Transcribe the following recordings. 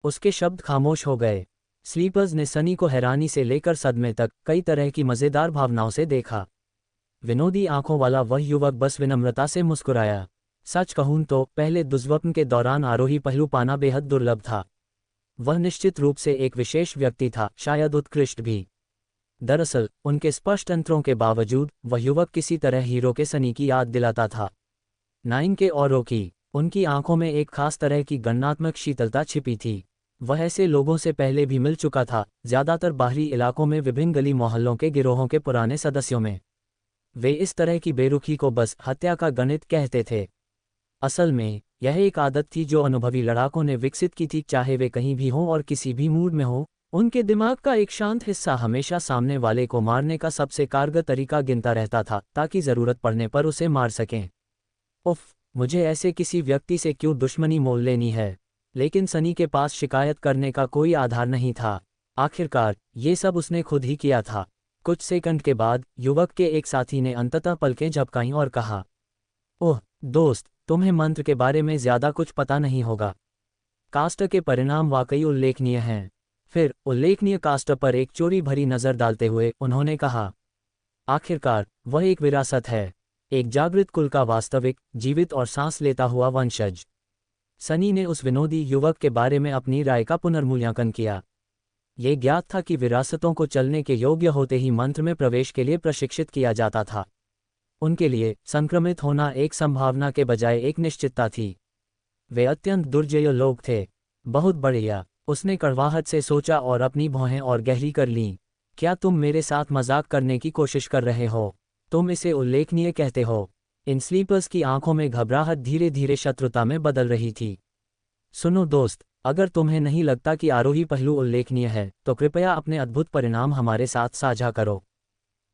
उसके शब्द खामोश हो गए। स्लीपर्स ने सनी को हैरानी से लेकर सदमे तक कई तरह की मज़ेदार भावनाओं से देखा। विनोदी आंखों वाला वह युवक बस विनम्रता से मुस्कुराया। सच कहूं तो पहले दुष्स्वप्न के दौरान आरोही पहलू पाना बेहद दुर्लभ था। वह निश्चित रूप से एक विशेष व्यक्ति था, शायद उत्कृष्ट भी। दरअसल उनके स्पष्ट अंतरों के बावजूद वह युवक किसी तरह हीरो के सनी की याद दिलाता था। नाइन के औरों की उनकी आंखों में एक खास तरह की गणनात्मक शीतलता छिपी थी। वह ऐसे लोगों से पहले भी मिल चुका था, ज़्यादातर बाहरी इलाकों में विभिन्न गली मोहल्लों के गिरोहों के पुराने सदस्यों में। वे इस तरह की बेरुखी को बस हत्या का गणित कहते थे। असल में यह एक आदत थी जो अनुभवी लड़ाकों ने विकसित की थी, चाहे वे कहीं भी हों और किसी भी मूड में हों। उनके दिमाग का एक शांत हिस्सा हमेशा सामने वाले को मारने का सबसे कारगर तरीका गिनता रहता था, ताकि ज़रूरत पड़ने पर उसे मार सकें। उफ़, मुझे ऐसे किसी व्यक्ति से क्यों दुश्मनी मोल लेनी है। लेकिन सनी के पास शिकायत करने का कोई आधार नहीं था। आखिरकार ये सब उसने खुद ही किया था। कुछ सेकंड के बाद युवक के एक साथी ने अंततः पलकें झपकाईं और कहा, ओह दोस्त, तुम्हें मंत्र के बारे में ज़्यादा कुछ पता नहीं होगा। कास्ट के परिणाम वाकई उल्लेखनीय हैं। फिर उल्लेखनीय कास्ट पर एक चोरी भरी नज़र डालते हुए उन्होंने कहा, आखिरकार वह एक विरासत है, एक जागृत कुल का वास्तविक, जीवित और सांस लेता हुआ वंशज। सनी ने उस विनोदी युवक के बारे में अपनी राय का पुनर्मूल्यांकन किया। ये ज्ञात था कि विरासतों को चलने के योग्य होते ही मंत्र में प्रवेश के लिए प्रशिक्षित किया जाता था। उनके लिए संक्रमित होना एक संभावना के बजाय एक निश्चितता थी। वे अत्यंत दुर्जय लोग थे। बहुत बढ़िया, उसने कड़वाहट से सोचा और अपनी भौहें और गहरी कर लीं। क्या तुम मेरे साथ मजाक करने की कोशिश कर रहे हो? तुम इसे उल्लेखनीय कहते हो? इन स्लीपर्स की आंखों में घबराहट धीरे धीरे शत्रुता में बदल रही थी। सुनो दोस्त, अगर तुम्हें नहीं लगता कि आरोही पहलू उल्लेखनीय है, तो कृपया अपने अद्भुत परिणाम हमारे साथ साझा करो।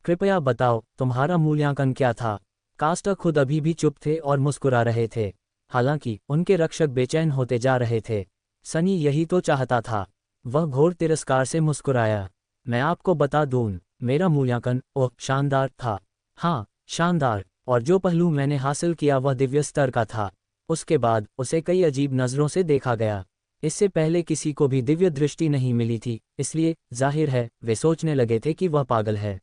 कृपया बताओ, तुम्हारा मूल्यांकन क्या था? कास्टर खुद अभी भी चुप थे और मुस्कुरा रहे थे, हालांकि उनके रक्षक बेचैन होते जा रहे थे। सनी यही तो चाहता था। वह घोर तिरस्कार से मुस्कुराया। मैं आपको बता दूं, मेरा मूल्यांकन ओह शानदार था। हाँ, शानदार। और जो पहलू मैंने हासिल किया वह दिव्य स्तर का था। उसके बाद उसे कई अजीब नज़रों से देखा गया। इससे पहले किसी को भी दिव्य दृष्टि नहीं मिली थी, इसलिए जाहिर है वे सोचने लगे थे कि वह पागल है।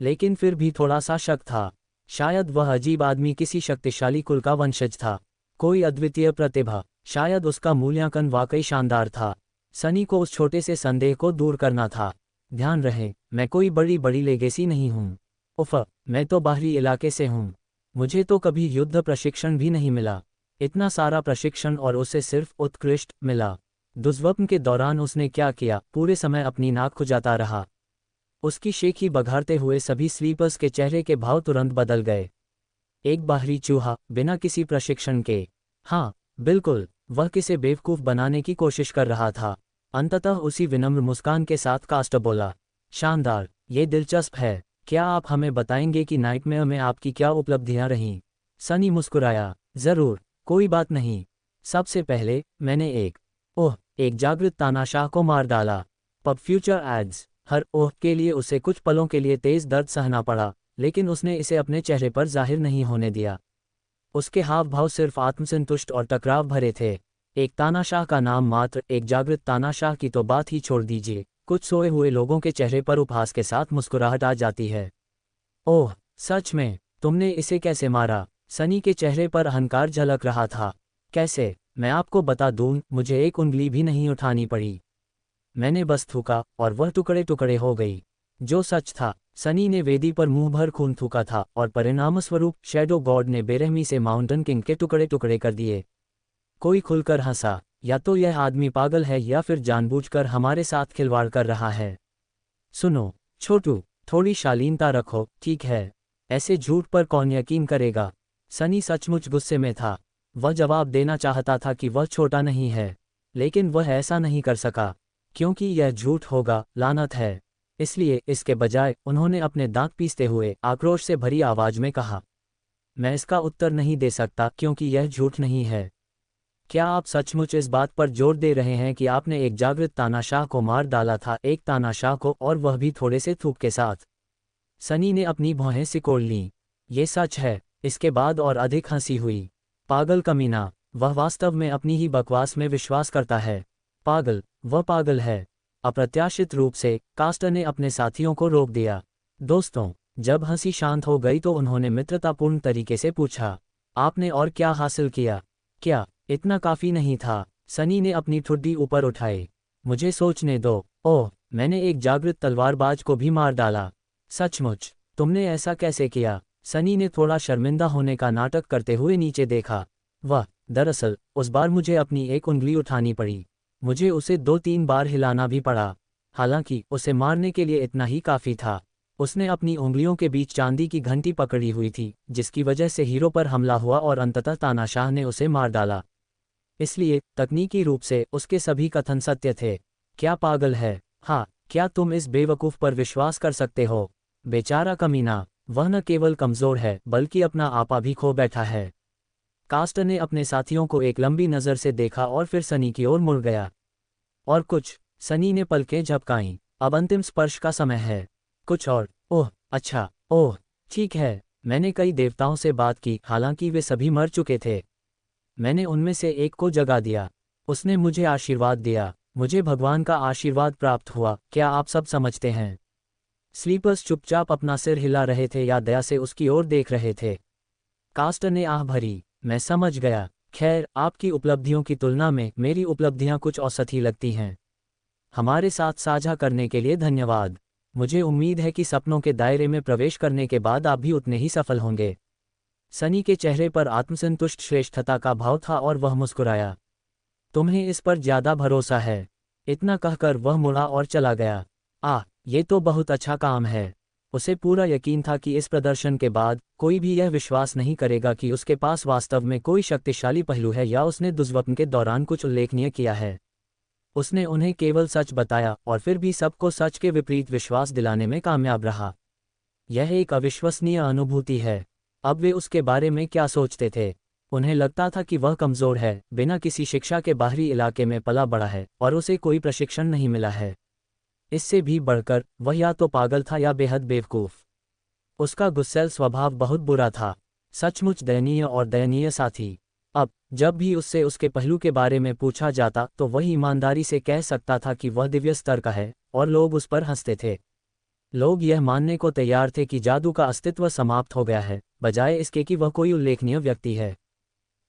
लेकिन फिर भी थोड़ा सा शक था। शायद वह अजीब आदमी किसी शक्तिशाली कुल का वंशज था, कोई अद्वितीय प्रतिभा। शायद उसका मूल्यांकन वाकई शानदार था। सनी को उस छोटे से संदेह को दूर करना था। ध्यान रहे, मैं कोई बड़ी लेगेसी नहीं हूँ। उफ़, मैं तो बाहरी इलाके से हूँ। मुझे तो कभी युद्ध प्रशिक्षण भी नहीं मिला। इतना सारा प्रशिक्षण और उसे सिर्फ उत्कृष्ट मिला। दुष्स्वप्न के दौरान उसने क्या किया? पूरे समय अपनी नाक खुजाता रहा। उसकी शेखी बघारते हुए सभी स्लीपर्स के चेहरे के भाव तुरंत बदल गए। एक बाहरी चूहा, बिना किसी प्रशिक्षण के। हाँ बिल्कुल, वह किसे बेवकूफ़ बनाने की कोशिश कर रहा था। अंततः उसी विनम्र मुस्कान के साथ कास्टर बोला, शानदार, ये दिलचस्प है। क्या आप हमें बताएंगे कि नाइटमेयर में आपकी क्या उपलब्धियां रहीं? सनी मुस्कुराया, ज़रूर, कोई बात नहीं। सबसे पहले मैंने एक जागृत तानाशाह को मार डाला। Pub future ads. हर ओह के लिए उसे कुछ पलों के लिए तेज दर्द सहना पड़ा, लेकिन उसने इसे अपने चेहरे पर जाहिर नहीं होने दिया। उसके हाव भाव सिर्फ आत्मसंतुष्ट और टकराव भरे थे। एक तानाशाह का नाम मात्र, एक जागृत तानाशाह की तो बात ही छोड़ दीजिए। कुछ सोए हुए लोगों के चेहरे पर उपहास के साथ मुस्कुराहट आ जाती है। ओह सच में, तुमने इसे कैसे मारा? सनी के चेहरे पर अहंकार झलक रहा था। कैसे? मैं आपको बता दूं, मुझे एक उंगली भी नहीं उठानी पड़ी। मैंने बस थूका और वह टुकड़े टुकड़े हो गई। जो सच था, सनी ने वेदी पर मुंह भर खून थूका था और परिणामस्वरूप शैडो गॉड ने बेरहमी से माउंटेन किंग के टुकड़े टुकड़े कर दिए। कोई खुलकर हंसा। या तो यह आदमी पागल है या फिर जानबूझकर हमारे साथ खिलवाड़ कर रहा है। सुनो छोटू, थोड़ी शालीनता रखो, ठीक है? ऐसे झूठ पर कौन यकीन करेगा? सनी सचमुच गुस्से में था। वह जवाब देना चाहता था कि वह छोटा नहीं है, लेकिन वह ऐसा नहीं कर सका, क्योंकि यह झूठ होगा, लानत है। इसलिए इसके बजाय उन्होंने अपने दांत पीसते हुए आक्रोश से भरी आवाज में कहा, मैं इसका उत्तर नहीं दे सकता क्योंकि यह झूठ नहीं है। क्या आप सचमुच इस बात पर जोर दे रहे हैं कि आपने एक जागृत तानाशाह को मार डाला था, एक तानाशाह को, और वह भी थोड़े से थूक के साथ? सनी ने अपनी भौहें सिकोड़ लीं। ये सच है। इसके बाद और अधिक हंसी हुई। पागल कमीना, वह वास्तव में अपनी ही बकवास में विश्वास करता है। पागल, वह पागल है। अप्रत्याशित रूप से कास्टर ने अपने साथियों को रोक दिया। दोस्तों, जब हंसी शांत हो गई तो उन्होंने मित्रतापूर्ण तरीके से पूछा, आपने और क्या हासिल किया? क्या इतना काफी नहीं था? सनी ने अपनी ठुड्डी ऊपर उठाई। मुझे सोचने दो। ओह, मैंने एक जागृत तलवारबाज को भी मार डाला। सचमुच? तुमने ऐसा कैसे किया? सनी ने थोड़ा शर्मिंदा होने का नाटक करते हुए नीचे देखा। वह, दरअसल उस बार मुझे अपनी एक उंगली उठानी पड़ी। मुझे उसे 2-3 बार हिलाना भी पड़ा। हालांकि उसे मारने के लिए इतना ही काफी था। उसने अपनी उंगलियों के बीच चांदी की घंटी पकड़ी हुई थी, जिसकी वजह से हीरो पर हमला हुआ और अंततः तानाशाह ने उसे मार डाला। इसलिए तकनीकी रूप से उसके सभी कथन सत्य थे। क्या पागल है? हाँ, क्या तुम इस बेवकूफ़ पर विश्वास कर सकते हो? बेचारा कमीना, वह न केवल कमज़ोर है बल्कि अपना आपा भी खो बैठा है। कास्टर ने अपने साथियों को एक लंबी नज़र से देखा और फिर सनी की ओर मुड़ गया। और कुछ? सनी ने पलकें झपकाईं। अब अंतिम स्पर्श का समय है। कुछ और? ओह अच्छा, ओह ठीक है। मैंने कई देवताओं से बात की, हालांकि वे सभी मर चुके थे। मैंने उनमें से एक को जगा दिया। उसने मुझे आशीर्वाद दिया। मुझे भगवान का आशीर्वाद प्राप्त हुआ। क्या आप सब समझते हैं? स्लीपर्स चुपचाप अपना सिर हिला रहे थे या दया से उसकी ओर देख रहे थे। कास्टर ने आह भरी। मैं समझ गया। खैर, आपकी उपलब्धियों की तुलना में मेरी उपलब्धियां कुछ औसत ही लगती हैं। हमारे साथ साझा करने के लिए धन्यवाद। मुझे उम्मीद है कि सपनों के दायरे में प्रवेश करने के बाद आप भी उतने ही सफल होंगे। सनी के चेहरे पर आत्मसंतुष्ट श्रेष्ठता का भाव था और वह मुस्कुराया। तुम्हें इस पर ज्यादा भरोसा है? इतना कहकर वह मुड़ा और चला गया। ये तो बहुत अच्छा काम है। उसे पूरा यकीन था कि इस प्रदर्शन के बाद कोई भी यह विश्वास नहीं करेगा कि उसके पास वास्तव में कोई शक्तिशाली पहलू है या उसने दुष्स्वप्न के दौरान कुछ उल्लेखनीय किया है। उसने उन्हें केवल सच बताया और फिर भी सबको सच के विपरीत विश्वास दिलाने में कामयाब रहा। यह एक अविश्वसनीय अनुभूति है। अब वे उसके बारे में क्या सोचते थे? उन्हें लगता था कि वह कमज़ोर है, बिना किसी शिक्षा के बाहरी इलाके में पला बड़ा है और उसे कोई प्रशिक्षण नहीं मिला है। इससे भी बढ़कर वह या तो पागल था या बेहद बेवकूफ़। उसका गुस्सैल स्वभाव बहुत बुरा था। सचमुच दयनीय और दयनीय साथी। अब जब भी उससे उसके पहलू के बारे में पूछा जाता तो वह ईमानदारी से कह सकता था कि वह दिव्य स्तर का है, और लोग उस पर हंसते थे। लोग यह मानने को तैयार थे कि जादू का अस्तित्व समाप्त हो गया है, बजाय इसके कि वह कोई उल्लेखनीय व्यक्ति है।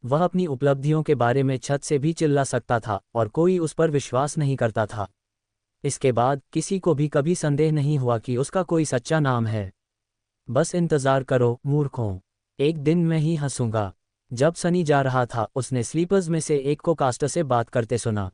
वह अपनी उपलब्धियों के बारे में छत से भी चिल्ला सकता था और कोई उस पर विश्वास नहीं करता था। इसके बाद किसी को भी कभी संदेह नहीं हुआ कि उसका कोई सच्चा नाम है। बस इंतजार करो मूर्खों, एक दिन मैं ही हंसूंगा। जब सनी जा रहा था उसने स्लीपर्स में से एक को कास्टर से बात करते सुना।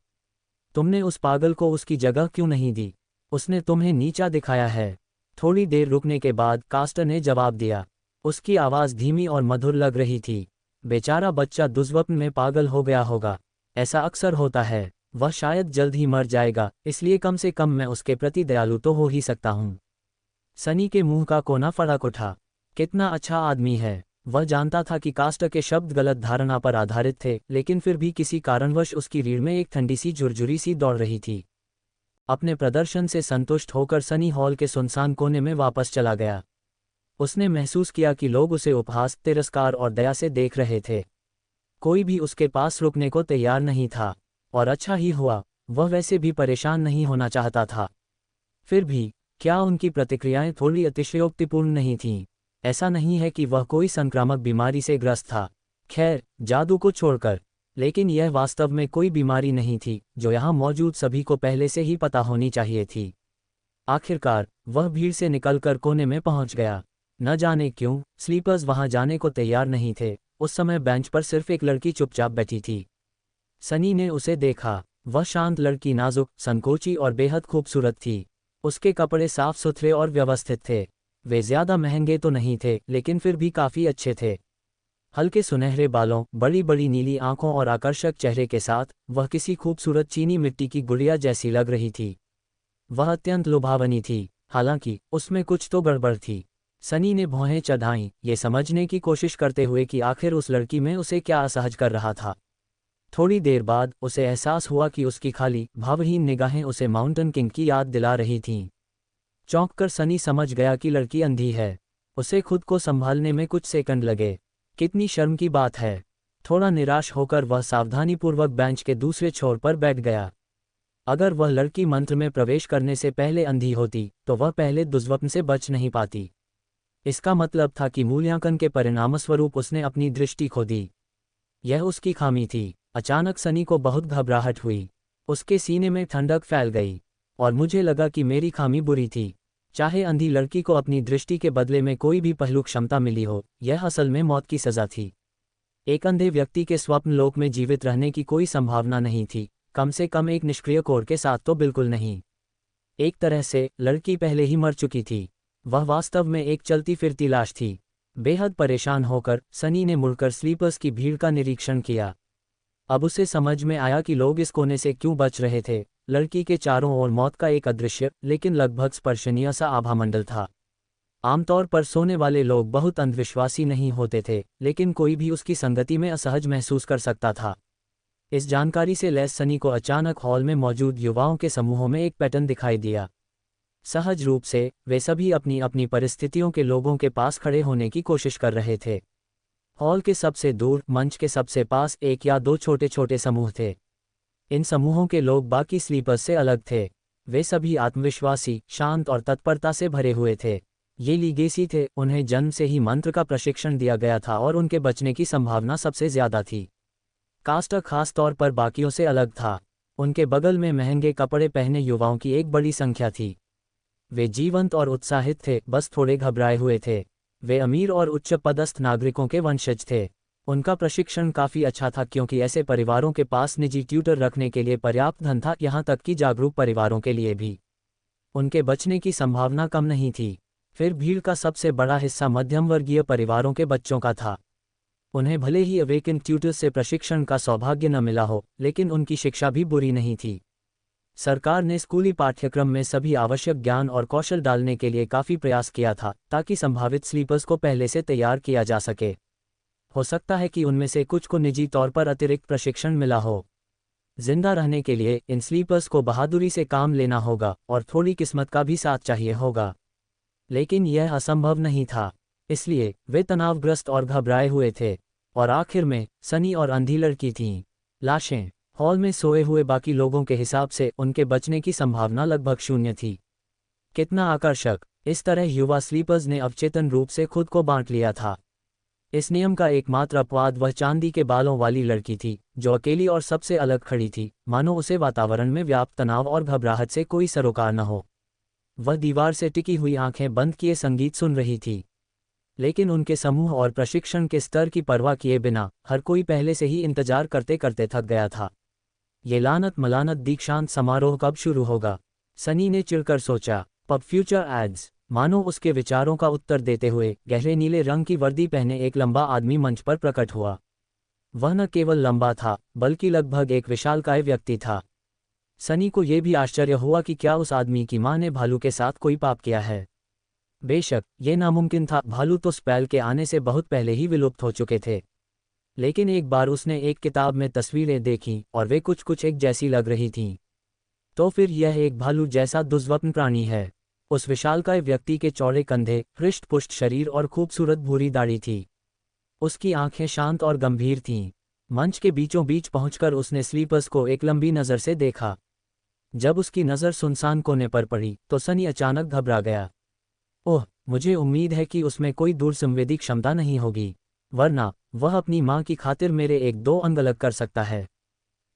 तुमने उस पागल को उसकी जगह क्यों नहीं दी? उसने तुम्हें नीचा दिखाया है। थोड़ी देर रुकने के बाद कास्टर ने जवाब दिया। उसकी आवाज़ धीमी और मधुर लग रही थी। बेचारा बच्चा दुष्स्वप्न में पागल हो गया होगा। ऐसा अक्सर होता है। वह शायद जल्द ही मर जाएगा, इसलिए कम से कम मैं उसके प्रति दयालु तो हो ही सकता हूँ। सनी के मुंह का कोना फड़क उठा। कितना अच्छा आदमी है। वह जानता था कि कास्टर के शब्द गलत धारणा पर आधारित थे, लेकिन फिर भी किसी कारणवश उसकी रीढ़ में एक ठंडी सी झुरझुरी सी दौड़ रही थी। अपने प्रदर्शन से संतुष्ट होकर सनी हॉल के सुनसान कोने में वापस चला गया। उसने महसूस किया कि लोग उसे उपहास, तिरस्कार और दया से देख रहे थे। कोई भी उसके पास रुकने को तैयार नहीं था, और अच्छा ही हुआ। वह वैसे भी परेशान नहीं होना चाहता था। फिर भी क्या उनकी प्रतिक्रियाएं थोड़ी अतिशयोक्तिपूर्ण नहीं थीं? ऐसा नहीं है कि वह कोई संक्रामक बीमारी से ग्रस्त था। खैर, जादू को छोड़कर। लेकिन यह वास्तव में कोई बीमारी नहीं थी जो यहाँ मौजूद सभी को पहले से ही पता होनी चाहिए थी। आखिरकार वह भीड़ से निकलकर कोने में पहुंच गया। न जाने क्यों स्लीपर्स वहां जाने को तैयार नहीं थे। उस समय बेंच पर सिर्फ एक लड़की चुपचाप बैठी थी। सनी ने उसे देखा। वह शांत लड़की नाजुक, संकोची और बेहद खूबसूरत थी। उसके कपड़े साफ सुथरे और व्यवस्थित थे। वे ज्यादा महंगे तो नहीं थे, लेकिन फिर भी काफी अच्छे थे। हल्के सुनहरे बालों, बड़ी बड़ी नीली आंखों और आकर्षक चेहरे के साथ वह किसी खूबसूरत चीनी मिट्टी की गुड़िया जैसी लग रही थी। वह अत्यंत लुभावनी थी, हालांकि उसमें कुछ तो गड़बड़ थी। सनी ने भौहें चढ़ाईं, ये समझने की कोशिश करते हुए कि आखिर उस लड़की में उसे क्या असहज कर रहा था। थोड़ी देर बाद उसे एहसास हुआ कि उसकी खाली, भावहीन निगाहें उसे माउंटेन किंग की याद दिला रही थीं। चौंककर सनी समझ गया कि लड़की अंधी है। उसे खुद को संभालने में कुछ सेकंड लगे। कितनी शर्म की बात है। थोड़ा निराश होकर वह सावधानीपूर्वक बेंच के दूसरे छोर पर बैठ गया। अगर वह लड़की मंत्र में प्रवेश करने से पहले अंधी होती तो वह पहले दुष्स्वप्न से बच नहीं पाती। इसका मतलब था कि मूल्यांकन के परिणामस्वरूप उसने अपनी दृष्टि खो दी। यह उसकी खामी थी। अचानक सनी को बहुत घबराहट हुई। उसके सीने में ठंडक फैल गई और मुझे लगा कि मेरी खामी बुरी थी। चाहे अंधी लड़की को अपनी दृष्टि के बदले में कोई भी पहलू क्षमता मिली हो, यह असल में मौत की सज़ा थी। एक अंधे व्यक्ति के स्वप्न लोक में जीवित रहने की कोई संभावना नहीं थी, कम से कम एक निष्क्रिय कोर के साथ तो बिल्कुल नहीं। एक तरह से लड़की पहले ही मर चुकी थी। वह वास्तव में एक चलती फिरती लाश थी। बेहद परेशान होकर सनी ने मुड़कर स्लीपर्स की भीड़ का निरीक्षण किया। अब उसे समझ में आया कि लोग इस कोने से क्यों बच रहे थे। लड़की के चारों ओर मौत का एक अदृश्य लेकिन लगभग स्पर्शनीय सा आभामंडल था। आमतौर पर सोने वाले लोग बहुत अंधविश्वासी नहीं होते थे, लेकिन कोई भी उसकी संगति में असहज महसूस कर सकता था। इस जानकारी से लैस सनी को अचानक हॉल में मौजूद युवाओं के समूहों में एक पैटर्न दिखाई दिया। सहज रूप से वे सभी अपनी अपनी परिस्थितियों के लोगों के पास खड़े होने की कोशिश कर रहे थे। हॉल के सबसे दूर मंच के सबसे पास एक या दो छोटे छोटे समूह थे। इन समूहों के लोग बाकी स्लीपर्स से अलग थे। वे सभी आत्मविश्वासी, शांत और तत्परता से भरे हुए थे। ये लीगेसी थे, उन्हें जन्म से ही मंत्र का प्रशिक्षण दिया गया था और उनके बचने की संभावना सबसे ज्यादा थी। कास्टर खास तौर पर बाकियों से अलग था। उनके बगल में महंगे कपड़े पहने युवाओं की एक बड़ी संख्या थी। वे जीवंत और उत्साहित थे, बस थोड़े घबराए हुए थे। वे अमीर और उच्च पदस्थ नागरिकों के वंशज थे। उनका प्रशिक्षण काफ़ी अच्छा था क्योंकि ऐसे परिवारों के पास निजी ट्यूटर रखने के लिए पर्याप्त धन था, यहाँ तक कि जागरूक परिवारों के लिए भी। उनके बचने की संभावना कम नहीं थी। फिर भीड़ का सबसे बड़ा हिस्सा मध्यम वर्गीय परिवारों के बच्चों का था। उन्हें भले ही अवेकन ट्यूटर्स से प्रशिक्षण का सौभाग्य न मिला हो, लेकिन उनकी शिक्षा भी बुरी नहीं थी। सरकार ने स्कूली पाठ्यक्रम में सभी आवश्यक ज्ञान और कौशल डालने के लिए काफ़ी प्रयास किया था, ताकि संभावित स्लीपर्स को पहले से तैयार किया जा सके। हो सकता है कि उनमें से कुछ को निजी तौर पर अतिरिक्त प्रशिक्षण मिला हो। जिंदा रहने के लिए इन स्लीपर्स को बहादुरी से काम लेना होगा और थोड़ी किस्मत का भी साथ चाहिए होगा। लेकिन यह असंभव नहीं था, इसलिए वे तनावग्रस्त और घबराए हुए थे। और आखिर में सनी और अंधी लड़की थीं। लाशें। हॉल में सोए हुए बाकी लोगों के हिसाब से उनके बचने की संभावना लगभग शून्य थी। कितना आकर्षक! इस तरह युवा स्लीपर्स ने अवचेतन रूप से खुद को बांट लिया था। इस नियम का एकमात्र अपवाद वह चांदी के बालों वाली लड़की थी, जो अकेली और सबसे अलग खड़ी थी, मानो उसे वातावरण में व्याप्त तनाव और घबराहट से कोई सरोकार न हो। वह दीवार से टिकी हुई आंखें बंद किए संगीत सुन रही थी। लेकिन उनके समूह और प्रशिक्षण के स्तर की परवाह किए बिना हर कोई पहले से ही इंतजार करते करते थक गया था। ये लानत मलानत दीक्षांत समारोह कब शुरू होगा? सनी ने चिढ़कर सोचा। Pub future ads. मानो उसके विचारों का उत्तर देते हुए गहरे नीले रंग की वर्दी पहने एक लंबा आदमी मंच पर प्रकट हुआ। वह न केवल लंबा था, बल्कि लगभग एक विशालकाय व्यक्ति था। सनी को यह भी आश्चर्य हुआ कि क्या उस आदमी की मां ने भालू के साथ कोई पाप किया है। बेशक ये नामुमकिन था, भालू तो स्पेल के आने से बहुत पहले ही विलुप्त हो चुके थे। लेकिन एक बार उसने एक किताब में तस्वीरें देखीं और वे कुछ एक जैसी लग रही थीं। तो फिर यह एक भालू जैसा दुर्लभ प्राणी है। उस विशालकाय व्यक्ति के चौड़े कंधे, हृष्ट-पुष्ट शरीर और खूबसूरत भूरी दाढ़ी थी। उसकी आंखें शांत और गंभीर थीं। मंच के बीचों बीच पहुंचकर उसने स्लीपर्स को एक लंबी नज़र से देखा। जब उसकी नज़र सुनसान कोने पर पड़ी तो सनी अचानक घबरा गया। ओह, मुझे उम्मीद है कि उसमें कोई दूरसंवेदी क्षमता नहीं होगी, वरना वह अपनी मां की खातिर मेरे एक दो अंग अलग कर सकता है।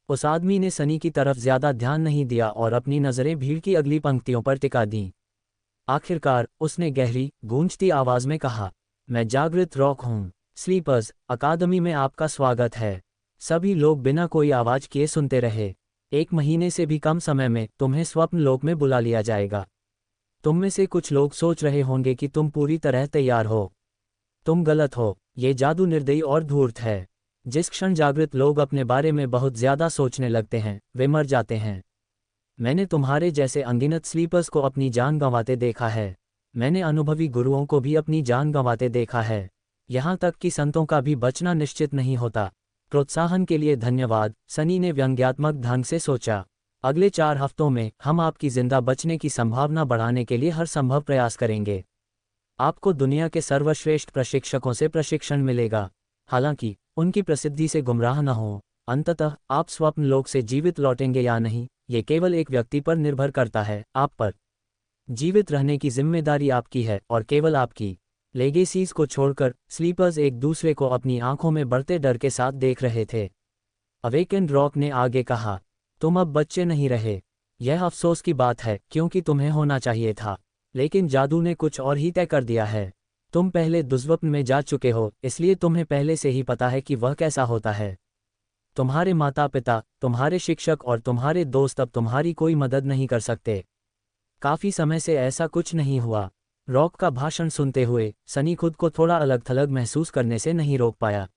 उस आदमी ने सनी की तरफ ज्यादा ध्यान नहीं दिया और अपनी नज़रें भीड़ की अगली पंक्तियों पर टिका दीं। आखिरकार उसने गहरी, गूंजती आवाज में कहा, मैं जागृत रॉक हूँ। स्लीपर्स अकादमी में आपका स्वागत है। सभी लोग बिना कोई आवाज किए सुनते रहे। 1 महीने से भी कम समय में तुम्हें स्वप्न लोक में बुला लिया जाएगा। तुम में से कुछ लोग सोच रहे होंगे कि तुम पूरी तरह तैयार हो। तुम गलत हो। ये जादू निर्दयी और धूर्त है। जिस क्षण जागृत लोग अपने बारे में बहुत ज्यादा सोचने लगते हैं, वे मर जाते हैं। मैंने तुम्हारे जैसे अनगिनत स्लीपर्स को अपनी जान गंवाते देखा है। मैंने अनुभवी गुरुओं को भी अपनी जान गंवाते देखा है। यहाँ तक कि संतों का भी बचना निश्चित नहीं होता। प्रोत्साहन के लिए धन्यवाद, सनी ने व्यंग्यात्मक ढंग से सोचा। अगले 4 हफ्तों में हम आपकी जिंदा बचने की संभावना बढ़ाने के लिए हर संभव प्रयास करेंगे। आपको दुनिया के सर्वश्रेष्ठ प्रशिक्षकों से प्रशिक्षण मिलेगा। हालांकि उनकी प्रसिद्धि से गुमराह न हो। अंततः आप स्वप्न लोक से जीवित लौटेंगे या नहीं, ये केवल एक व्यक्ति पर निर्भर करता है, आप पर। जीवित रहने की जिम्मेदारी आपकी है और केवल आपकी। लेगेसीज को छोड़कर स्लीपर्स एक दूसरे को अपनी आंखों में बढ़ते डर के साथ देख रहे थे। अवेकेंड रॉक ने आगे कहा, तुम अब बच्चे नहीं रहे। यह अफसोस की बात है क्योंकि तुम्हें होना चाहिए था, लेकिन जादू ने कुछ और ही तय कर दिया है। तुम पहले दुष्स्वप्न में जा चुके हो, इसलिए तुम्हें पहले से ही पता है कि वह कैसा होता है। तुम्हारे माता पिता, तुम्हारे शिक्षक और तुम्हारे दोस्त अब तुम्हारी कोई मदद नहीं कर सकते। काफी समय से ऐसा कुछ नहीं हुआ। रॉक का भाषण सुनते हुए सनी खुद को थोड़ा अलग थलग महसूस करने से नहीं रोक पाया।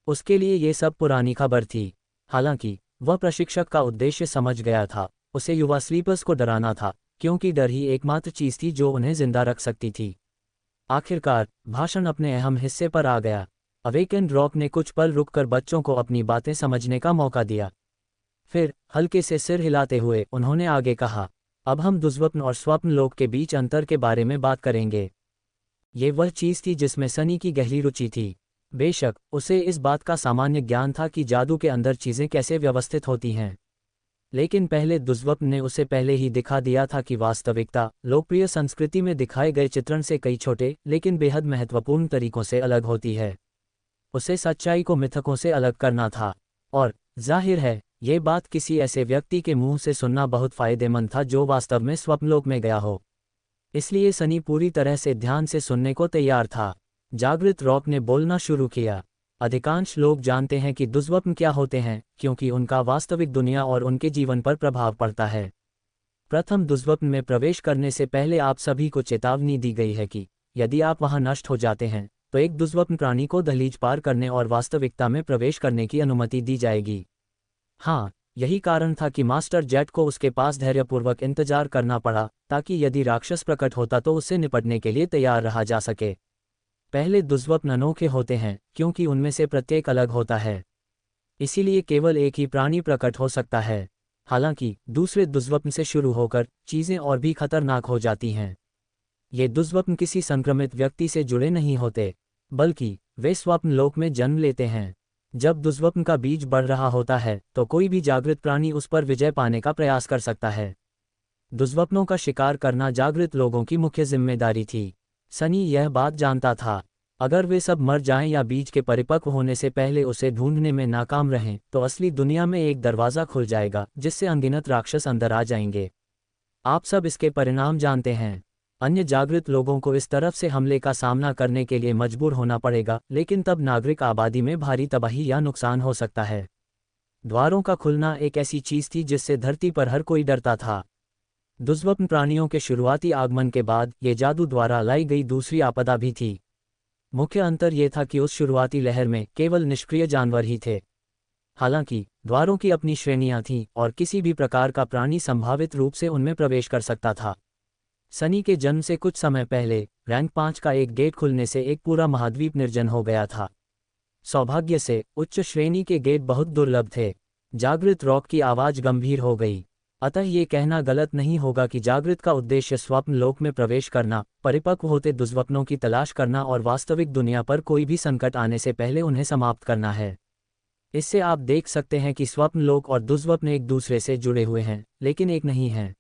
उसके लिए ये सब पुरानी खबर थी। हालांकि वह प्रशिक्षक का उद्देश्य समझ गया था, उसे युवा स्लीपर्स को डराना था, क्योंकि डर ही एकमात्र चीज थी जो उन्हें जिंदा रख सकती थी। आखिरकार भाषण अपने अहम हिस्से पर आ गया। अवेकेंड रॉक ने कुछ पल रुककर बच्चों को अपनी बातें समझने का मौका दिया। फिर हल्के से सिर हिलाते हुए उन्होंने आगे कहा, अब हम दुष्स्वप्न और स्वप्न लोक के बीच अंतर के बारे में बात करेंगे। ये वह चीज थी जिसमें सनी की गहरी रुचि थी। बेशक उसे इस बात का सामान्य ज्ञान था कि जादू के अंदर चीजें कैसे व्यवस्थित होती हैं, लेकिन पहले दुष्स्वप्न ने उसे पहले ही दिखा दिया था कि वास्तविकता लोकप्रिय संस्कृति में दिखाए गए चित्रण से कई छोटे लेकिन बेहद महत्वपूर्ण तरीकों से अलग होती है। उसे सच्चाई को मिथकों से अलग करना था, और जाहिर है ये बात किसी ऐसे व्यक्ति के मुंह से सुनना बहुत फायदेमंद था जो वास्तव में स्वप्नलोक में गया हो। इसलिए सनी पूरी तरह से ध्यान से सुनने को तैयार था। जागृत रॉक ने बोलना शुरू किया, अधिकांश लोग जानते हैं कि दुष्स्वप्न क्या होते हैं क्योंकि उनका वास्तविक दुनिया और उनके जीवन पर प्रभाव पड़ता है। प्रथम दुष्स्वप्न में प्रवेश करने से पहले आप सभी को चेतावनी दी गई है कि यदि आप वहां नष्ट हो जाते हैं तो एक दुष्स्वप्न प्राणी को दहलीज पार करने और वास्तविकता में प्रवेश करने की अनुमति दी जाएगी। हाँ, यही कारण था कि मास्टर जेट को उसके पास धैर्यपूर्वक इंतजार करना पड़ा, ताकि यदि राक्षस प्रकट होता तो उससे निपटने के लिए तैयार रहा जा सके। पहले दुष्स्वप्न अनोखे होते हैं क्योंकि उनमें से प्रत्येक अलग होता है, इसीलिए केवल एक ही प्राणी प्रकट हो सकता है। हालांकि दूसरे दुष्स्वप्न से शुरू होकर चीजें और भी खतरनाक हो जाती हैं। ये दुष्स्वप्न किसी संक्रमित व्यक्ति से जुड़े नहीं होते, बल्कि वे स्वप्न लोक में जन्म लेते हैं। जब दुष्स्वप्न का बीज बढ़ रहा होता है तो कोई भी जागृत प्राणी उस पर विजय पाने का प्रयास कर सकता है। दुष्स्वप्नों का शिकार करना जागृत लोगों की मुख्य जिम्मेदारी थी। सनी यह बात जानता था, अगर वे सब मर जाएं या बीज के परिपक्व होने से पहले उसे ढूंढने में नाकाम रहें तो असली दुनिया में एक दरवाज़ा खुल जाएगा जिससे अनगिनत राक्षस अंदर आ जाएंगे। आप सब इसके परिणाम जानते हैं। अन्य जागृत लोगों को इस तरफ से हमले का सामना करने के लिए मजबूर होना पड़ेगा, लेकिन तब नागरिक आबादी में भारी तबाही या नुकसान हो सकता है। द्वारों का खुलना एक ऐसी चीज थी जिससे धरती पर हर कोई डरता था। दुष्स्वप्न प्राणियों के शुरुआती आगमन के बाद ये जादू द्वारा लाई गई दूसरी आपदा भी थी। मुख्य अंतर ये था कि उस शुरुआती लहर में केवल निष्क्रिय जानवर ही थे। हालांकि द्वारों की अपनी श्रेणियां थीं और किसी भी प्रकार का प्राणी संभावित रूप से उनमें प्रवेश कर सकता था। सनी के जन्म से कुछ समय पहले रैंक 5 का एक गेट खुलने से एक पूरा महाद्वीप निर्जन हो गया था। सौभाग्य से उच्च श्रेणी के गेट बहुत दुर्लभ थे। जागृत रॉक की आवाज गंभीर हो गई। अतः ये कहना गलत नहीं होगा कि जागृत का उद्देश्य स्वप्न लोक में प्रवेश करना, परिपक्व होते दुष्स्वप्नों की तलाश करना और वास्तविक दुनिया पर कोई भी संकट आने से पहले उन्हें समाप्त करना है। इससे आप देख सकते हैं कि स्वप्न लोक और दुष्स्वप्न एक दूसरे से जुड़े हुए हैं, लेकिन एक नहीं हैं।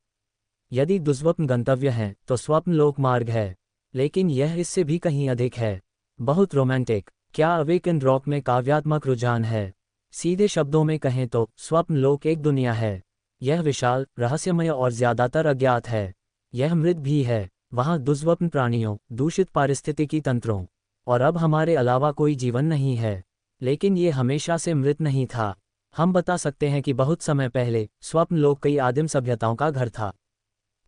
यदि दुष्स्वप्न गंतव्य है तो स्वप्न लोक मार्ग है, लेकिन यह इससे भी कहीं अधिक है। बहुत रोमांटिक। क्या अवेकन रॉक में काव्यात्मक रुझान है? सीधे शब्दों में कहें तो स्वप्न लोक एक दुनिया है। यह विशाल, रहस्यमय और ज्यादातर अज्ञात है। यह मृत भी है। वहाँ दुष्स्वप्न प्राणियों, दूषित पारिस्थितिकी तंत्रों और अब हमारे अलावा कोई जीवन नहीं है। लेकिन ये हमेशा से मृत नहीं था। हम बता सकते हैं कि बहुत समय पहले स्वप्न लोक कई आदिम सभ्यताओं का घर था।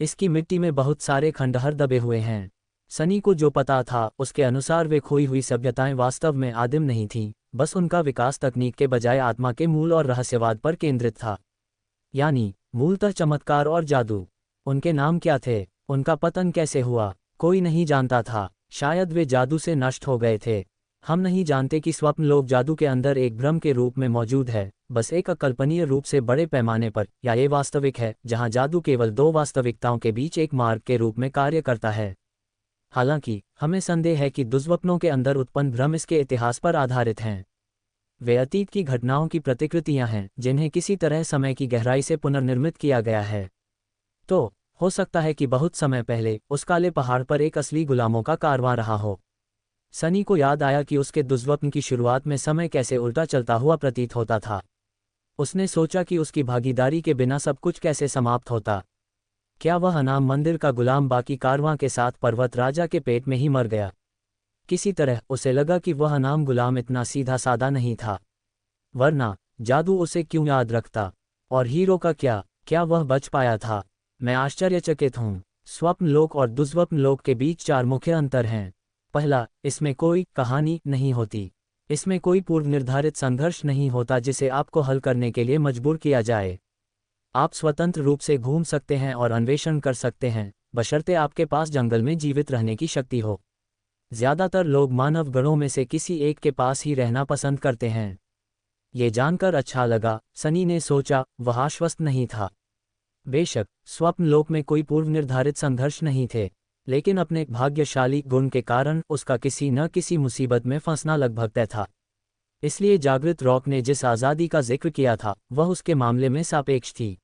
इसकी मिट्टी में बहुत सारे खंडहर दबे हुए हैं। सनी को जो पता था उसके अनुसार वे खोई हुई सभ्यताएं वास्तव में आदिम नहीं थीं, बस उनका विकास तकनीक के बजाय आत्मा के मूल और रहस्यवाद पर केंद्रित था। यानी मूलतः चमत्कार और जादू। उनके नाम क्या थे? उनका पतन कैसे हुआ? कोई नहीं जानता था। शायद वे जादू से नष्ट हो गए थे। हम नहीं जानते कि स्वप्न लोक जादू के अंदर एक भ्रम के रूप में मौजूद है, बस एक अकल्पनीय रूप से बड़े पैमाने पर, या ये वास्तविक है जहां जादू केवल दो वास्तविकताओं के बीच एक मार्ग के रूप में कार्य करता है। हालांकि हमें संदेह है कि दुष्स्वप्नों के अंदर उत्पन्न भ्रम इसके इतिहास पर आधारित हैं। वे अतीत की घटनाओं की प्रतिकृतियां हैं जिन्हें किसी तरह समय की गहराई से पुनर्निर्मित किया गया है। तो हो सकता है कि बहुत समय पहले उस काले पहाड़ पर एक असली गुलामों का कारवां रहा हो। सनी को याद आया कि उसके दुष्स्वप्न की शुरुआत में समय कैसे उल्टा चलता हुआ प्रतीत होता था। उसने सोचा कि उसकी भागीदारी के बिना सब कुछ कैसे समाप्त होता। क्या वह अनाम मंदिर का गुलाम बाकी कारवां के साथ पर्वत राजा के पेट में ही मर गया? किसी तरह उसे लगा कि वह अनाम गुलाम इतना सीधा सादा नहीं था, वरना जादू उसे क्यों याद रखता? और हीरो का क्या वह बच पाया था? मैं आश्चर्यचकित हूँ। स्वप्न लोक और दुष्स्वप्न लोक के बीच 4 मुख्य अंतर हैं। पहला, इसमें कोई कहानी नहीं होती। इसमें कोई पूर्व निर्धारित संघर्ष नहीं होता जिसे आपको हल करने के लिए मजबूर किया जाए। आप स्वतंत्र रूप से घूम सकते हैं और अन्वेषण कर सकते हैं, बशर्ते आपके पास जंगल में जीवित रहने की शक्ति हो। ज्यादातर लोग मानव गणों में से किसी एक के पास ही रहना पसंद करते हैं। ये जानकर अच्छा लगा, सनी ने सोचा। वह आश्वस्त नहीं था। बेशक स्वप्न लोक में कोई पूर्व निर्धारित संघर्ष नहीं थे, लेकिन अपने भाग्यशाली गुण के कारण उसका किसी न किसी मुसीबत में फंसना लगभग तय था। इसलिए जागृत रॉक ने जिस आज़ादी का जिक्र किया था वह उसके मामले में सापेक्ष थी।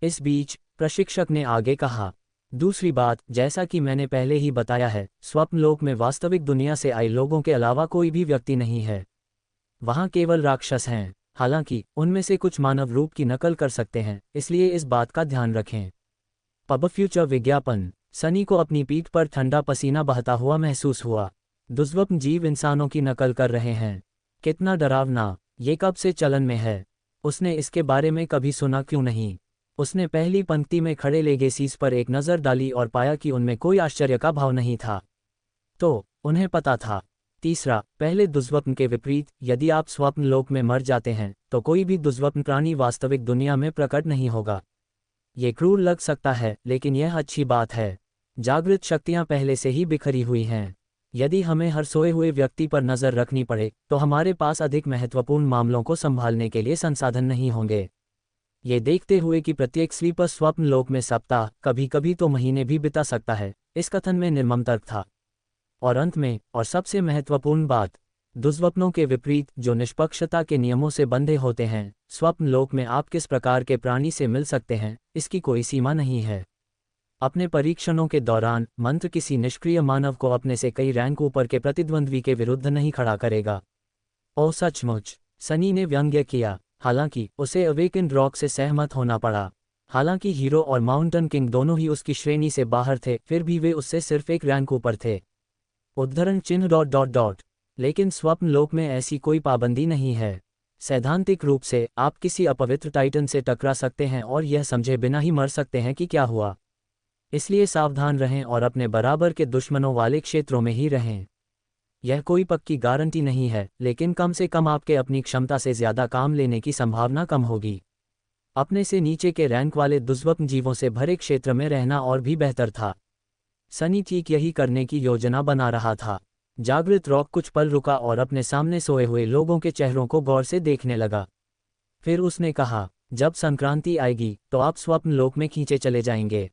इस बीच प्रशिक्षक ने आगे कहा, दूसरी बात, जैसा कि मैंने पहले ही बताया है, स्वप्नलोक में वास्तविक दुनिया से आए लोगों के अलावा कोई भी व्यक्ति नहीं है। वहाँ केवल राक्षस हैं। हालांकि उनमें से कुछ मानव रूप की नकल कर सकते हैं, इसलिए इस बात का ध्यान रखें। पब फ्यूचर विज्ञापन। सनी को अपनी पीठ पर ठंडा पसीना बहता हुआ महसूस हुआ। दुष्स्वप्न जीव इंसानों की नकल कर रहे हैं। कितना डरावना। ये कब से चलन में है? उसने इसके बारे में कभी सुना क्यों नहीं? उसने पहली पंक्ति में खड़े लेगेसीज पर एक नज़र डाली और पाया कि उनमें कोई आश्चर्य का भाव नहीं था। तो उन्हें पता था। तीसरा, पहले दुष्स्वप्न के विपरीत, यदि आप स्वप्न लोक में मर जाते हैं तो कोई भी दुष्स्वप्न प्राणी वास्तविक दुनिया में प्रकट नहीं होगा। ये क्रूर लग सकता है, लेकिन यह अच्छी बात है। जागृत शक्तियां पहले से ही बिखरी हुई हैं। यदि हमें हर सोए हुए व्यक्ति पर नज़र रखनी पड़े तो हमारे पास अधिक महत्वपूर्ण मामलों को संभालने के लिए संसाधन नहीं होंगे। ये देखते हुए कि प्रत्येक स्लीपर स्वप्न लोक में सप्ताह, कभी कभी तो महीने भी बिता सकता है, इस कथन में निर्मम तर्क था। और अंत में, और सबसे महत्वपूर्ण बात, दुष्स्वप्नों के विपरीत जो निष्पक्षता के नियमों से बंधे होते हैं, स्वप्न लोक में आप किस प्रकार के प्राणी से मिल सकते हैं इसकी कोई सीमा नहीं है। अपने परीक्षणों के दौरान मंत्र किसी निष्क्रिय मानव को अपने से कई रैंक ऊपर के प्रतिद्वंद्वी के विरुद्ध नहीं खड़ा करेगा। ओ सचमुच, सनी ने व्यंग्य किया। हालांकि उसे अवेकेंड रॉक से सहमत होना पड़ा। हालांकि हीरो और माउंटेन किंग दोनों ही उसकी श्रेणी से बाहर थे, फिर भी वे उससे सिर्फ एक रैंक ऊपर थे। उद्धरण चिन्ह ... लेकिन स्वप्न लोक में ऐसी कोई पाबंदी नहीं है। सैद्धांतिक रूप से आप किसी अपवित्र टाइटन से टकरा सकते हैं और यह समझे बिना ही मर सकते हैं कि क्या हुआ। इसलिए सावधान रहें और अपने बराबर के दुश्मनों वाले क्षेत्रों में ही रहें। यह कोई पक्की गारंटी नहीं है, लेकिन कम से कम आपके अपनी क्षमता से ज़्यादा काम लेने की संभावना कम होगी। अपने से नीचे के रैंक वाले दुष्स्वप्न जीवों से भरे क्षेत्र में रहना और भी बेहतर था। सनी ठीक यही करने की योजना बना रहा था। जागृत रॉक कुछ पल रुका और अपने सामने सोए हुए लोगों के चेहरों को गौर से देखने लगा। फिर उसने कहा, जब संक्रांति आएगी तो आप स्वप्न लोक में खींचे चले जाएंगे।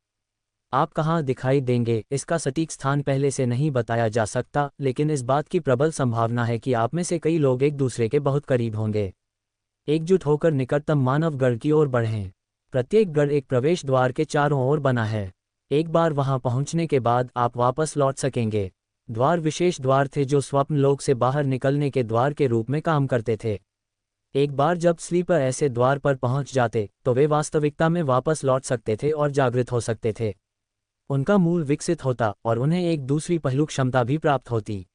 आप कहाँ दिखाई देंगे इसका सटीक स्थान पहले से नहीं बताया जा सकता, लेकिन इस बात की प्रबल संभावना है कि आप में से कई लोग एक दूसरे के बहुत करीब होंगे। एकजुट होकर निकटतम मानव गढ़ की ओर बढ़ें। प्रत्येक गढ़ एक प्रवेश द्वार के चारों ओर बना है। एक बार वहां पहुंचने के बाद आप वापस लौट सकेंगे। द्वार विशेष द्वार थे जो स्वप्न लोक से बाहर निकलने के द्वार के रूप में काम करते थे। एक बार जब स्लीपर ऐसे द्वार पर पहुंच जाते तो वे वास्तविकता में वापस लौट सकते थे और जागृत हो सकते थे। उनका मूल विकसित होता और उन्हें एक दूसरी पहलू क्षमता भी प्राप्त होती।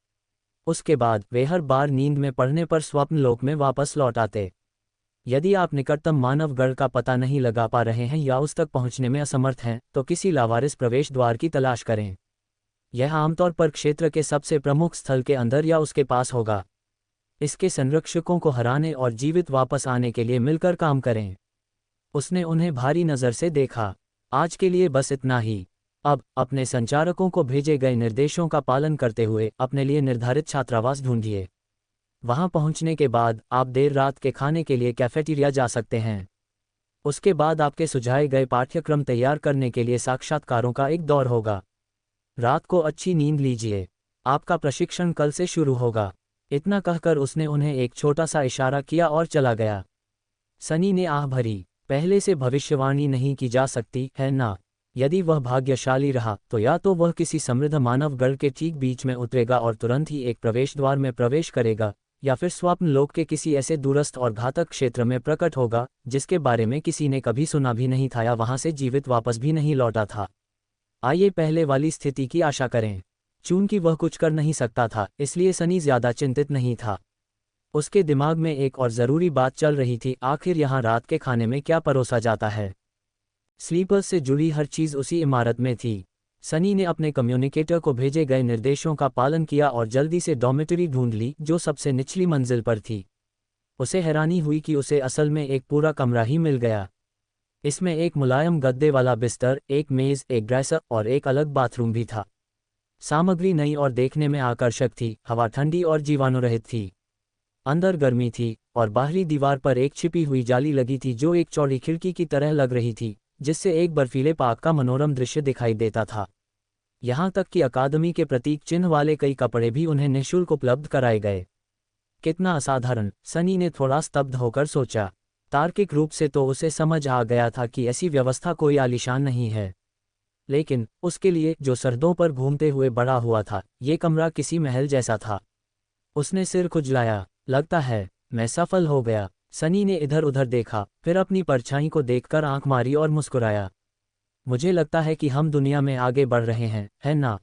उसके बाद वे हर बार नींद में पड़ने पर स्वप्न लोक में वापस लौट आते। यदि आप निकटतम मानव गढ़ का पता नहीं लगा पा रहे हैं या उस तक पहुंचने में असमर्थ हैं तो किसी लावारिस प्रवेश द्वार की तलाश करें। यह आमतौर पर क्षेत्र के सबसे प्रमुख स्थल के अंदर या उसके पास होगा। इसके संरक्षकों को हराने और जीवित वापस आने के लिए मिलकर काम करें। उसने उन्हें भारी नज़र से देखा। आज के लिए बस इतना ही। अब अपने संचारकों को भेजे गए निर्देशों का पालन करते हुए अपने लिए निर्धारित छात्रावास ढूंढिए। वहां पहुंचने के बाद आप देर रात के खाने के लिए कैफेटेरिया जा सकते हैं। उसके बाद आपके सुझाए गए पाठ्यक्रम तैयार करने के लिए साक्षात्कारों का एक दौर होगा। रात को अच्छी नींद लीजिए। आपका प्रशिक्षण कल से शुरू होगा। इतना कहकर उसने उन्हें एक छोटा सा इशारा किया और चला गया। सनी ने आह भरी, पहले से भविष्यवाणी नहीं की जा सकती है ना। यदि वह भाग्यशाली रहा तो या तो वह किसी समृद्ध मानव गढ़ के ठीक बीच में उतरेगा और तुरंत ही एक प्रवेश द्वार में प्रवेश करेगा, या फिर स्वप्न लोक के किसी ऐसे दूरस्थ और घातक क्षेत्र में प्रकट होगा जिसके बारे में किसी ने कभी सुना भी नहीं था या वहां से जीवित वापस भी नहीं लौटा था। आइए पहले वाली स्थिति की आशा करें। चूंकि वह कुछ कर नहीं सकता था, इसलिए सनी ज्यादा चिंतित नहीं था। उसके दिमाग में एक और ज़रूरी बात चल रही थी, आखिर यहाँ रात के खाने में क्या परोसा जाता है। स्लीपर्स से जुड़ी हर चीज़ उसी इमारत में थी। सनी ने अपने कम्युनिकेटर को भेजे गए निर्देशों का पालन किया और जल्दी से डॉर्मेटरी ढूंढ ली जो सबसे निचली मंजिल पर थी। उसे हैरानी हुई कि उसे असल में एक पूरा कमरा ही मिल गया। इसमें एक मुलायम गद्दे वाला बिस्तर, एक मेज़, एक ड्रेसर और एक अलग बाथरूम भी था। सामग्री नई और देखने में आकर्षक थी। हवा ठंडी और जीवाणुरहित थी। अंदर गर्मी थी और बाहरी दीवार पर एक छिपी हुई जाली लगी थी जो एक चौड़ी खिड़की की तरह लग रही थी, जिससे एक बर्फीले पार्क का मनोरम दृश्य दिखाई देता था। यहाँ तक कि अकादमी के प्रतीक चिन्ह वाले कई कपड़े भी उन्हें निःशुल्क उपलब्ध कराए गए। कितना असाधारण, सनी ने थोड़ा स्तब्ध होकर सोचा। तार्किक रूप से तो उसे समझ आ गया था कि ऐसी व्यवस्था कोई आलीशान नहीं है, लेकिन उसके लिए जो सरहदों पर घूमते हुए बड़ा हुआ था, ये कमरा किसी महल जैसा था। उसने सिर खुजलाया। लगता है मैं सफल हो गया। सनी ने इधर उधर देखा, फिर अपनी परछाई को देखकर आंख मारी और मुस्कुराया। मुझे लगता है कि हम दुनिया में आगे बढ़ रहे हैं, है ना?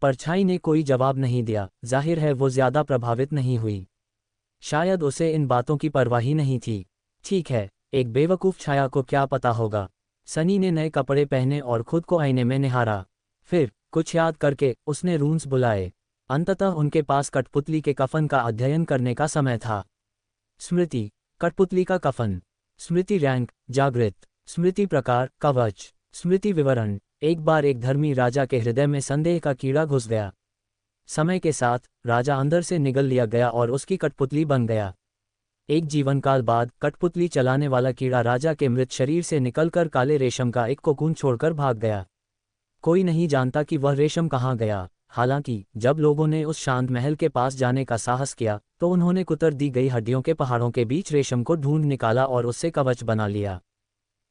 परछाई ने कोई जवाब नहीं दिया। जाहिर है वो ज्यादा प्रभावित नहीं हुई। शायद उसे इन बातों की परवाह ही नहीं थी। ठीक है, एक बेवकूफ़ छाया को क्या पता होगा। सनी ने नए कपड़े पहने और खुद को आईने में निहारा। फिर कुछ याद करके उसने रूम्स बुलाए। अंततः उनके पास कठपुतली के कफन का अध्ययन करने का समय था। स्मृति, कठपुतली का कफन। स्मृति रैंक, जागृत। स्मृति प्रकार, कवच। स्मृति विवरण। एक बार एक धर्मी राजा के हृदय में संदेह का कीड़ा घुस गया। समय के साथ राजा अंदर से निगल लिया गया और उसकी कठपुतली बन गया। एक जीवनकाल बाद कठपुतली चलाने वाला कीड़ा राजा के मृत शरीर से निकलकर काले रेशम का एक कोकून छोड़कर भाग गया। कोई नहीं जानता कि वह रेशम कहाँ गया। हालांकि जब लोगों ने उस शांत महल के पास जाने का साहस किया तो उन्होंने कुतर दी गई हड्डियों के पहाड़ों के बीच रेशम को ढूंढ निकाला और उससे कवच बना लिया।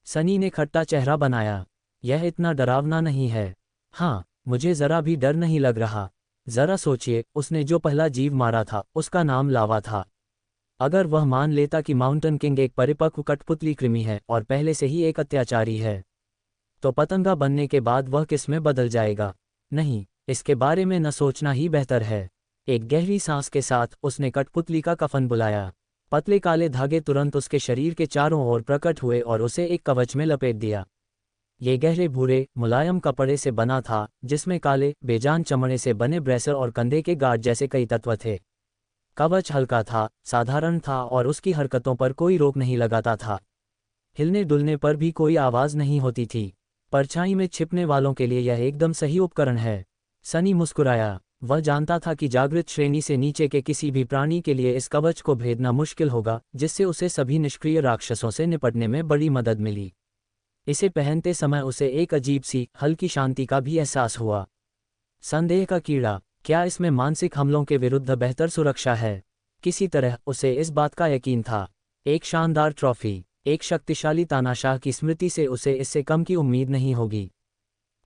सनी ने खट्टा चेहरा बनाया। यह इतना डरावना नहीं है। हाँ, मुझे जरा भी डर नहीं लग रहा। जरा सोचिए, उसने जो पहला जीव मारा था उसका नाम लावा था। अगर वह मान लेता कि माउंटेन किंग एक परिपक्व कठपुतली कृमि है और पहले से ही एक अत्याचारी है, तो पतंगा बनने के बाद वह किस में बदल जाएगा? नहीं, इसके बारे में न सोचना ही बेहतर है। एक गहरी सांस के साथ उसने कठपुतली का कफन बुलाया। पतले काले धागे तुरंत उसके शरीर के चारों ओर प्रकट हुए और उसे एक कवच में लपेट दिया। ये गहरे भूरे मुलायम कपड़े से बना था जिसमें काले बेजान चमड़े से बने ब्रेसर और कंधे के गार्ड जैसे कई तत्व थे। कवच हल्का था, साधारण था और उसकी हरकतों पर कोई रोक नहीं लगाता था। हिलने डुलने पर भी कोई आवाज नहीं होती थी। परछाई में छिपने वालों के लिए यह एकदम सही उपकरण है। सनी मुस्कुराया। वह जानता था कि जागृत श्रेणी से नीचे के किसी भी प्राणी के लिए इस कवच को भेदना मुश्किल होगा, जिससे उसे सभी निष्क्रिय राक्षसों से निपटने में बड़ी मदद मिली। इसे पहनते समय उसे एक अजीब सी हल्की शांति का भी एहसास हुआ। संदेह का कीड़ा, क्या इसमें मानसिक हमलों के विरुद्ध बेहतर सुरक्षा है? किसी तरह उसे इस बात का यकीन था। एक शानदार ट्रॉफी, एक शक्तिशाली तानाशाह की स्मृति से उसे इससे कम की उम्मीद नहीं होगी।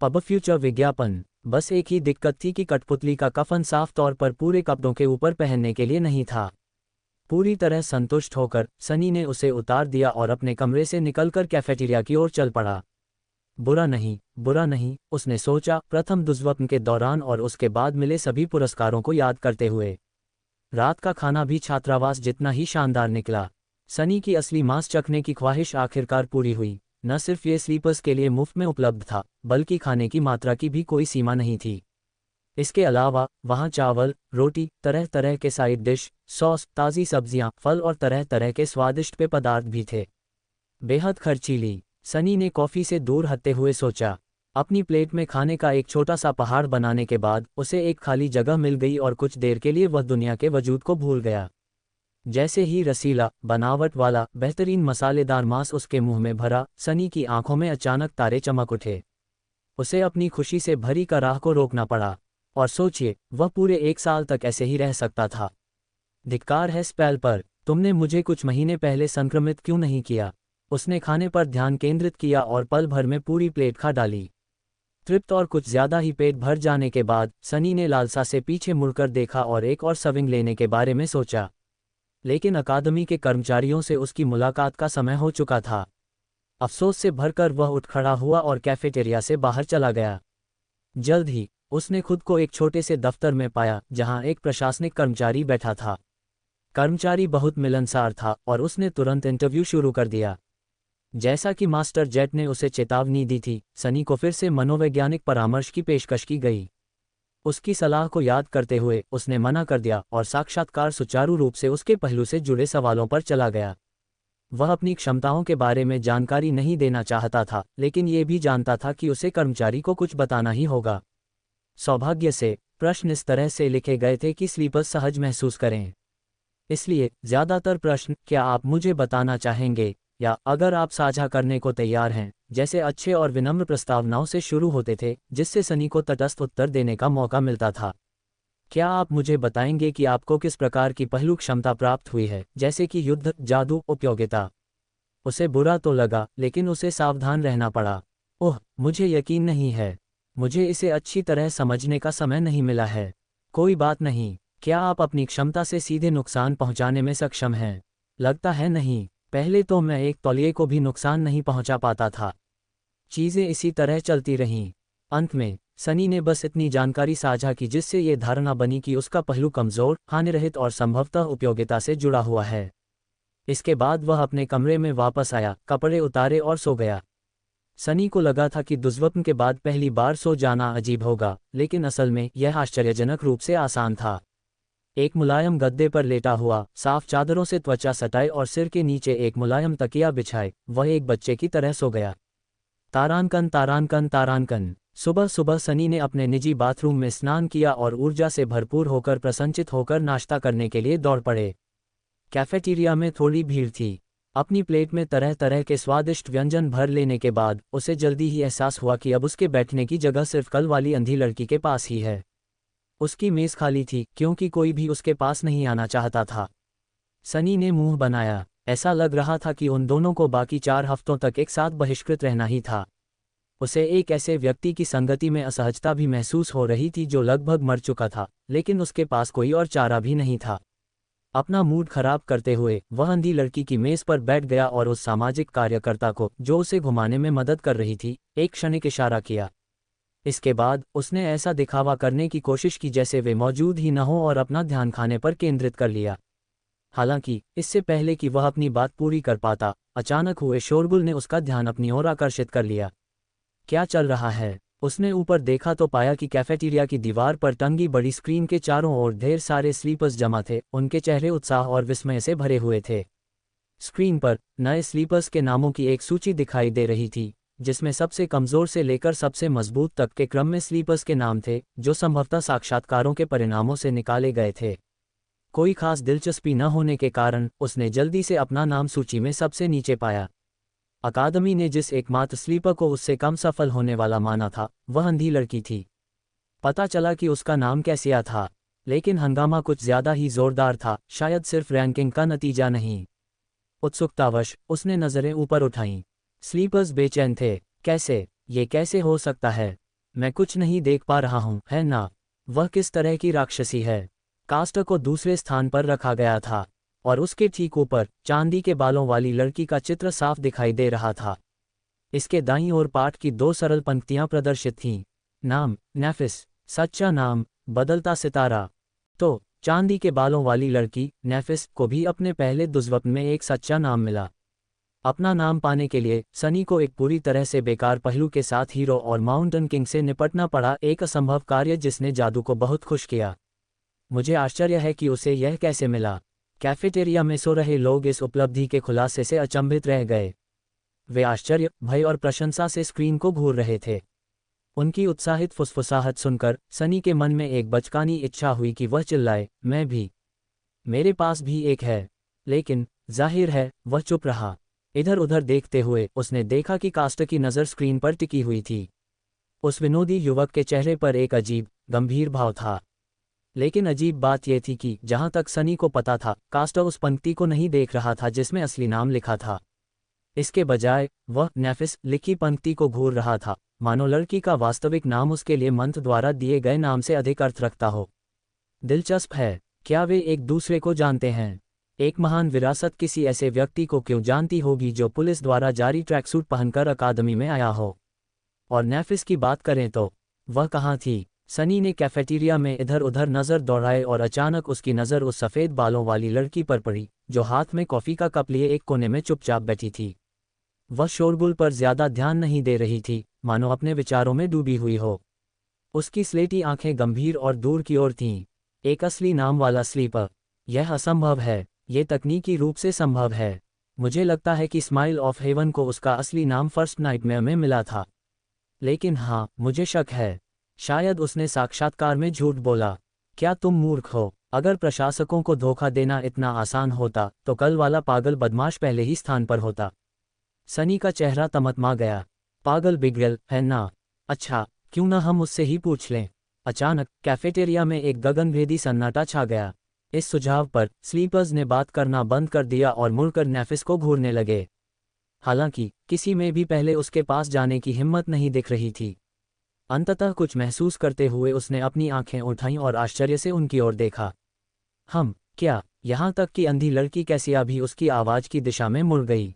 पब फ्यूचर विज्ञापन। बस एक ही दिक्कत थी कि कठपुतली का कफन साफ तौर पर पूरे कपड़ों के ऊपर पहनने के लिए नहीं था। पूरी तरह संतुष्ट होकर सनी ने उसे उतार दिया और अपने कमरे से निकलकर कैफेटेरिया की ओर चल पड़ा। बुरा नहीं, उसने सोचा, प्रथम दुष्स्वप्न के दौरान और उसके बाद मिले सभी पुरस्कारों को याद करते हुए। रात का खाना भी छात्रावास जितना ही शानदार निकला। सनी की असली मांस चखने की ख्वाहिश आखिरकार पूरी हुई। न सिर्फ ये स्लीपर्स के लिए मुफ्त में उपलब्ध था, बल्कि खाने की मात्रा की भी कोई सीमा नहीं थी। इसके अलावा वहाँ चावल, रोटी, तरह तरह के साइड डिश, सॉस, ताज़ी सब्जियाँ, फल और तरह तरह के स्वादिष्ट पेय पदार्थ भी थे। बेहद खर्चीली। सनी ने कॉफ़ी से दूर हटते हुए सोचा। अपनी प्लेट में खाने का एक छोटा सा पहाड़ बनाने के बाद उसे एक खाली जगह मिल गई और कुछ देर के लिए वह दुनिया के वजूद को भूल गया। जैसे ही रसीला, बनावट वाला, बेहतरीन मसालेदार मांस उसके मुंह में भरा, सनी की आंखों में अचानक तारे चमक उठे। उसे अपनी खुशी से भरी कराह को रोकना पड़ा। और सोचिए, वह पूरे 1 साल तक ऐसे ही रह सकता था। धिक्कार है स्पेल पर, तुमने मुझे कुछ महीने पहले संक्रमित क्यों नहीं किया। उसने खाने पर ध्यान केंद्रित किया और पल भर में पूरी प्लेट खा डाली। तृप्त और कुछ ज्यादा ही पेट भर जाने के बाद सनी ने लालसा से पीछे मुड़कर देखा और एक और सर्विंग लेने के बारे में सोचा। लेकिन अकादमी के कर्मचारियों से उसकी मुलाकात का समय हो चुका था। अफसोस से भरकर वह उठ खड़ा हुआ और कैफेटेरिया से बाहर चला गया। जल्द ही उसने खुद को एक छोटे से दफ्तर में पाया जहां एक प्रशासनिक कर्मचारी बैठा था। कर्मचारी बहुत मिलनसार था और उसने तुरंत इंटरव्यू शुरू कर दिया। जैसा कि मास्टर जेट ने उसे चेतावनी दी थी, सनी को फिर से मनोवैज्ञानिक परामर्श की पेशकश की गई। उसकी सलाह को याद करते हुए उसने मना कर दिया और साक्षात्कार सुचारू रूप से उसके पहलू से जुड़े सवालों पर चला गया। वह अपनी क्षमताओं के बारे में जानकारी नहीं देना चाहता था, लेकिन ये भी जानता था कि उसे कर्मचारी को कुछ बताना ही होगा। सौभाग्य से प्रश्न इस तरह से लिखे गए थे कि स्लीपर्स सहज महसूस करें। इसलिए ज़्यादातर प्रश्न क्या आप मुझे बताना चाहेंगे या अगर आप साझा करने को तैयार हैं जैसे अच्छे और विनम्र प्रस्तावनाओं से शुरू होते थे, जिससे सनी को तटस्थ उत्तर देने का मौका मिलता था। क्या आप मुझे बताएंगे कि आपको किस प्रकार की पहलू क्षमता प्राप्त हुई है, जैसे कि युद्ध, जादू, उपयोगिता। उसे बुरा तो लगा, लेकिन उसे सावधान रहना पड़ा। ओह, मुझे यकीन नहीं है। मुझे इसे अच्छी तरह समझने का समय नहीं मिला है। कोई बात नहीं। क्या आप अपनी क्षमता से सीधे नुकसान पहुंचाने में सक्षम हैं? लगता है नहीं। पहले तो मैं एक तौलिए को भी नुकसान नहीं पहुंचा पाता था। चीजें इसी तरह चलती रहीं। अंत में सनी ने बस इतनी जानकारी साझा की जिससे ये धारणा बनी कि उसका पहलू कमजोर, हानिरहित और संभवतः उपयोगिता से जुड़ा हुआ है। इसके बाद वह अपने कमरे में वापस आया, कपड़े उतारे और सो गया। सनी को लगा था कि दुर्स्वप्न के बाद पहली बार सो जाना अजीब होगा, लेकिन असल में यह आश्चर्यजनक रूप से आसान था। एक मुलायम गद्दे पर लेटा हुआ, साफ चादरों से त्वचा सटाए और सिर के नीचे एक मुलायम तकिया बिछाए, वह एक बच्चे की तरह सो गया। तारांकन तारांकन तारांकन। सुबह सुबह सनी ने अपने निजी बाथरूम में स्नान किया और ऊर्जा से भरपूर होकर प्रसन्नचित होकर नाश्ता करने के लिए दौड़ पड़े। कैफेटेरिया में थोड़ी भीड़ थी। अपनी प्लेट में तरह तरह के स्वादिष्ट व्यंजन भर लेने के बाद उसे जल्दी ही एहसास हुआ कि अब उसके बैठने की जगह सिर्फ कल वाली अंधी लड़की के पास ही है। उसकी मेज खाली थी क्योंकि कोई भी उसके पास नहीं आना चाहता था। सनी ने मुंह बनाया। ऐसा लग रहा था कि उन दोनों को बाकी 4 हफ्तों तक एक साथ बहिष्कृत रहना ही था। उसे एक ऐसे व्यक्ति की संगति में असहजता भी महसूस हो रही थी जो लगभग मर चुका था, लेकिन उसके पास कोई और चारा भी नहीं था। अपना मूड खराब करते हुए वह अंधी लड़की की मेज पर बैठ गया और उस सामाजिक कार्यकर्ता को, जो उसे घुमाने में मदद कर रही थी, एक क्षणिक इशारा किया। इसके बाद उसने ऐसा दिखावा करने की कोशिश की जैसे वे मौजूद ही न हो और अपना ध्यान खाने पर केंद्रित कर लिया। हालांकि इससे पहले कि वह अपनी बात पूरी कर पाता, अचानक हुए शोरगुल ने उसका ध्यान अपनी ओर आकर्षित कर लिया। क्या चल रहा है? उसने ऊपर देखा तो पाया कि कैफेटेरिया की दीवार पर टंगी बड़ी स्क्रीन के चारों ओर ढेर सारे स्लीपर्स जमा थे। उनके चेहरे उत्साह और विस्मय से भरे हुए थे। स्क्रीन पर नए स्लीपर्स के नामों की एक सूची दिखाई दे रही थी, जिसमें सबसे कमजोर से लेकर सबसे मजबूत तक के क्रम में स्लीपर्स के नाम थे, जो संभवतः साक्षात्कारों के परिणामों से निकाले गए थे। कोई खास दिलचस्पी न होने के कारण उसने जल्दी से अपना नाम सूची में सबसे नीचे पाया। अकादमी ने जिस एकमात्र स्लीपर को उससे कम सफल होने वाला माना था, वह अंधी लड़की थी। पता चला कि उसका नाम कैसिया था, लेकिन हंगामा कुछ ज्यादा ही जोरदार था, शायद सिर्फ रैंकिंग का नतीजा नहीं। उत्सुकतावश उसने नजरें ऊपर उठाईं। स्लीपर्स बेचैन थे। ये कैसे हो सकता है? मैं कुछ नहीं देख पा रहा हूं, है ना? वह किस तरह की राक्षसी है? कास्टर को दूसरे स्थान पर रखा गया था और उसके ठीक ऊपर चांदी के बालों वाली लड़की का चित्र साफ दिखाई दे रहा था। इसके दाईं ओर पाठ की 2 सरल पंक्तियां प्रदर्शित थीं। नाम नेफिस, सच्चा नाम बदलता सितारा। तो चांदी के बालों वाली लड़की नेफिस को भी अपने पहले दुर्स्वप्न में एक सच्चा नाम मिला। अपना नाम पाने के लिए सनी को एक पूरी तरह से बेकार पहलू के साथ हीरो और माउंटेन किंग से निपटना पड़ा, एक असंभव कार्य जिसने जादू को बहुत खुश किया। मुझे आश्चर्य है कि उसे यह कैसे मिला। कैफेटेरिया में सो रहे लोग इस उपलब्धि के खुलासे से अचंभित रह गए। वे आश्चर्य, भय और प्रशंसा से स्क्रीन को घूर रहे थे। उनकी उत्साहित फुसफुसाहट सुनकर सनी के मन में एक बचकानी इच्छा हुई कि वह चिल्लाए, मैं भी, मेरे पास भी एक है। लेकिन जाहिर है वह चुप रहा। इधर उधर देखते हुए उसने देखा कि कास्टर की नज़र स्क्रीन पर टिकी हुई थी। उस विनोदी युवक के चेहरे पर एक अजीब, गंभीर भाव था। लेकिन अजीब बात यह थी कि जहां तक सनी को पता था, कास्टर उस पंक्ति को नहीं देख रहा था जिसमें असली नाम लिखा था। इसके बजाय वह नेफिस लिखी पंक्ति को घूर रहा था, मानो लड़की का वास्तविक नाम उसके लिए मंत्र द्वारा दिए गए नाम से अधिक अर्थ रखता हो। दिलचस्प है, क्या वे एक दूसरे को जानते हैं? एक महान विरासत किसी ऐसे व्यक्ति को क्यों जानती होगी जो पुलिस द्वारा जारी ट्रैकसूट पहनकर अकादमी में आया हो? और नेफिस की बात करें तो वह कहाँ थी? सनी ने कैफेटेरिया में इधर उधर नज़र दौड़ाए और अचानक उसकी नज़र उस सफ़ेद बालों वाली लड़की पर पड़ी जो हाथ में कॉफ़ी का कप लिए एक कोने में चुपचाप बैठी थी। वह शोरगुल पर ज्यादा ध्यान नहीं दे रही थी, मानो अपने विचारों में डूबी हुई हो। उसकी स्लेटी आंखें गंभीर और दूर की ओर थीं। एक असली नाम वाला स्लीपर? यह असंभव है। ये तकनीकी रूप से संभव है। मुझे लगता है कि स्माइल ऑफ हेवन को उसका असली नाम फर्स्ट नाइटमेयर में मिला था। लेकिन हाँ, मुझे शक है, शायद उसने साक्षात्कार में झूठ बोला। क्या तुम मूर्ख हो? अगर प्रशासकों को धोखा देना इतना आसान होता तो कल वाला पागल बदमाश पहले ही स्थान पर होता। सनी का चेहरा तमतमा गया। पागल बिगड़ल है ना? अच्छा, क्यों ना हम उससे ही पूछ लें। अचानक कैफेटेरिया में एक गगनभेदी सन्नाटा छा गया। इस सुझाव पर स्लीपर्स ने बात करना बंद कर दिया और मुड़कर नेफिस को घूरने लगे। हालांकि किसी में भी पहले उसके पास जाने की हिम्मत नहीं दिख रही थी। अंततः कुछ महसूस करते हुए उसने अपनी आंखें उठाईं और आश्चर्य से उनकी ओर देखा। क्या? यहाँ तक कि अंधी लड़की कैसिया भी उसकी आवाज़ की दिशा में मुड़ गई।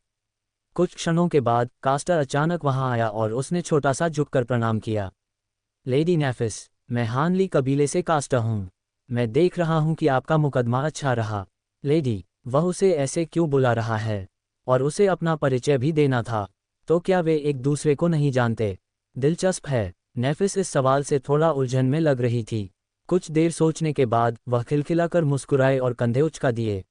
कुछ क्षणों के बाद कास्टर अचानक वहां आया और उसने छोटा सा झुककर प्रणाम किया। लेडी नेफिस, मैं हानली कबीले से कास्टर हूँ। मैं देख रहा हूँ कि आपका मुकदमा अच्छा रहा। लेडी, वह उसे ऐसे क्यों बुला रहा है? और उसे अपना परिचय भी देना था। तो क्या वे एक दूसरे को नहीं जानते? दिलचस्प है। नेफिस इस सवाल से थोड़ा उलझन में लग रही थी। कुछ देर सोचने के बाद वह खिलखिलाकर मुस्कुराए और कंधे उचका दिए।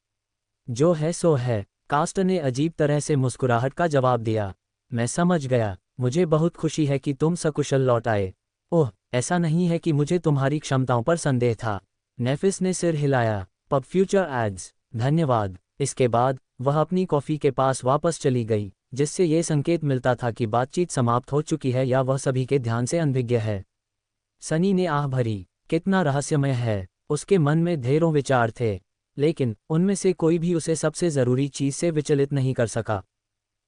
जो है सो है, कास्टर ने अजीब तरह से मुस्कुराहट का जवाब दिया। मैं समझ गया। मुझे बहुत खुशी है कि तुम सकुशल लौट आए। ओह, ऐसा नहीं है कि मुझे तुम्हारी क्षमताओं पर संदेह था। नेफिस ने सिर हिलाया। पब फ्यूचर एड्स, धन्यवाद। इसके बाद वह अपनी कॉफ़ी के पास वापस चली गई, जिससे ये संकेत मिलता था कि बातचीत समाप्त हो चुकी है या वह सभी के ध्यान से अनभिज्ञ है। सनी ने आह भरी। कितना रहस्यमय है। उसके मन में ढेरों विचार थे, लेकिन उनमें से कोई भी उसे सबसे ज़रूरी चीज़ से विचलित नहीं कर सका।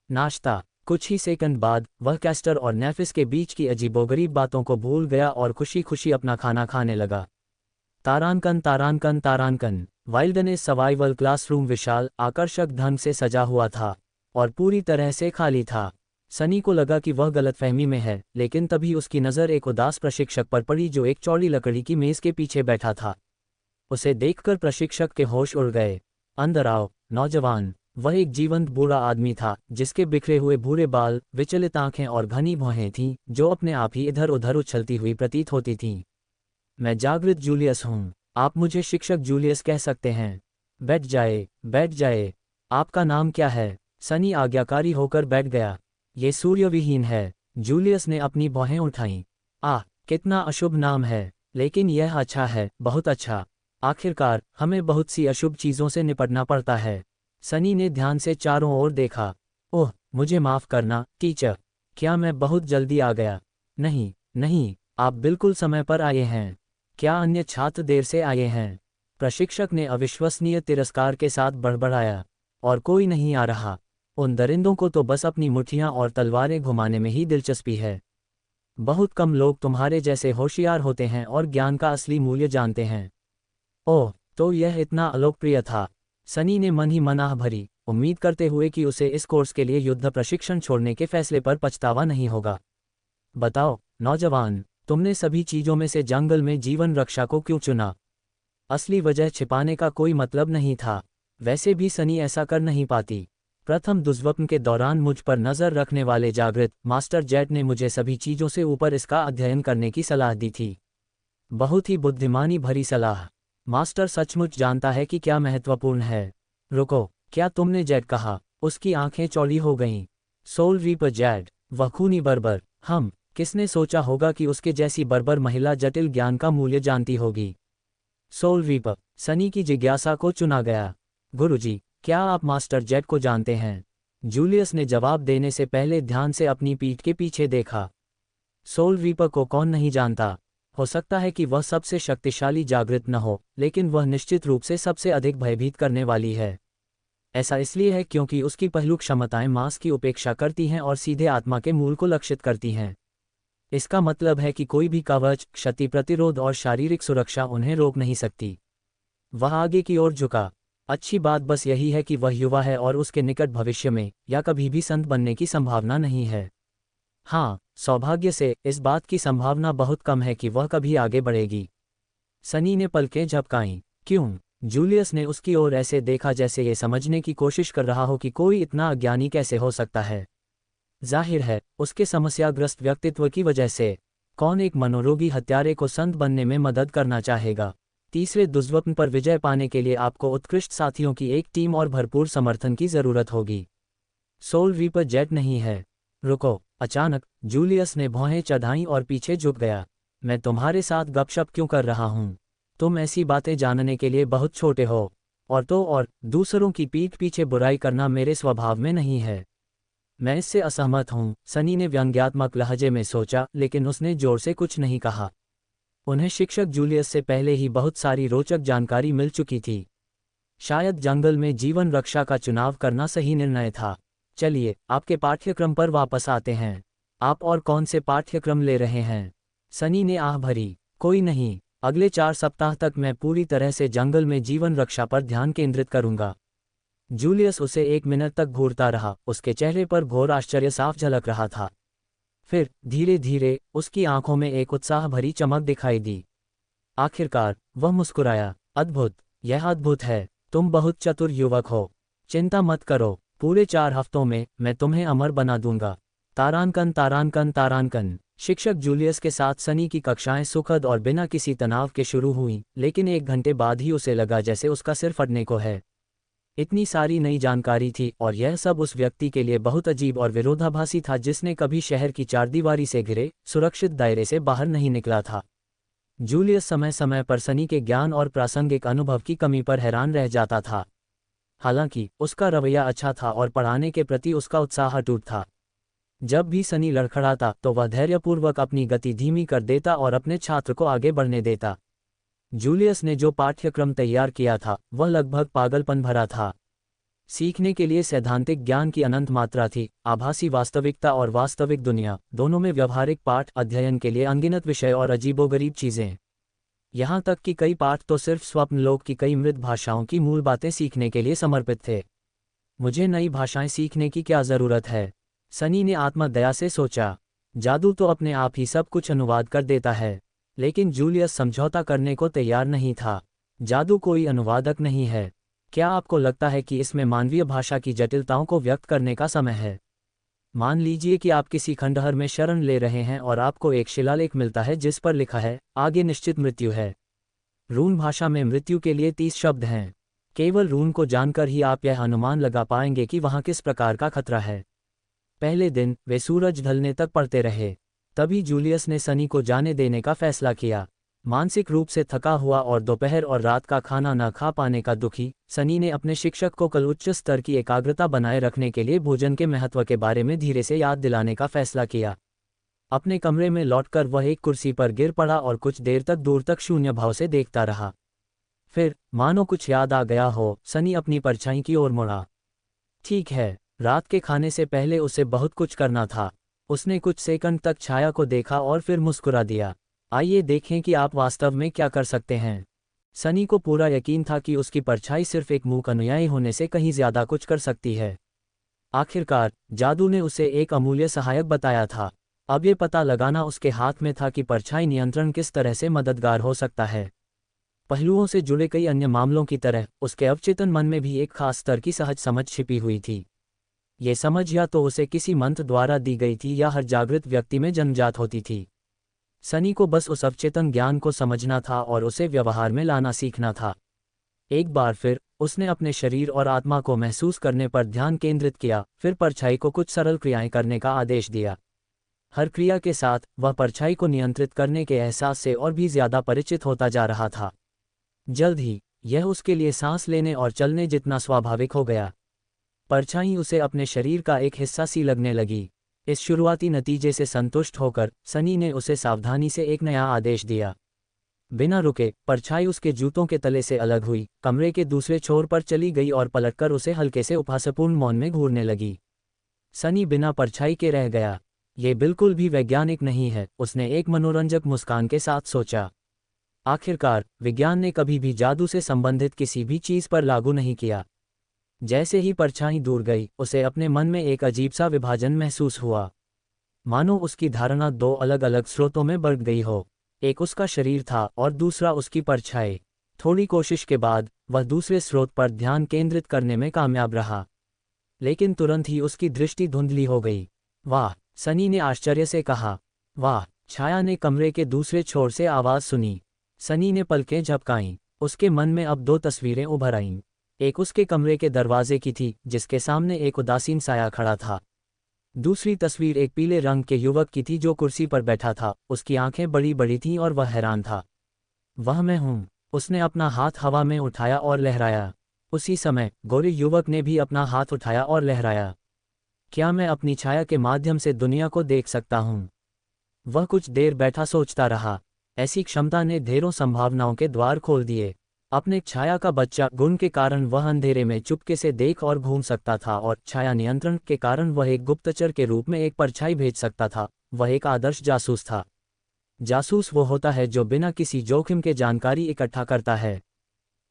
नाश्ता। कुछ ही सेकंड बाद वह कैस्टर और नेफिस के बीच की अजीबोगरीब बातों को भूल गया और खुशी खुशी अपना खाना खाने लगा। तारांकन तारांकन तारांकन। वाइल्डनेस सर्वाइवल क्लासरूम विशाल, आकर्षक ढंग से सजा हुआ था और पूरी तरह से खाली था। सनी को लगा कि वह गलतफहमी में है, लेकिन तभी उसकी नज़र एक उदास प्रशिक्षक पर पड़ी जो एक चौड़ी लकड़ी की मेज़ के पीछे बैठा था। उसे देखकर प्रशिक्षक के होश उड़ गए। अंदर आओ, नौजवान। वह एक जीवंत बूढ़ा आदमी था, जिसके बिखरे हुए भूरे बाल, विचलित आंखें और घनी भौहें थीं, जो अपने आप ही इधर उधर उछलती हुई प्रतीत होती थीं। मैं जागृत जूलियस हूँ। आप मुझे शिक्षक जूलियस कह सकते हैं। बैठ जाए, बैठ जाए। आपका नाम क्या है? सनी आज्ञाकारी होकर बैठ गया। ये सूर्यविहीन है। जूलियस ने अपनी भौहें उठाईं। आह, कितना अशुभ नाम है, लेकिन यह अच्छा है, बहुत अच्छा। आखिरकार हमें बहुत सी अशुभ चीज़ों से निपटना पड़ता है। सनी ने ध्यान से चारों ओर देखा। ओह, मुझे माफ़ करना, टीचर। क्या मैं बहुत जल्दी आ गया? नहीं नहीं, आप बिल्कुल समय पर आए हैं। क्या अन्य छात्र देर से आए हैं? प्रशिक्षक ने अविश्वसनीय तिरस्कार के साथ बड़बड़ाया। और कोई नहीं आ रहा। उन दरिंदों को तो बस अपनी मुठ्ठियां और तलवारें घुमाने में ही दिलचस्पी है। बहुत कम लोग तुम्हारे जैसे होशियार होते हैं और ज्ञान का असली मूल्य जानते हैं। ओह, तो यह इतना अलोकप्रिय था। सनी ने मन ही मन आह भरी, उम्मीद करते हुए कि उसे इस कोर्स के लिए युद्ध प्रशिक्षण छोड़ने के फैसले पर पछतावा नहीं होगा। बताओ, नौजवान, तुमने सभी चीज़ों में से जंगल में जीवन रक्षा को क्यों चुना? असली वजह छिपाने का कोई मतलब नहीं था। वैसे भी सनी ऐसा कर नहीं पाती। प्रथम दुष्स्वप्न के दौरान मुझ पर नज़र रखने वाले जागृत मास्टर जेट ने मुझे सभी चीज़ों से ऊपर इसका अध्ययन करने की सलाह दी थी। बहुत ही बुद्धिमानी भरी सलाह। मास्टर सचमुच जानता है कि क्या महत्वपूर्ण है। रुको, क्या तुमने जेट कहा? उसकी आंखें चौड़ी हो गईं। सोल रीपर जेट, वह खूनी बर्बर। किसने सोचा होगा कि उसके जैसी बर्बर महिला जटिल ज्ञान का मूल्य जानती होगी? Soul reaper. सनी की जिज्ञासा को चुना गया। गुरुजी, क्या आप मास्टर जेट को जानते हैं? जूलियस ने जवाब देने से पहले ध्यान से अपनी पीठ के पीछे देखा। सोल रीपर को कौन नहीं जानता? हो सकता है कि वह सबसे शक्तिशाली जागृत न हो, लेकिन वह निश्चित रूप से सबसे अधिक भयभीत करने वाली है। ऐसा इसलिए है क्योंकि उसकी पहलू क्षमताएं मांस की उपेक्षा करती हैं और सीधे आत्मा के मूल को लक्षित करती हैं। इसका मतलब है कि कोई भी कवच, क्षति प्रतिरोध और शारीरिक सुरक्षा उन्हें रोक नहीं सकती। वह आगे की ओर झुका। अच्छी बात बस यही है कि वह युवा है और उसके निकट भविष्य में या कभी भी संत बनने की संभावना नहीं है। हाँ, सौभाग्य से इस बात की संभावना बहुत कम है कि वह कभी आगे बढ़ेगी। सनी ने पलकें झपकाईं। क्यों? जूलियस ने उसकी ओर ऐसे देखा जैसे ये समझने की कोशिश कर रहा हो कि कोई इतना अज्ञानी कैसे हो सकता है। जाहिर है, उसके समस्याग्रस्त व्यक्तित्व की वजह से। कौन एक मनोरोगी हत्यारे को संत बनने में मदद करना चाहेगा? तीसरे दुष्स्वप्न पर विजय पाने के लिए आपको उत्कृष्ट साथियों की एक टीम और भरपूर समर्थन की जरूरत होगी। सोल रीपर जेट नहीं है। रुको। अचानक जूलियस ने भौहें चढ़ाईं और पीछे झुक गया। मैं तुम्हारे साथ गपशप क्यों कर रहा हूँ? तुम ऐसी बातें जानने के लिए बहुत छोटे हो। और दूसरों की पीठ पीछे बुराई करना मेरे स्वभाव में नहीं है। मैं इससे असहमत हूँ, सनी ने व्यंग्यात्मक लहजे में सोचा, लेकिन उसने जोर से कुछ नहीं कहा। उन्हें शिक्षक जूलियस से पहले ही बहुत सारी रोचक जानकारी मिल चुकी थी। शायद जंगल में जीवन रक्षा का चुनाव करना सही निर्णय था। चलिए, आपके पाठ्यक्रम पर वापस आते हैं। आप और कौन से पाठ्यक्रम ले रहे हैं? सनी ने आह भरी। कोई नहीं, अगले 4 सप्ताह तक मैं पूरी तरह से जंगल में जीवन रक्षा पर ध्यान केंद्रित करूंगा। जूलियस उसे 1 मिनट तक घूरता रहा, उसके चेहरे पर घोर आश्चर्य साफ झलक रहा था। फिर धीरे धीरे उसकी आंखों में एक उत्साह भरी चमक दिखाई दी। आखिरकार वह मुस्कुराया। अद्भुत, यह अद्भुत है। तुम बहुत चतुर युवक हो। चिंता मत करो, पूरे 4 हफ्तों में मैं तुम्हें अमर बना दूंगा। तारांकन तारांकन तारांकन। शिक्षक जूलियस के साथ सनी की कक्षाएं सुखद और बिना किसी तनाव के शुरू हुईं, लेकिन 1 घंटे बाद ही उसे लगा जैसे उसका सिर फटने को है। इतनी सारी नई जानकारी थी और यह सब उस व्यक्ति के लिए बहुत अजीब और विरोधाभासी था जिसने कभी शहर की चारदीवारी से घिरे सुरक्षित दायरे से बाहर नहीं निकला था। जूलियस समय समय पर सनी के ज्ञान और प्रासंगिक अनुभव की कमी पर हैरान रह जाता था। हालांकि उसका रवैया अच्छा था और पढ़ाने के प्रति उसका उत्साह अटूट था। जब भी सनी लड़खड़ाता तो वह धैर्यपूर्वक अपनी गति धीमी कर देता और अपने छात्र को आगे बढ़ने देता। जूलियस ने जो पाठ्यक्रम तैयार किया था वह लगभग पागलपन भरा था। सीखने के लिए सैद्धांतिक ज्ञान की अनंत मात्रा थी, आभासी वास्तविकता और वास्तविक दुनिया दोनों में व्यवहारिक पाठ, अध्ययन के लिए अनगिनत विषय और अजीबोगरीब चीज़ें। यहाँ तक कि कई पाठ तो सिर्फ स्वप्न लोक की कई मृत भाषाओं की मूल बातें सीखने के लिए समर्पित थे। मुझे नई भाषाएं सीखने की क्या ज़रूरत है? सनी ने आत्मदया से सोचा। जादू तो अपने आप ही सब कुछ अनुवाद कर देता है। लेकिन जूलियस समझौता करने को तैयार नहीं था। जादू कोई अनुवादक नहीं है। क्या आपको लगता है कि इसमें मानवीय भाषा की जटिलताओं को व्यक्त करने का समय है? मान लीजिए कि आप किसी खंडहर में शरण ले रहे हैं और आपको एक शिलालेख मिलता है जिस पर लिखा है, आगे निश्चित मृत्यु है। रून भाषा में मृत्यु के लिए 30 शब्द हैं। केवल रून को जानकर ही आप यह अनुमान लगा पाएंगे कि वहाँ किस प्रकार का खतरा है। पहले दिन वे सूरज ढलने तक पढ़ते रहे। तभी जूलियस ने सनी को जाने देने का फैसला किया। मानसिक रूप से थका हुआ और दोपहर और रात का खाना न खा पाने का दुखी, सनी ने अपने शिक्षक को कल उच्च स्तर की एकाग्रता बनाए रखने के लिए भोजन के महत्व के बारे में धीरे से याद दिलाने का फैसला किया। अपने कमरे में लौटकर वह एक कुर्सी पर गिर पड़ा और कुछ देर तक दूर तक शून्य भाव से देखता रहा। फिर मानो कुछ याद आ गया हो, सनी अपनी परछाई की ओर मुड़ा। ठीक है, रात के खाने से पहले उसे बहुत कुछ करना था। उसने कुछ सेकंड तक छाया को देखा और फिर मुस्कुरा दिया। आइए देखें कि आप वास्तव में क्या कर सकते हैं। सनी को पूरा यकीन था कि उसकी परछाई सिर्फ एक मूक अनुयायी होने से कहीं ज्यादा कुछ कर सकती है। आखिरकार जादू ने उसे एक अमूल्य सहायक बताया था। अब ये पता लगाना उसके हाथ में था कि परछाई नियंत्रण किस तरह से मददगार हो सकता है। पहलुओं से जुड़े कई अन्य मामलों की तरह उसके अवचेतन मन में भी एक खास स्तर की सहज समझ छिपी हुई थी। ये समझ या तो उसे किसी मंत्र द्वारा दी गई थी या हर जागृत व्यक्ति में जन्मजात होती थी। सनी को बस उस अवचेतन ज्ञान को समझना था और उसे व्यवहार में लाना सीखना था। एक बार फिर उसने अपने शरीर और आत्मा को महसूस करने पर ध्यान केंद्रित किया, फिर परछाई को कुछ सरल क्रियाएं करने का आदेश दिया। हर क्रिया के साथ वह परछाई को नियंत्रित करने के एहसास से और भी ज्यादा परिचित होता जा रहा था। जल्द ही यह उसके लिए सांस लेने और चलने जितना स्वाभाविक हो गया। परछाई उसे अपने शरीर का एक हिस्सा सी लगने लगी। इस शुरुआती नतीजे से संतुष्ट होकर सनी ने उसे सावधानी से एक नया आदेश दिया। बिना रुके परछाई उसके जूतों के तले से अलग हुई, कमरे के दूसरे छोर पर चली गई और पलटकर उसे हल्के से उपहासपूर्ण मौन में घूरने लगी। सनी बिना परछाई के रह गया। ये बिल्कुल भी वैज्ञानिक नहीं है, उसने एक मनोरंजक मुस्कान के साथ सोचा। आखिरकार विज्ञान ने कभी भी जादू से संबंधित किसी भी चीज पर लागू नहीं किया। जैसे ही परछाई दूर गई, उसे अपने मन में एक अजीब सा विभाजन महसूस हुआ, मानो उसकी धारणा दो अलग अलग स्रोतों में बढ़ गई हो। एक उसका शरीर था और दूसरा उसकी परछाई। थोड़ी कोशिश के बाद वह दूसरे स्रोत पर ध्यान केंद्रित करने में कामयाब रहा, लेकिन तुरंत ही उसकी दृष्टि धुंधली हो गई। वाह, सनी ने आश्चर्य से कहा। वाह, छाया ने कमरे के दूसरे छोर से आवाज सुनी। सनी ने पलकें झपकाईं। उसके मन में अब दो तस्वीरें उभर आईं। एक उसके कमरे के दरवाजे की थी, जिसके सामने एक उदासीन साया खड़ा था। दूसरी तस्वीर एक पीले रंग के युवक की थी जो कुर्सी पर बैठा था। उसकी आंखें बड़ी बड़ी थीं और वह हैरान था। वह मैं हूं। उसने अपना हाथ हवा में उठाया और लहराया। उसी समय गोरे युवक ने भी अपना हाथ उठाया और लहराया। क्या मैं अपनी छाया के माध्यम से दुनिया को देख सकता हूं? वह कुछ देर बैठा सोचता रहा। ऐसी क्षमता ने ढेरों संभावनाओं के द्वार खोल दिए। अपने छाया का बच्चा गुण के कारण वह अंधेरे में चुपके से देख और घूम सकता था, और छाया नियंत्रण के कारण वह एक गुप्तचर के रूप में एक परछाई भेज सकता था। वह एक आदर्श जासूस था। जासूस वो होता है जो बिना किसी जोखिम के जानकारी इकट्ठा करता है।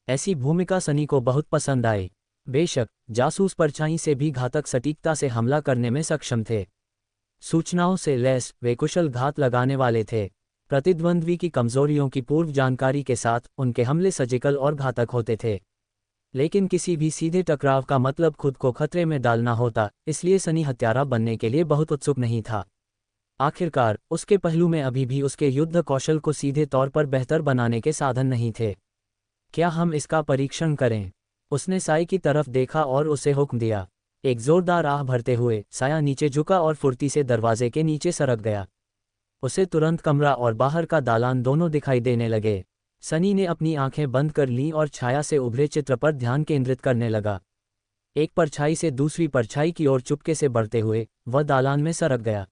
ऐसी भूमिका सनी को बहुत पसंद आई। बेशक जासूस परछाई से भी घातक सटीकता से हमला करने में सक्षम थे। सूचनाओं से लैस वे कुशल घात लगाने वाले थे। प्रतिद्वंद्वी की कमजोरियों की पूर्व जानकारी के साथ उनके हमले सर्जिकल और घातक होते थे। लेकिन किसी भी सीधे टकराव का मतलब खुद को खतरे में डालना होता, इसलिए सनी हत्यारा बनने के लिए बहुत उत्सुक नहीं था। आखिरकार उसके पहलू में अभी भी उसके युद्ध कौशल को सीधे तौर पर बेहतर बनाने के साधन नहीं थे। क्या हम इसका परीक्षण करें? उसने साई की तरफ देखा और उसे हुक्म दिया। एक जोरदार आह भरते हुए साया नीचे झुका और फुर्ती से दरवाजे के नीचे सरक गया। उसे तुरंत कमरा और बाहर का दालान दोनों दिखाई देने लगे। सनी ने अपनी आंखें बंद कर लीं और छाया से उभरे चित्र पर ध्यान केंद्रित करने लगा। एक परछाई से दूसरी परछाई की ओर चुपके से बढ़ते हुए वह दालान में सरक गया।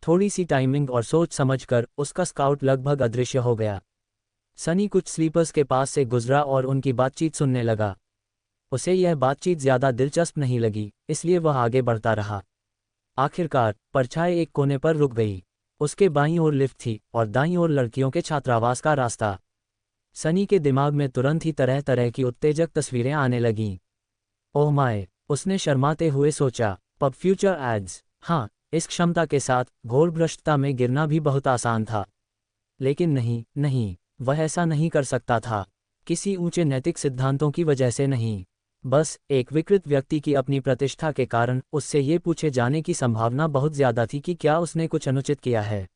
थोड़ी सी टाइमिंग और सोच समझकर उसका स्काउट लगभग अदृश्य हो गया। सनी कुछ स्लीपर्स के पास से गुजरा और उनकी बातचीत सुनने लगा। उसे यह बातचीत ज्यादा दिलचस्प नहीं लगी, इसलिए वह आगे बढ़ता रहा। आखिरकार परछाई एक कोने पर रुक गई। उसके बाईं ओर लिफ्ट थी और दाईं ओर लड़कियों के छात्रावास का रास्ता। सनी के दिमाग में तुरंत ही तरह तरह की उत्तेजक तस्वीरें आने लगीं। ओह माय, उसने शर्माते हुए सोचा। Pub future ads. हाँ, इस क्षमता के साथ घोर भ्रष्टता में गिरना भी बहुत आसान था। लेकिन नहीं, वह ऐसा नहीं कर सकता था। किसी ऊंचे नैतिक सिद्धांतों की वजह से नहीं, बस एक विकृत व्यक्ति की अपनी प्रतिष्ठा के कारण उससे ये पूछे जाने की संभावना बहुत ज्यादा थी कि क्या उसने कुछ अनुचित किया है।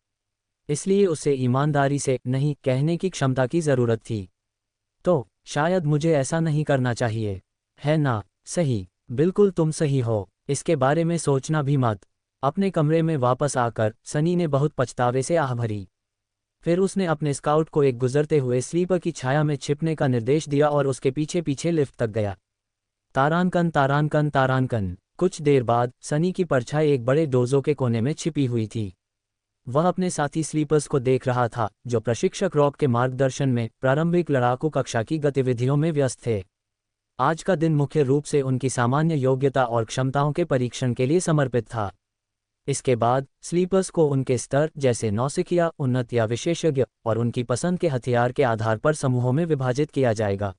इसलिए उसे ईमानदारी से नहीं कहने की क्षमता की जरूरत थी। तो शायद मुझे ऐसा नहीं करना चाहिए, है ना? सही, बिल्कुल तुम सही हो। इसके बारे में सोचना भी मत। अपने कमरे में वापस आकर सनी ने बहुत पछतावे से आह भरी। फिर उसने अपने स्काउट को एक गुजरते हुए स्लीपर की छाया में छिपने का निर्देश दिया और उसके पीछे पीछे लिफ्ट तक गया। तारांकन तारांकन तारांकन। कुछ देर बाद सनी की परछाई एक बड़े डोजो के कोने में छिपी हुई थी। वह अपने साथी स्लीपर्स को देख रहा था, जो प्रशिक्षक रॉब के मार्गदर्शन में प्रारंभिक लड़ाकू कक्षा की गतिविधियों में व्यस्त थे। आज का दिन मुख्य रूप से उनकी सामान्य योग्यता और क्षमताओं के परीक्षण के लिए समर्पित था। इसके बाद स्लीपर्स को उनके स्तर जैसे नौसिखिया, उन्नत या विशेषज्ञ और उनकी पसंद के हथियार के आधार पर समूहों में विभाजित किया जाएगा।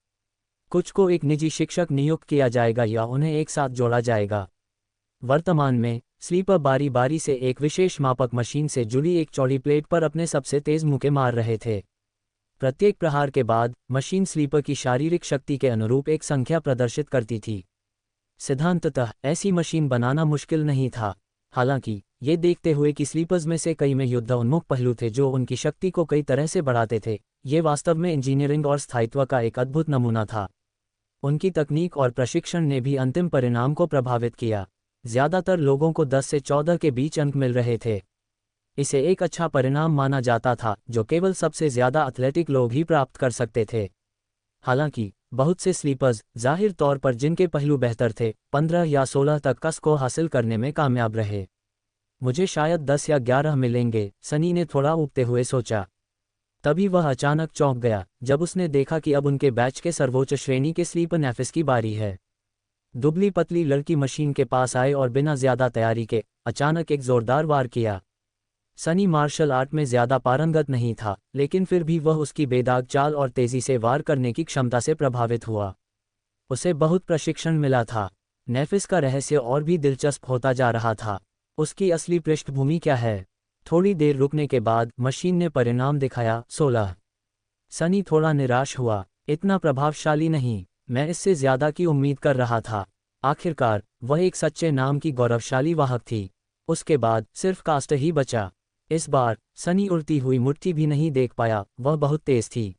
कुछ को एक निजी शिक्षक नियुक्त किया जाएगा या उन्हें एक साथ जोड़ा जाएगा। वर्तमान में स्लीपर बारी बारी से एक विशेष मापक मशीन से जुड़ी एक चौड़ी प्लेट पर अपने सबसे तेज मुक्के मार रहे थे। प्रत्येक प्रहार के बाद मशीन स्लीपर की शारीरिक शक्ति के अनुरूप एक संख्या प्रदर्शित करती थी। सिद्धांततः ऐसी मशीन बनाना मुश्किल नहीं था। हालांकि ये देखते हुए कि स्लीपर्स में से कई में युद्ध उन्मुख पहलू थे जो उनकी शक्ति को कई तरह से बढ़ाते थे, ये वास्तव में इंजीनियरिंग और स्थायित्व का एक अद्भुत नमूना था। उनकी तकनीक और प्रशिक्षण ने भी अंतिम परिणाम को प्रभावित किया। ज्यादातर लोगों को 10 से 14 के बीच अंक मिल रहे थे। इसे एक अच्छा परिणाम माना जाता था जो केवल सबसे ज्यादा एथलेटिक लोग ही प्राप्त कर सकते थे। हालांकि बहुत से स्लीपर्स जाहिर तौर पर जिनके पहलू बेहतर थे 15 या 16 तक का स्कोर हासिल करने में कामयाब रहे। मुझे शायद 10 या 11 मिलेंगे, सनी ने थोड़ा ऊबते हुए सोचा। तभी वह अचानक चौंक गया जब उसने देखा कि अब उनके बैच के सर्वोच्च श्रेणी के स्लीपर नेफिस की बारी है। दुबली पतली लड़की मशीन के पास आए और बिना ज्यादा तैयारी के अचानक एक जोरदार वार किया। सनी मार्शल आर्ट में ज्यादा पारंगत नहीं था, लेकिन फिर भी वह उसकी बेदाग चाल और तेजी से वार करने की क्षमता से प्रभावित हुआ। उसे बहुत प्रशिक्षण मिला था। नेफिस का रहस्य और भी दिलचस्प होता जा रहा था। उसकी असली पृष्ठभूमि क्या है? थोड़ी देर रुकने के बाद मशीन ने परिणाम दिखाया, 16। सनी थोड़ा निराश हुआ। इतना प्रभावशाली नहीं, मैं इससे ज्यादा की उम्मीद कर रहा था। आखिरकार वह एक सच्चे नाम की गौरवशाली वाहक थी। उसके बाद सिर्फ कास्ट ही बचा। इस बार सनी उड़ती हुई मुट्ठी भी नहीं देख पाया, वह बहुत तेज थी।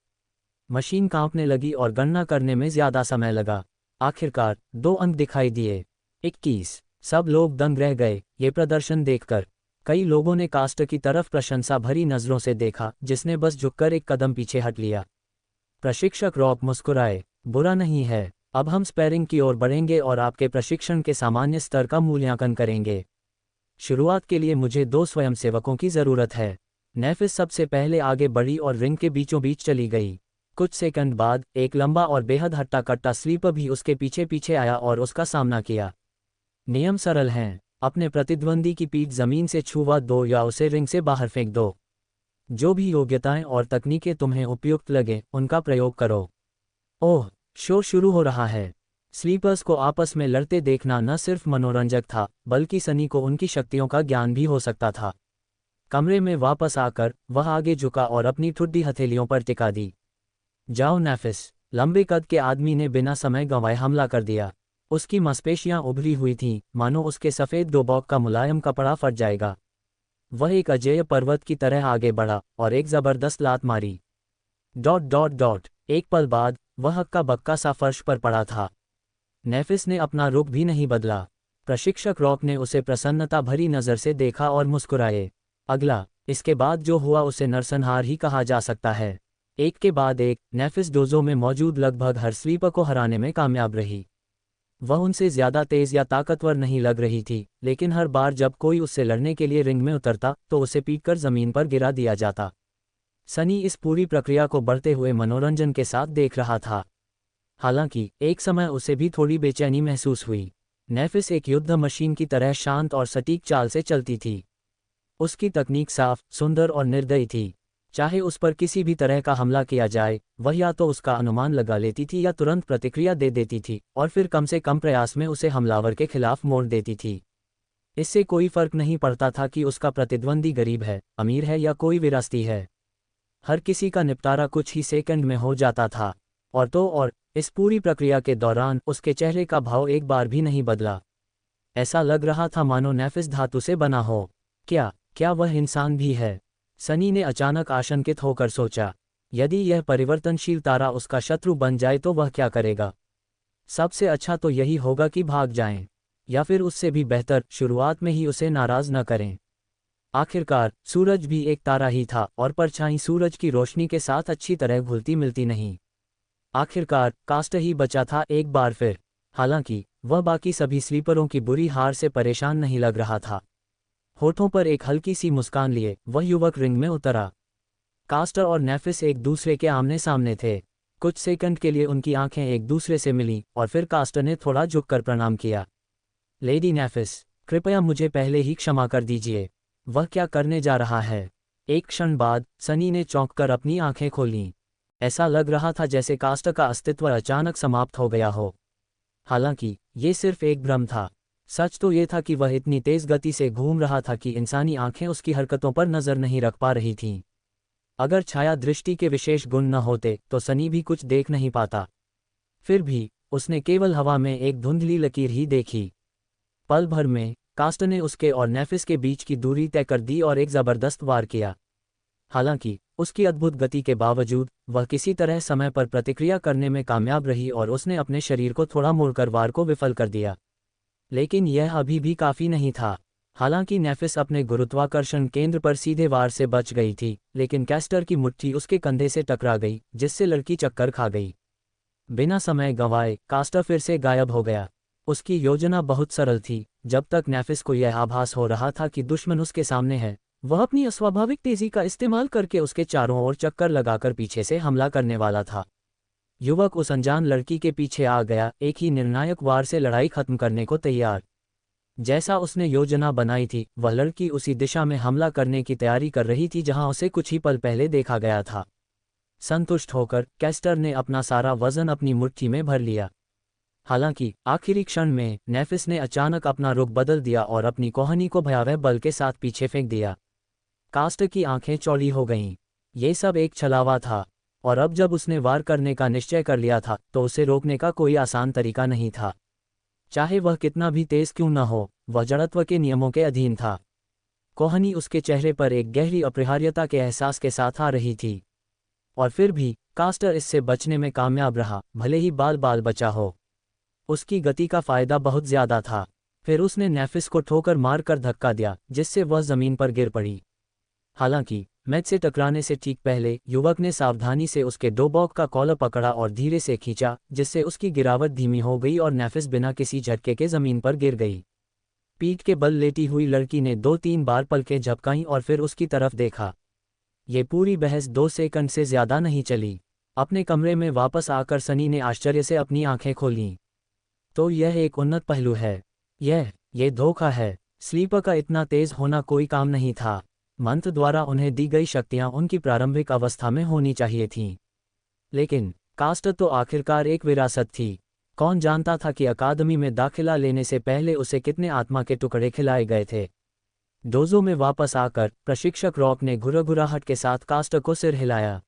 मशीन कांपने लगी और गणना करने में ज्यादा समय लगा। आखिरकार 2 अंक दिखाई दिए। 21। सब लोग दंग रह गए ये प्रदर्शन देखकर। कई लोगों ने कास्ट की तरफ प्रशंसा भरी नजरों से देखा, जिसने बस झुककर एक कदम पीछे हट लिया। प्रशिक्षक रॉक मुस्कुराए, बुरा नहीं है, अब हम स्पैरिंग की ओर बढ़ेंगे और आपके प्रशिक्षण के सामान्य स्तर का मूल्यांकन करेंगे। शुरुआत के लिए मुझे 2 स्वयंसेवकों की जरूरत है। नेफिस सबसे पहले आगे बढ़ी और रिंग के बीचों बीच चली गई। कुछ सेकंड बाद एक लंबा और बेहद हट्टा कट्टा स्लीपर भी उसके पीछे पीछे आया और उसका सामना किया। नियम सरल हैं, अपने प्रतिद्वंदी की पीठ जमीन से छुआ दो या उसे रिंग से बाहर फेंक दो। जो भी योग्यताएं और तकनीकें तुम्हें उपयुक्त लगे उनका प्रयोग करो। ओह, शो शुरू हो रहा है। स्लीपर्स को आपस में लड़ते देखना न सिर्फ मनोरंजक था, बल्कि सनी को उनकी शक्तियों का ज्ञान भी हो सकता था। कमरे में वापस आकर वह आगे झुका और अपनी ठुड्डी हथेलियों पर टिका दी। जाओ नेफिस, लंबे कद के आदमी ने बिना समय गंवाए हमला कर दिया। उसकी मांसपेशियां उभरी हुई थीं, मानो उसके सफ़ेद डोबॉक का मुलायम कपड़ा फट जाएगा। वह एक अजेय पर्वत की तरह आगे बढ़ा और एक जबरदस्त लात मारी। ... एक पल बाद वह हक्का बक्का सा फर्श पर पड़ा था। नेफिस ने अपना रुख भी नहीं बदला। प्रशिक्षक रॉक ने उसे प्रसन्नता भरी नज़र से देखा और मुस्कुराए। अगला, इसके बाद जो हुआ उसे नरसंहार ही कहा जा सकता है। एक के बाद एक, नेफिस डोजो में मौजूद लगभग हर स्लीपर को हराने में कामयाब रही। वह उनसे ज्यादा तेज या ताकतवर नहीं लग रही थी, लेकिन हर बार जब कोई उससे लड़ने के लिए रिंग में उतरता तो उसे पीटकर जमीन पर गिरा दिया जाता। सनी इस पूरी प्रक्रिया को बढ़ते हुए मनोरंजन के साथ देख रहा था। हालांकि एक समय उसे भी थोड़ी बेचैनी महसूस हुई। नेफिस एक युद्ध मशीन की तरह शांत और सटीक चाल से चलती थी। उसकी तकनीक साफ, सुंदर और निर्दयी थी। चाहे उस पर किसी भी तरह का हमला किया जाए, वह या तो उसका अनुमान लगा लेती थी या तुरंत प्रतिक्रिया दे देती थी और फिर कम से कम प्रयास में उसे हमलावर के खिलाफ मोड़ देती थी। इससे कोई फर्क नहीं पड़ता था कि उसका प्रतिद्वंदी गरीब है, अमीर है या कोई विरासती है। हर किसी का निपटारा कुछ ही सेकंड में हो जाता था। और इस पूरी प्रक्रिया के दौरान उसके चेहरे का भाव एक बार भी नहीं बदला। ऐसा लग रहा था मानो नेफिस धातु से बना हो। क्या वह इंसान भी है? सनी ने अचानक आशंकित होकर सोचा। यदि यह परिवर्तनशील तारा उसका शत्रु बन जाए तो वह क्या करेगा? सबसे अच्छा तो यही होगा कि भाग जाएं, या फिर उससे भी बेहतर शुरुआत में ही उसे नाराज न करें। आखिरकार सूरज भी एक तारा ही था और परछाई सूरज की रोशनी के साथ अच्छी तरह घुलती मिलती नहीं। आखिरकार कास्ट ही बचा था एक बार फिर। हालांकि वह बाकी सभी स्लीपरों की बुरी हार से परेशान नहीं लग रहा था। होठों पर एक हल्की सी मुस्कान लिए वह युवक रिंग में उतरा। कास्टर और नेफिस एक दूसरे के आमने सामने थे। कुछ सेकंड के लिए उनकी आंखें एक दूसरे से मिलीं और फिर कास्टर ने थोड़ा झुककर प्रणाम किया। लेडी नेफिस, कृपया मुझे पहले ही क्षमा कर दीजिए। वह क्या करने जा रहा है? एक क्षण बाद सनी ने चौंककर अपनी आंखें खोलीं। ऐसा लग रहा था जैसे कास्टर का अस्तित्व अचानक समाप्त हो गया हो। हालांकि ये सिर्फ एक भ्रम था। सच तो ये था कि वह इतनी तेज गति से घूम रहा था कि इंसानी आंखें उसकी हरकतों पर नजर नहीं रख पा रही थीं। अगर छाया दृष्टि के विशेष गुण न होते तो सनी भी कुछ देख नहीं पाता। फिर भी उसने केवल हवा में एक धुंधली लकीर ही देखी। पल भर में कास्टर ने उसके और नेफिस के बीच की दूरी तय कर दी और एक जबरदस्त वार किया। हालांकि उसकी अद्भुत गति के बावजूद वह किसी तरह समय पर प्रतिक्रिया करने में कामयाब रही और उसने अपने शरीर को थोड़ा मोड़कर वार को विफल कर दिया। लेकिन यह अभी भी काफी नहीं था। हालांकि नेफिस अपने गुरुत्वाकर्षण केंद्र पर सीधे वार से बच गई थी, लेकिन कैस्टर की मुट्ठी उसके कंधे से टकरा गई, जिससे लड़की चक्कर खा गई। बिना समय गंवाए कास्टर फिर से गायब हो गया। उसकी योजना बहुत सरल थी। जब तक नेफिस को यह आभास हो रहा था कि दुश्मन उसके सामने है, वह अपनी अस्वाभाविक तेजी का इस्तेमाल करके उसके चारों ओर चक्कर लगाकर पीछे से हमला करने वाला था। युवक उस अनजान लड़की के पीछे आ गया, एक ही निर्णायक वार से लड़ाई खत्म करने को तैयार। जैसा उसने योजना बनाई थी, वह लड़की उसी दिशा में हमला करने की तैयारी कर रही थी जहां उसे कुछ ही पल पहले देखा गया था। संतुष्ट होकर कैस्टर ने अपना सारा वजन अपनी मुट्ठी में भर लिया। हालांकि आखिरी क्षण में नेफिस ने अचानक अपना रुख बदल दिया और अपनी कोहनी को भयावह बल के साथ पीछे फेंक दिया। कास्ट की आंखें चौड़ी हो गईं। ये सब एक छलावा था, और अब जब उसने वार करने का निश्चय कर लिया था तो उसे रोकने का कोई आसान तरीका नहीं था। चाहे वह कितना भी तेज क्यों न हो, वह जड़त्व के नियमों के अधीन था। कोहनी उसके चेहरे पर एक गहरी अपरिहार्यता के एहसास के साथ आ रही थी। और फिर भी कास्टर इससे बचने में कामयाब रहा, भले ही बाल बाल बचा हो। उसकी गति का फायदा बहुत ज्यादा था। फिर उसने नेफिस को ठोकर मारकर धक्का दिया, जिससे वह जमीन पर गिर पड़ी। हालांकि मैच से टकराने से ठीक पहले युवक ने सावधानी से उसके दो बॉक का कॉलर पकड़ा और धीरे से खींचा, जिससे उसकी गिरावट धीमी हो गई और नेफिस बिना किसी झटके के जमीन पर गिर गई। पीठ के बल लेटी हुई लड़की ने 2-3 बार पलकें झपकाईं और फिर उसकी तरफ देखा। ये पूरी बहस 2 सेकंड से ज्यादा नहीं चली। अपने कमरे में वापस आकर सनी ने आश्चर्य से अपनी आंखें खोलीं। तो यह एक उन्नत पहलू है। ये धोखा है। स्लीपर का इतना तेज होना कोई काम नहीं था। मंत्र द्वारा उन्हें दी गई शक्तियां उनकी प्रारंभिक अवस्था में होनी चाहिए थीं। लेकिन कास्ट तो आखिरकार एक विरासत थी। कौन जानता था कि अकादमी में दाखिला लेने से पहले उसे कितने आत्मा के टुकड़े खिलाए गए थे। डोजो में वापस आकर प्रशिक्षक रॉक ने घुरघुराहट के साथ कास्ट को सिर हिलाया।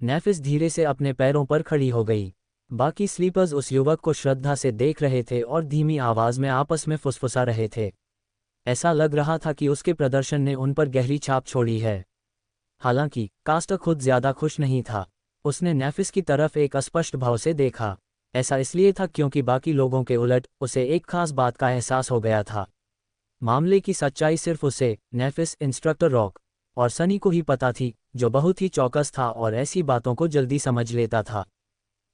नेफिस धीरे से अपने पैरों पर खड़ी हो गई। बाकी स्लीपर्स उस युवक को श्रद्धा से देख रहे थे और धीमी आवाज में आपस में फुसफुसा रहे थे। ऐसा लग रहा था कि उसके प्रदर्शन ने उन पर गहरी छाप छोड़ी है। हालांकि कास्ट खुद ज्यादा खुश नहीं था। उसने नेफिस की तरफ एक अस्पष्ट भाव से देखा। ऐसा इसलिए था क्योंकि बाकी लोगों के उलट उसे एक खास बात का एहसास हो गया था। मामले की सच्चाई सिर्फ उसे, नेफिस, इंस्ट्रक्टर रॉक और सनी को ही पता थी, जो बहुत ही चौकस था और ऐसी बातों को जल्दी समझ लेता था।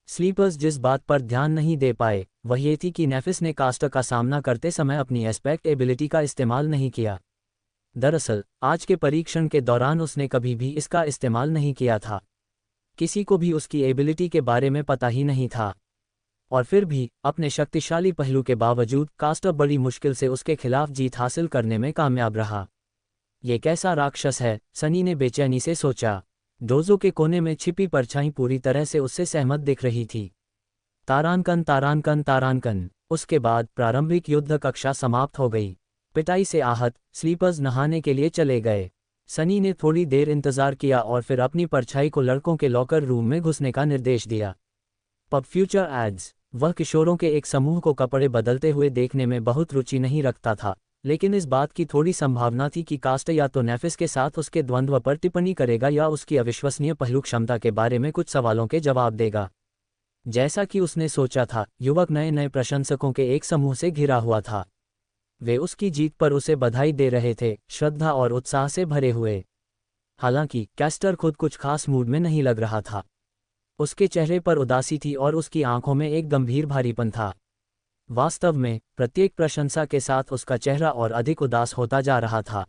स्लीपर्स जिस बात पर ध्यान नहीं दे पाए वह ये थी कि नेफिस ने कास्ट का सामना करते समय अपनी एस्पेक्ट एबिलिटी का इस्तेमाल नहीं किया। दरअसल आज के परीक्षण के दौरान उसने कभी भी इसका इस्तेमाल नहीं किया था। किसी को भी उसकी एबिलिटी के बारे में पता ही नहीं था। और फिर भी अपने शक्तिशाली पहलू के बावजूद कास्ट बड़ी मुश्किल से उसके खिलाफ जीत हासिल करने में कामयाब रहा। ये कैसा राक्षस है, सनी ने बेचैनी से सोचा। डोजो के कोने में छिपी परछाई पूरी तरह से उससे सहमत दिख रही थी। तारांकन तारांकन तारांकन। उसके बाद प्रारंभिक युद्ध कक्षा समाप्त हो गई। पिटाई से आहत स्लीपर्स नहाने के लिए चले गए। सनी ने थोड़ी देर इंतजार किया और फिर अपनी परछाई को लड़कों के लॉकर रूम में घुसने का निर्देश दिया। Pub future ads. वह किशोरों के एक समूह को कपड़े बदलते हुए देखने में बहुत रुचि नहीं रखता था, लेकिन इस बात की थोड़ी संभावना थी कि कास्ट या तो नेफिस के साथ उसके द्वंद्व पर टिप्पणी करेगा या उसकी अविश्वसनीय पहलू क्षमता के बारे में कुछ सवालों के जवाब देगा। जैसा कि उसने सोचा था, युवक नए नए प्रशंसकों के एक समूह से घिरा हुआ था। वे उसकी जीत पर उसे बधाई दे रहे थे, श्रद्धा और उत्साह से भरे हुए। हालांकि कैस्टर खुद कुछ खास मूड में नहीं लग रहा था। उसके चेहरे पर उदासी थी और उसकी आंखों में एक गंभीर भारीपन था। वास्तव में प्रत्येक प्रशंसा के साथ उसका चेहरा और अधिक उदास होता जा रहा था।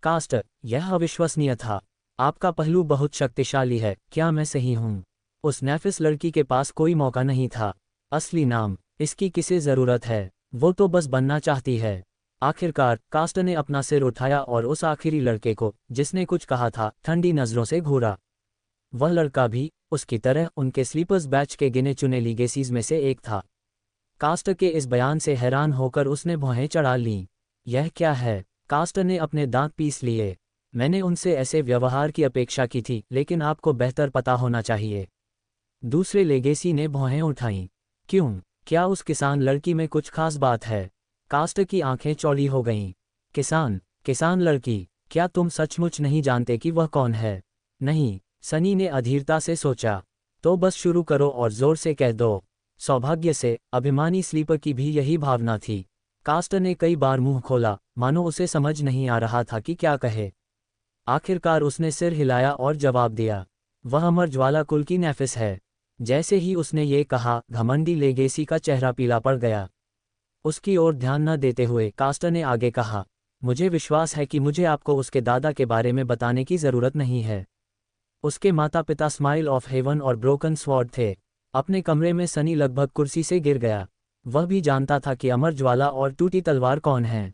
कास्ट, यह अविश्वसनीय था। आपका पहलू बहुत शक्तिशाली है, क्या मैं सही हूँ? उस नेफिस लड़की के पास कोई मौका नहीं था। असली नाम, इसकी किसे जरूरत है? वो तो बस बनना चाहती है। आखिरकार कास्ट ने अपना सिर उठाया और उस आखिरी लड़के को, जिसने कुछ कहा था, ठंडी नजरों से घूरा। वह लड़का भी उसकी तरह उनके स्लीपर्स बैच के गिने चुने लीगेसीज में से एक था। कास्ट के इस बयान से हैरान होकर उसने भौहें चढ़ा लीं। यह क्या है? कास्ट ने अपने दांत पीस लिए। मैंने उनसे ऐसे व्यवहार की अपेक्षा की थी, लेकिन आपको बेहतर पता होना चाहिए। दूसरे लेगेसी ने भौहें उठाईं। क्यों? क्या उस किसान लड़की में कुछ खास बात है? कास्ट की आंखें चौड़ी हो गईं। किसान लड़की? क्या तुम सचमुच नहीं जानते कि वह कौन है? नहीं, सनी ने अधीरता से सोचा। तो बस शुरू करो और जोर से कह दो। सौभाग्य से अभिमानी स्लीपर की भी यही भावना थी। कास्ट ने कई बार मुंह खोला, मानो उसे समझ नहीं आ रहा था कि क्या कहे। आखिरकार उसने सिर हिलाया और जवाब दिया, वह अमर ज्वाला कुल की नेफिस है। जैसे ही उसने ये कहा, घमंडी लेगेसी का चेहरा पीला पड़ गया। उसकी ओर ध्यान न देते हुए कास्टर ने आगे कहा, मुझे विश्वास है कि मुझे आपको उसके दादा के बारे में बताने की ज़रूरत नहीं है। उसके माता पिता स्माइल ऑफ हेवन और ब्रोकन स्वॉर्ड थे। अपने कमरे में सनी लगभग कुर्सी से गिर गया। वह भी जानता था कि अमर ज्वाला और टूटी तलवार कौन है।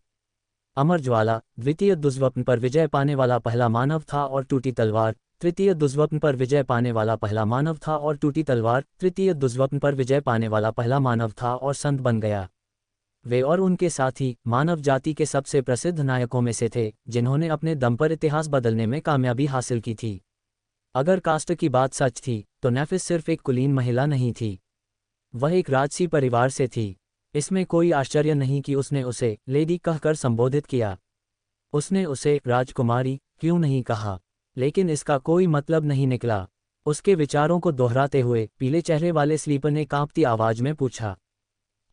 अमर ज्वाला द्वितीय दुष्स्वप्न पर विजय पाने वाला पहला मानव था और टूटी तलवार तृतीय दुष्स्वप्न पर विजय पाने वाला पहला मानव था और टूटी तलवार तृतीय दुष्स्वप्न पर विजय पाने वाला पहला मानव था और संत बन गया। वे और उनके साथी मानव जाति के सबसे प्रसिद्ध नायकों में से थे जिन्होंने अपने दम पर इतिहास बदलने में कामयाबी हासिल की थी। अगर कास्ट की बात सच थी तो नेफिस सिर्फ एक कुलीन महिला नहीं थी, वह एक राजसी परिवार से थी। इसमें कोई आश्चर्य नहीं कि उसने उसे लेडी कहकर संबोधित किया। उसने उसे राजकुमारी क्यों नहीं कहा, लेकिन इसका कोई मतलब नहीं निकला। उसके विचारों को दोहराते हुए पीले चेहरे वाले स्लीपर ने कांपती आवाज में पूछा,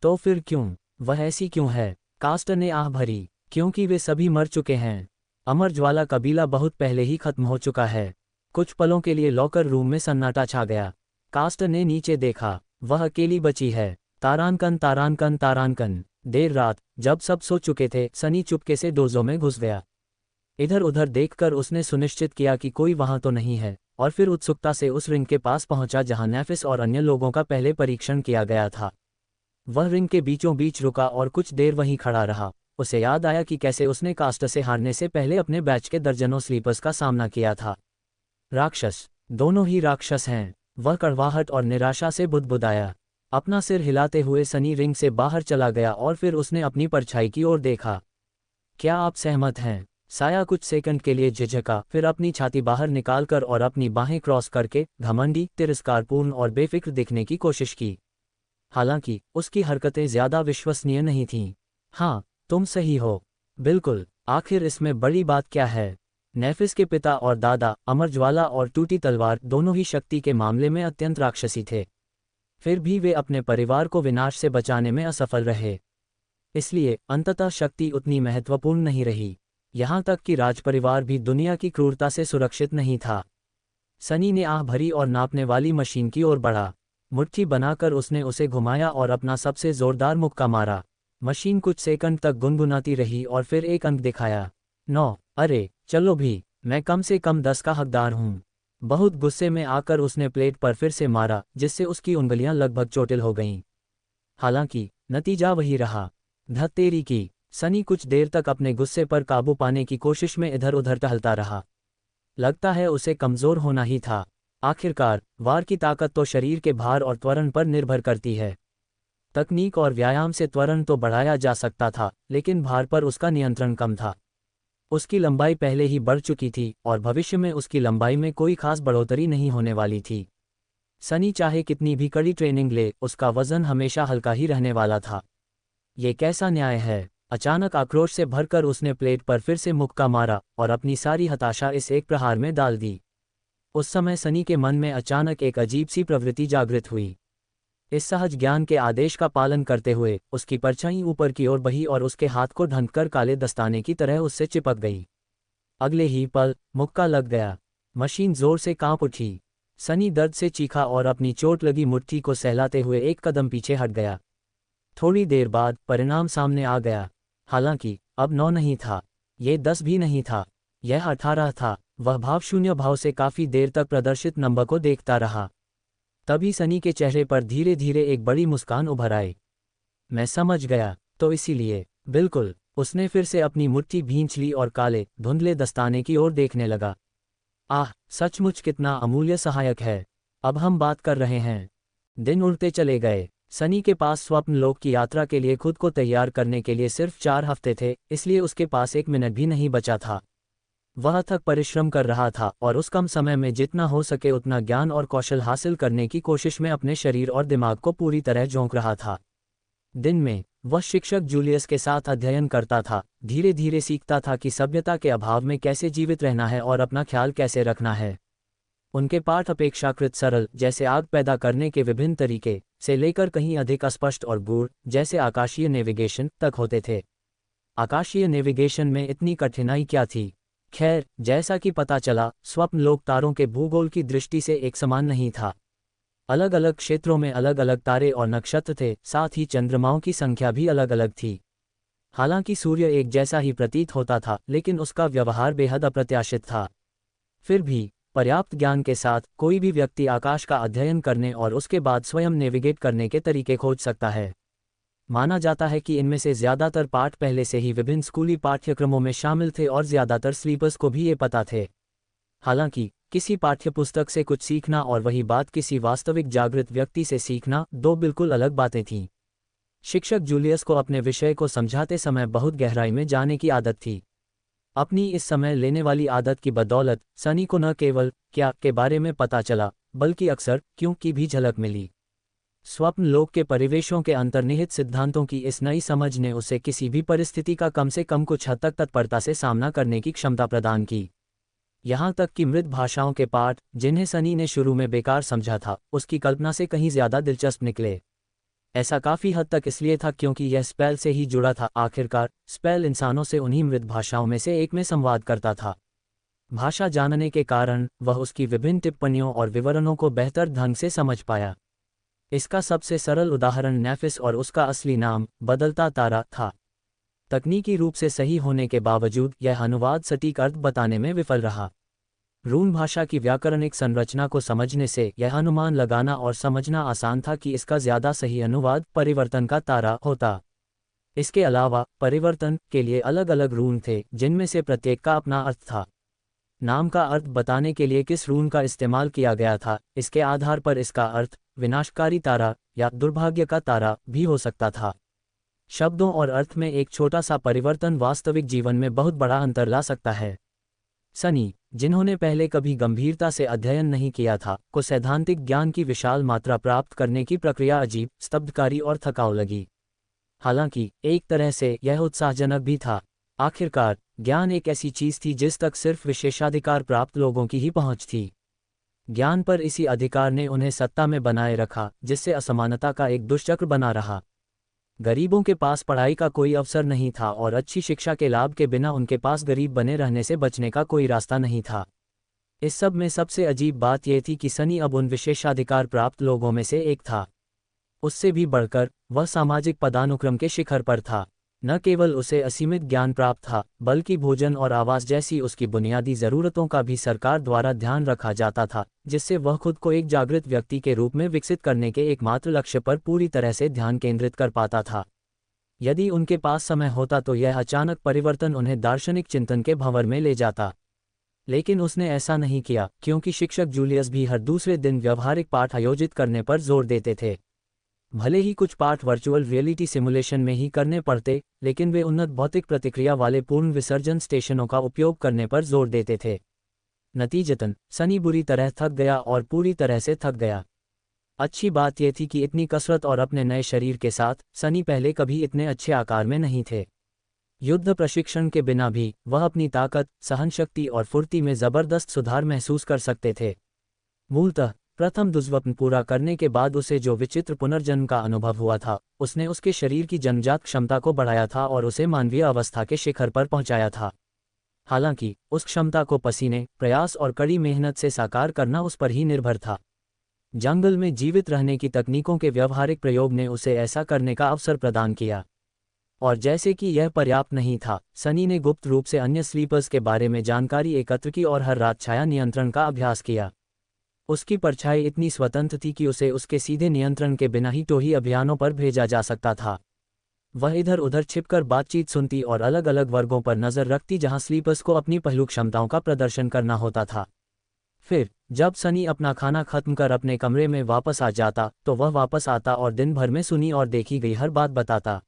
तो फिर क्यों? वह ऐसी क्यों है? कास्ट ने आह भरी, क्योंकि वे सभी मर चुके हैं। अमर ज्वाला कबीला बहुत पहले ही खत्म हो चुका है। कुछ पलों के लिए लॉकर रूम में सन्नाटा छा गया। कास्ट ने नीचे देखा, वह अकेली बची है। तारानकन तारानकन तारानकन। देर रात जब सब सो चुके थे, सनी चुपके से डोजो में घुस गया। इधर उधर देखकर उसने सुनिश्चित किया कि कोई वहां तो नहीं है, और फिर उत्सुकता से उस रिंग के पास पहुंचा जहां नेफिस और अन्य लोगों का पहले परीक्षण किया गया था। वह रिंग के बीचों बीच रुका और कुछ देर वहीं खड़ा रहा। उसे याद आया कि कैसे उसने कास्ट से हारने से पहले अपने बैच के दर्जनों स्लीपर्स का सामना किया था। राक्षस, दोनों ही राक्षस हैं। वह कड़वाहट और निराशा से बुदबुदाया। अपना सिर हिलाते हुए सनी रिंग से बाहर चला गया और फिर उसने अपनी परछाई की ओर देखा। क्या आप सहमत हैं? साया कुछ सेकंड के लिए झिझका, फिर अपनी छाती बाहर निकालकर और अपनी बाहें क्रॉस करके घमंडी, तिरस्कारपूर्ण और बेफिक्र दिखने की कोशिश की। हालांकि उसकी हरकतें ज्यादा विश्वसनीय नहीं थीं। हाँ, तुम सही हो। बिल्कुल, आखिर इसमें बड़ी बात क्या है? नेफिस के पिता और दादा अमर ज्वाला और टूटी तलवार दोनों ही शक्ति के मामले में अत्यंत राक्षसी थे। फिर भी वे अपने परिवार को विनाश से बचाने में असफल रहे। इसलिए अंततः शक्ति उतनी महत्वपूर्ण नहीं रही। यहाँ तक कि राजपरिवार भी दुनिया की क्रूरता से सुरक्षित नहीं था। सनी ने आह भरी और नापने वाली मशीन की ओर बढ़ा। मुट्ठी बनाकर उसने उसे घुमाया और अपना सबसे जोरदार मुक्का मारा। मशीन कुछ सेकंड तक गुनगुनाती रही और फिर एक अंक दिखाया। 9। अरे चलो भी, मैं कम से कम 10 का हकदार हूँ। बहुत गुस्से में आकर उसने प्लेट पर फिर से मारा, जिससे उसकी उंगलियां लगभग चोटिल हो गईं। हालांकि नतीजा वही रहा। धत्तेरी की। सनी कुछ देर तक अपने गुस्से पर काबू पाने की कोशिश में इधर उधर टहलता रहा। लगता है उसे कमजोर होना ही था। आखिरकार वार की ताकत तो शरीर के भार और त्वरण पर निर्भर करती है। तकनीक और व्यायाम से त्वरण तो बढ़ाया जा सकता था, लेकिन भार पर उसका नियंत्रण कम था। उसकी लंबाई पहले ही बढ़ चुकी थी और भविष्य में उसकी लंबाई में कोई खास बढ़ोतरी नहीं होने वाली थी। सनी चाहे कितनी भी कड़ी ट्रेनिंग ले, उसका वजन हमेशा हल्का ही रहने वाला था। ये कैसा न्याय है? अचानक आक्रोश से भरकर उसने प्लेट पर फिर से मुक्का मारा और अपनी सारी हताशा इस एक प्रहार में डाल दी। उस समय सनी के मन में अचानक एक अजीब सी प्रवृत्ति जागृत हुई। इस सहज ज्ञान के आदेश का पालन करते हुए उसकी परछाई ऊपर की ओर बही और उसके हाथ को ढंककर काले दस्ताने की तरह उससे चिपक गई। अगले ही पल मुक्का लग गया। मशीन जोर से कांप उठी। सनी दर्द से चीखा और अपनी चोट लगी मुट्ठी को सहलाते हुए एक कदम पीछे हट गया। थोड़ी देर बाद परिणाम सामने आ गया। हालांकि अब 9 नहीं था, ये 10 भी नहीं था, यह 18 था। वह भावशून्य भाव से काफी देर तक प्रदर्शित नंबर को देखता रहा। तभी सनी के चेहरे पर धीरे धीरे एक बड़ी मुस्कान उभर आई। मैं समझ गया, तो इसीलिए। बिल्कुल। उसने फिर से अपनी मुट्ठी भींच ली और काले धुंधले दस्ताने की ओर देखने लगा। आह, सचमुच कितना अमूल्य सहायक है। अब हम बात कर रहे हैं। दिन उड़ते चले गए। सनी के पास स्वप्न लोक की यात्रा के लिए खुद को तैयार करने के लिए सिर्फ 4 हफ्ते थे, इसलिए उसके पास 1 मिनट भी नहीं बचा था। वह अथक परिश्रम कर रहा था और उस कम समय में जितना हो सके उतना ज्ञान और कौशल हासिल करने की कोशिश में अपने शरीर और दिमाग को पूरी तरह झोंक रहा था। दिन में वह शिक्षक जूलियस के साथ अध्ययन करता था, धीरे धीरे सीखता था कि सभ्यता के अभाव में कैसे जीवित रहना है और अपना ख्याल कैसे रखना है। उनके पाठ अपेक्षाकृत सरल, जैसे आग पैदा करने के विभिन्न तरीके, से लेकर कहीं अधिक अस्पष्ट और गूढ़, जैसे आकाशीय नेविगेशन, तक होते थे। आकाशीय नेविगेशन में इतनी कठिनाई क्या थी? खैर, जैसा कि पता चला, स्वप्न लोक तारों के भूगोल की दृष्टि से एक समान नहीं था। अलग अलग क्षेत्रों में अलग अलग तारे और नक्षत्र थे, साथ ही चंद्रमाओं की संख्या भी अलग अलग थी। हालांकि सूर्य एक जैसा ही प्रतीत होता था, लेकिन उसका व्यवहार बेहद अप्रत्याशित था। फिर भी पर्याप्त ज्ञान के साथ कोई भी व्यक्ति आकाश का अध्ययन करने और उसके बाद स्वयं नेविगेट करने के तरीके खोज सकता है। माना जाता है कि इनमें से ज़्यादातर पाठ पहले से ही विभिन्न स्कूली पाठ्यक्रमों में शामिल थे और ज़्यादातर स्लीपर्स को भी ये पता थे। हालांकि किसी पाठ्यपुस्तक से कुछ सीखना और वही बात किसी वास्तविक जागृत व्यक्ति से सीखना दो बिल्कुल अलग बातें थीं। शिक्षक जूलियस को अपने विषय को समझाते समय बहुत गहराई में जाने की आदत थी। अपनी इस समय लेने वाली आदत की बदौलत सनी को न केवल क्या के बारे में पता चला, बल्कि अक्सर क्यों की भी झलक मिली। स्वप्न लोक के परिवेशों के अंतर्निहित सिद्धांतों की इस नई समझ ने उसे किसी भी परिस्थिति का कम से कम कुछ हद तक तत्परता से सामना करने की क्षमता प्रदान की। यहाँ तक कि मृत भाषाओं के पाठ, जिन्हें सनी ने शुरू में बेकार समझा था, उसकी कल्पना से कहीं ज़्यादा दिलचस्प निकले। ऐसा काफ़ी हद तक इसलिए था क्योंकि यह स्पेल से ही जुड़ा था। आखिरकार स्पेल इंसानों से उन्हीं मृत भाषाओं में से एक में संवाद करता था। भाषा जानने के कारण वह उसकी विभिन्न टिप्पणियों और विवरणों को बेहतर ढंग से समझ पाया। इसका सबसे सरल उदाहरण नेफिस और उसका असली नाम बदलता तारा था। तकनीकी रूप से सही होने के बावजूद यह अनुवाद सटीक अर्थ बताने में विफल रहा। रून भाषा की व्याकरणिक संरचना को समझने से यह अनुमान लगाना और समझना आसान था कि इसका ज़्यादा सही अनुवाद परिवर्तन का तारा होता। इसके अलावा परिवर्तन के लिए अलग अलग रून थे, जिनमें से प्रत्येक का अपना अर्थ था। नाम का अर्थ बताने के लिए किस रून का इस्तेमाल किया गया था, इसके आधार पर इसका अर्थ विनाशकारी तारा या दुर्भाग्य का तारा भी हो सकता था। शब्दों और अर्थ में एक छोटा सा परिवर्तन वास्तविक जीवन में बहुत बड़ा अंतर ला सकता है। सनी, जिन्होंने पहले कभी गंभीरता से अध्ययन नहीं किया था, को सैद्धांतिक ज्ञान की विशाल मात्रा प्राप्त करने की प्रक्रिया अजीब, स्तब्धकारी और थकाऊ लगी। हालांकि एक तरह से यह उत्साहजनक भी था। आखिरकार ज्ञान एक ऐसी चीज थी जिस तक सिर्फ विशेषाधिकार प्राप्त लोगों की ही पहुंच थी। ज्ञान पर इसी अधिकार ने उन्हें सत्ता में बनाए रखा, जिससे असमानता का एक दुष्चक्र बना रहा। गरीबों के पास पढ़ाई का कोई अवसर नहीं था और अच्छी शिक्षा के लाभ के बिना उनके पास गरीब बने रहने से बचने का कोई रास्ता नहीं था। इस सब में सबसे अजीब बात यह थी कि सनी अब उन विशेषाधिकार प्राप्त लोगों में से एक था। उससे भी बढ़कर वह सामाजिक पदानुक्रम के शिखर पर था। न केवल उसे असीमित ज्ञान प्राप्त था, बल्कि भोजन और आवास जैसी उसकी बुनियादी ज़रूरतों का भी सरकार द्वारा ध्यान रखा जाता था, जिससे वह खुद को एक जागृत व्यक्ति के रूप में विकसित करने के एकमात्र लक्ष्य पर पूरी तरह से ध्यान केंद्रित कर पाता था। यदि उनके पास समय होता तो यह अचानक परिवर्तन उन्हें दार्शनिक चिंतन के भंवर में ले जाता। लेकिन उसने ऐसा नहीं किया, क्योंकि शिक्षक जूलियस भी हर दूसरे दिन व्यावहारिक पाठ आयोजित करने पर जोर देते थे। भले ही कुछ पाठ वर्चुअल रियलिटी सिमुलेशन में ही करने पड़ते, लेकिन वे उन्नत भौतिक प्रतिक्रिया वाले पूर्ण विसर्जन स्टेशनों का उपयोग करने पर जोर देते थे। नतीजतन सनी बुरी तरह थक गया और पूरी तरह से थक गया। अच्छी बात यह थी कि इतनी कसरत और अपने नए शरीर के साथ सनी पहले कभी इतने अच्छे आकार में नहीं थे। युद्ध प्रशिक्षण के बिना भी वह अपनी ताकत, सहनशक्ति और फुर्ती में ज़बरदस्त सुधार महसूस कर सकते थे। मूलतः प्रथम दुष्स्वप्न पूरा करने के बाद उसे जो विचित्र पुनर्जन्म का अनुभव हुआ था, उसने उसके शरीर की जन्मजात क्षमता को बढ़ाया था और उसे मानवीय अवस्था के शिखर पर पहुंचाया था। हालांकि उस क्षमता को पसीने, प्रयास और कड़ी मेहनत से साकार करना उस पर ही निर्भर था। जंगल में जीवित रहने की तकनीकों के व्यावहारिक प्रयोग ने उसे ऐसा करने का अवसर प्रदान किया। और जैसे कि यह पर्याप्त नहीं था, सनी ने गुप्त रूप से अन्य स्लीपर्स के बारे में जानकारी एकत्र की और हर रात छाया नियंत्रण का अभ्यास किया। उसकी परछाई इतनी स्वतंत्र थी कि उसे उसके सीधे नियंत्रण के बिना ही टोही अभियानों पर भेजा जा सकता था। वह इधर उधर छिपकर बातचीत सुनती और अलग अलग वर्गों पर नज़र रखती जहां स्लीपर्स को अपनी पहलू क्षमताओं का प्रदर्शन करना होता था। फिर जब सनी अपना खाना खत्म कर अपने कमरे में वापस आ जाता, तो वह वापस आता और दिन भर में सुनी और देखी गई हर बात बताता।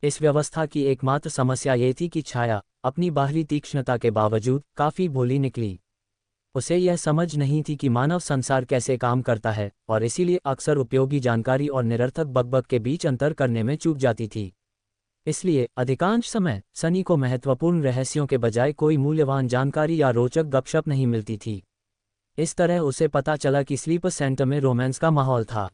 इस व्यवस्था की एकमात्र समस्या ये थी कि छाया अपनी बाहरी तीक्ष्णता के बावजूद काफ़ी भोली निकली। उसे यह समझ नहीं थी कि मानव संसार कैसे काम करता है, और इसीलिए अक्सर उपयोगी जानकारी और निरर्थक बकबक के बीच अंतर करने में चूक जाती थी। इसलिए अधिकांश समय सनी को महत्वपूर्ण रहस्यों के बजाय कोई मूल्यवान जानकारी या रोचक गपशप नहीं मिलती थी। इस तरह उसे पता चला कि स्लीपर सेंटर में रोमांस का माहौल था।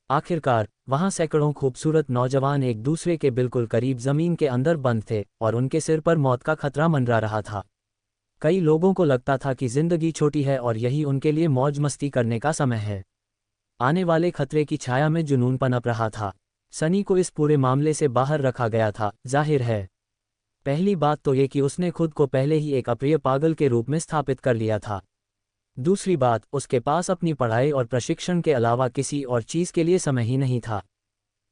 आखिरकार वहां सैकड़ों खूबसूरत नौजवान एक दूसरे के बिल्कुल करीब जमीन के अंदर बंद थे और उनके सिर पर मौत का खतरा मंडरा रहा था। कई लोगों को लगता था कि जिंदगी छोटी है और यही उनके लिए मौज मस्ती करने का समय है। आने वाले खतरे की छाया में जुनून पनप रहा था। सनी को इस पूरे मामले से बाहर रखा गया था, जाहिर है। पहली बात तो ये कि उसने खुद को पहले ही एक अप्रिय पागल के रूप में स्थापित कर लिया था। दूसरी बात, उसके पास अपनी पढ़ाई और प्रशिक्षण के अलावा किसी और चीज़ के लिए समय ही नहीं था।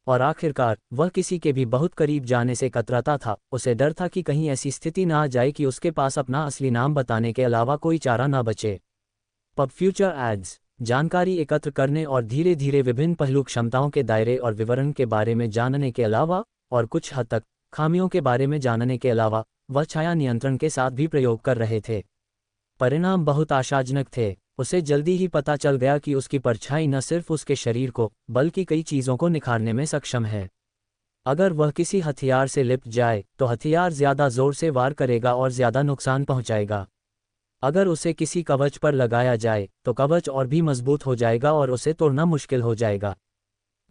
और आखिरकार वह किसी के भी बहुत करीब जाने से कतराता था। उसे डर था कि कहीं ऐसी स्थिति ना आ जाए कि उसके पास अपना असली नाम बताने के अलावा कोई चारा ना बचे। पब फ्यूचर एड्स, जानकारी एकत्र करने और धीरे धीरे विभिन्न पहलू, क्षमताओं के दायरे और विवरण के बारे में जानने के अलावा, और कुछ हद तक खामियों के बारे में जानने के अलावा, वह छाया नियंत्रण के साथ भी प्रयोग कर रहे थे। परिणाम बहुत आशाजनक थे। उसे जल्दी ही पता चल गया कि उसकी परछाई न सिर्फ उसके शरीर को बल्कि कई चीज़ों को निखारने में सक्षम है। अगर वह किसी हथियार से लिपट जाए तो हथियार ज़्यादा जोर से वार करेगा और ज़्यादा नुकसान पहुंचाएगा। अगर उसे किसी कवच पर लगाया जाए तो कवच और भी मजबूत हो जाएगा और उसे तोड़ना मुश्किल हो जाएगा।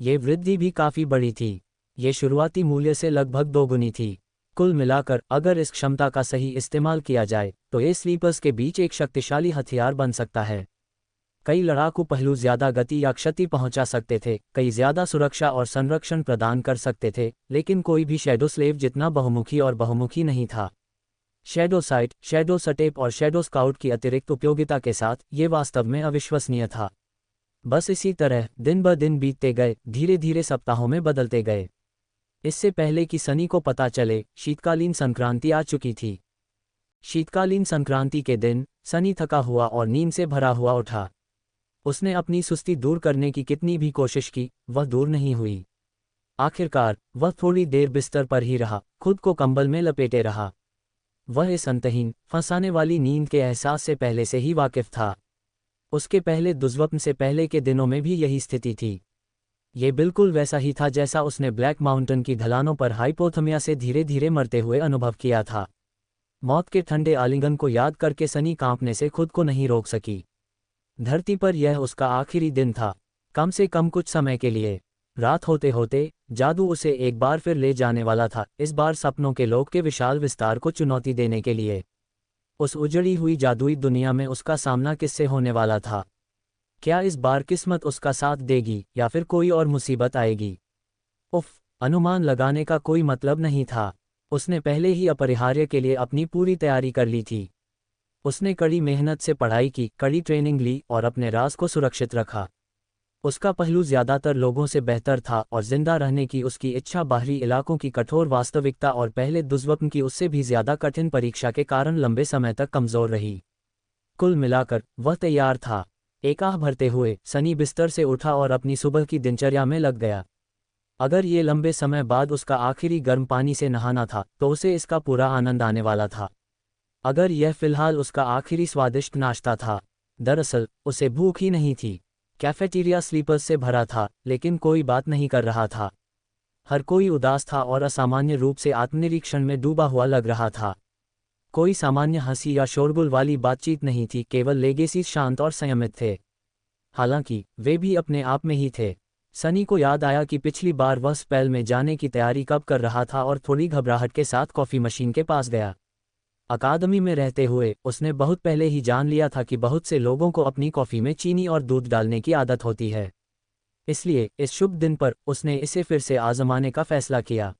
ये वृद्धि भी काफ़ी बड़ी थी। ये शुरुआती मूल्य से लगभग दोगुनी थी। कुल मिलाकर अगर इस क्षमता का सही इस्तेमाल किया जाए तो ये स्लीपर्स के बीच एक शक्तिशाली हथियार बन सकता है। कई लड़ाकू पहलू ज़्यादा गति या क्षति पहुंचा सकते थे, कई ज़्यादा सुरक्षा और संरक्षण प्रदान कर सकते थे, लेकिन कोई भी शैडो स्लेव जितना बहुमुखी और बहुमुखी नहीं था। शैडो साइट, शैडो स्टेप और शैडो स्काउट की अतिरिक्त उपयोगिता के साथ ये वास्तव में अविश्वसनीय था। बस इसी तरह दिन ब दिन बीतते गए, धीरे धीरे सप्ताहों में बदलते गए। इससे पहले कि सनी को पता चले, शीतकालीन संक्रांति आ चुकी थी। शीतकालीन संक्रांति के दिन सनी थका हुआ और नींद से भरा हुआ उठा। उसने अपनी सुस्ती दूर करने की कितनी भी कोशिश की, वह दूर नहीं हुई। आखिरकार वह थोड़ी देर बिस्तर पर ही रहा, खुद को कंबल में लपेटे रहा। वह इस अंतहीन, फंसाने वाली नींद के एहसास से पहले से ही वाकिफ था। उसके पहले दुर्स्वप्न से पहले के दिनों में भी यही स्थिति थी। ये बिल्कुल वैसा ही था जैसा उसने ब्लैक माउंटेन की ढलानों पर हाइपोथर्मिया से धीरे धीरे मरते हुए अनुभव किया था। मौत के ठंडे आलिंगन को याद करके सनी कांपने से खुद को नहीं रोक सकी। धरती पर यह उसका आखिरी दिन था, कम से कम कुछ समय के लिए। रात होते होते जादू उसे एक बार फिर ले जाने वाला था, इस बार सपनों के लोक के विशाल विस्तार को चुनौती देने के लिए। उस उजड़ी हुई जादुई दुनिया में उसका सामना किससे होने वाला था? क्या इस बार किस्मत उसका साथ देगी या फिर कोई और मुसीबत आएगी? उफ, अनुमान लगाने का कोई मतलब नहीं था। उसने पहले ही अपरिहार्य के लिए अपनी पूरी तैयारी कर ली थी। उसने कड़ी मेहनत से पढ़ाई की, कड़ी ट्रेनिंग ली और अपने राज को सुरक्षित रखा। उसका पहलू ज़्यादातर लोगों से बेहतर था और जिंदा रहने की उसकी इच्छा बाहरी इलाकों की कठोर वास्तविकता और पहले दुर्स्वप्न की उससे भी ज़्यादा कठिन परीक्षा के कारण लंबे समय तक कमज़ोर रही। कुल मिलाकर वह तैयार था। एक आह भरते हुए सनी बिस्तर से उठा और अपनी सुबह की दिनचर्या में लग गया। अगर ये लंबे समय बाद उसका आखिरी गर्म पानी से नहाना था तो उसे इसका पूरा आनंद आने वाला था। अगर यह फिलहाल उसका आखिरी स्वादिष्ट नाश्ता था। दरअसल उसे भूख ही नहीं थी। कैफेटेरिया स्लीपर्स से भरा था, लेकिन कोई बात नहीं कर रहा था। हर कोई उदास था और असामान्य रूप से आत्मनिरीक्षण में डूबा हुआ लग रहा था। कोई सामान्य हंसी या शोरगुल वाली बातचीत नहीं थी, केवल लेगेसी शांत और संयमित थे। हालांकि वे भी अपने आप में ही थे। सनी को याद आया कि पिछली बार वह स्पेल में जाने की तैयारी कब कर रहा था और थोड़ी घबराहट के साथ कॉफ़ी मशीन के पास गया। अकादमी में रहते हुए उसने बहुत पहले ही जान लिया था कि बहुत से लोगों को अपनी कॉफ़ी में चीनी और दूध डालने की आदत होती है। इसलिए इस शुभ दिन पर उसने इसे फिर से आजमाने का फैसला किया।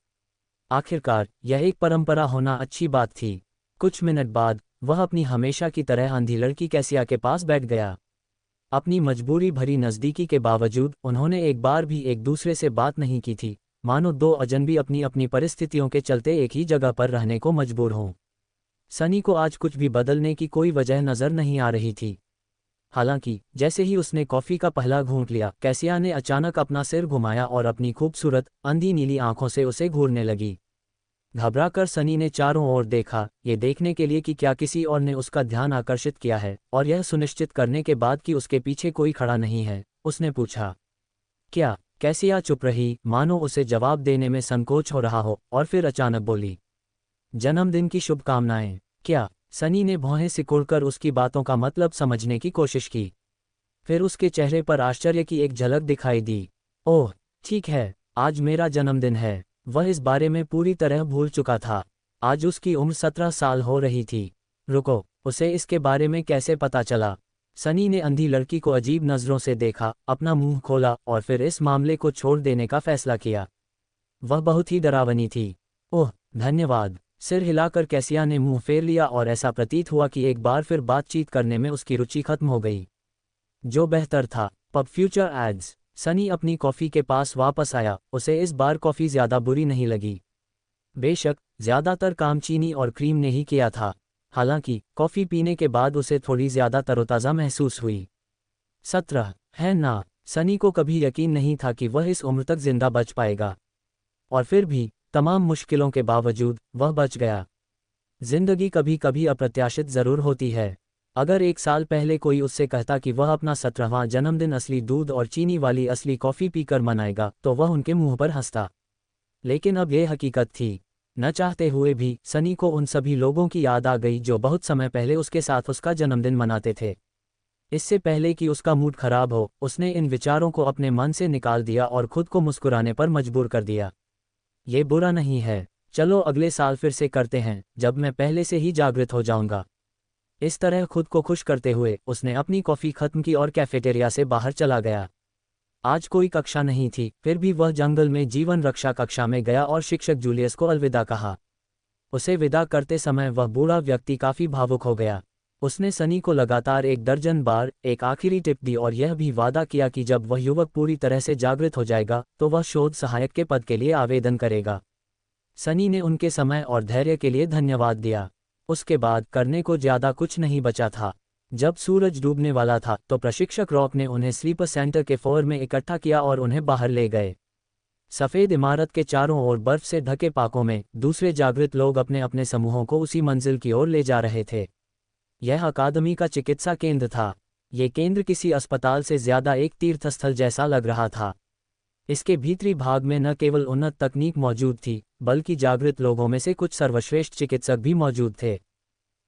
आखिरकार यह एक परंपरा होना अच्छी बात थी। कुछ मिनट बाद वह अपनी हमेशा की तरह अंधी लड़की कैसिया के पास बैठ गया। अपनी मजबूरी भरी नज़दीकी के बावजूद उन्होंने एक बार भी एक दूसरे से बात नहीं की थी, मानो दो अजनबी अपनी अपनी परिस्थितियों के चलते एक ही जगह पर रहने को मजबूर हों। सनी को आज कुछ भी बदलने की कोई वजह नज़र नहीं आ रही थी। हालांकि जैसे ही उसने कॉफ़ी का पहला घूंट लिया, कैसिया ने अचानक अपना सिर घुमाया और अपनी खूबसूरत अंधी नीली आंखों से उसे घूरने लगी। घबराकर सनी ने चारों ओर देखा, ये देखने के लिए कि क्या किसी और ने उसका ध्यान आकर्षित किया है, और यह सुनिश्चित करने के बाद कि उसके पीछे कोई खड़ा नहीं है, उसने पूछा। क्या? कैसिया चुप रही, मानो उसे जवाब देने में संकोच हो रहा हो, और फिर अचानक बोली, जन्मदिन की शुभकामनाएं। क्या? सनी ने भौहें सिकुड़कर उसकी बातों का मतलब समझने की कोशिश की। फिर उसके चेहरे पर आश्चर्य की एक झलक दिखाई दी। ओह, ठीक है, आज मेरा जन्मदिन है। वह इस बारे में पूरी तरह भूल चुका था। आज उसकी उम्र 17 साल हो रही थी। रुको, उसे इसके बारे में कैसे पता चला? सनी ने अंधी लड़की को अजीब नज़रों से देखा, अपना मुंह खोला और फिर इस मामले को छोड़ देने का फैसला किया। वह बहुत ही डरावनी थी। ओह धन्यवाद। सिर हिलाकर कैसिया ने मुंह फेर लिया और ऐसा प्रतीत हुआ कि एक बार फिर बातचीत करने में उसकी रुचि खत्म हो गई। जो बेहतर था। Pub future ads. सनी अपनी कॉफ़ी के पास वापस आया, उसे इस बार कॉफ़ी ज़्यादा बुरी नहीं लगी। बेशक ज़्यादातर काम चीनी और क्रीम ने ही किया था, हालांकि कॉफ़ी पीने के बाद उसे थोड़ी ज़्यादा तरोताज़ा महसूस हुई। 17 है ना। सनी को कभी यकीन नहीं था कि वह इस उम्र तक जिंदा बच पाएगा, और फिर भी तमाम मुश्किलों के बावजूद वह बच गया। जिंदगी कभी कभी अप्रत्याशित ज़रूर होती है। अगर एक साल पहले कोई उससे कहता कि वह अपना 17वां जन्मदिन असली दूध और चीनी वाली असली कॉफ़ी पीकर मनाएगा, तो वह उनके मुंह पर हंसता। लेकिन अब यह हकीकत थी। न चाहते हुए भी सनी को उन सभी लोगों की याद आ गई जो बहुत समय पहले उसके साथ उसका जन्मदिन मनाते थे। इससे पहले कि उसका मूड खराब हो, उसने इन विचारों को अपने मन से निकाल दिया और खुद को मुस्कुराने पर मजबूर कर दिया। ये बुरा नहीं है, चलो अगले साल फिर से करते हैं, जब मैं पहले से ही जागृत हो जाऊंगा। इस तरह खुद को खुश करते हुए उसने अपनी कॉफ़ी खत्म की और कैफेटेरिया से बाहर चला गया। आज कोई कक्षा नहीं थी, फिर भी वह जंगल में जीवन रक्षा कक्षा में गया और शिक्षक जूलियस को अलविदा कहा। उसे विदा करते समय वह बूढ़ा व्यक्ति काफ़ी भावुक हो गया। उसने सनी को लगातार 1 दर्जन बार एक आखिरी टिप दी और यह भी वादा किया कि जब वह युवक पूरी तरह से जागृत हो जाएगा तो वह शोध सहायक के पद के लिए आवेदन करेगा। सनी ने उनके समय और धैर्य के लिए धन्यवाद दिया। उसके बाद करने को ज़्यादा कुछ नहीं बचा था। जब सूरज डूबने वाला था तो प्रशिक्षक रॉक ने उन्हें स्लीपर सेंटर के फ्लोर में इकट्ठा किया और उन्हें बाहर ले गए। सफ़ेद इमारत के चारों ओर बर्फ से ढके पाकों में दूसरे जागृत लोग अपने अपने समूहों को उसी मंजिल की ओर ले जा रहे थे। यह अकादमी का चिकित्सा केंद्र था। ये केंद्र किसी अस्पताल से ज़्यादा एक तीर्थस्थल जैसा लग रहा था। इसके भीतरी भाग में न केवल उन्नत तकनीक मौजूद थी, बल्कि जागृत लोगों में से कुछ सर्वश्रेष्ठ चिकित्सक भी मौजूद थे।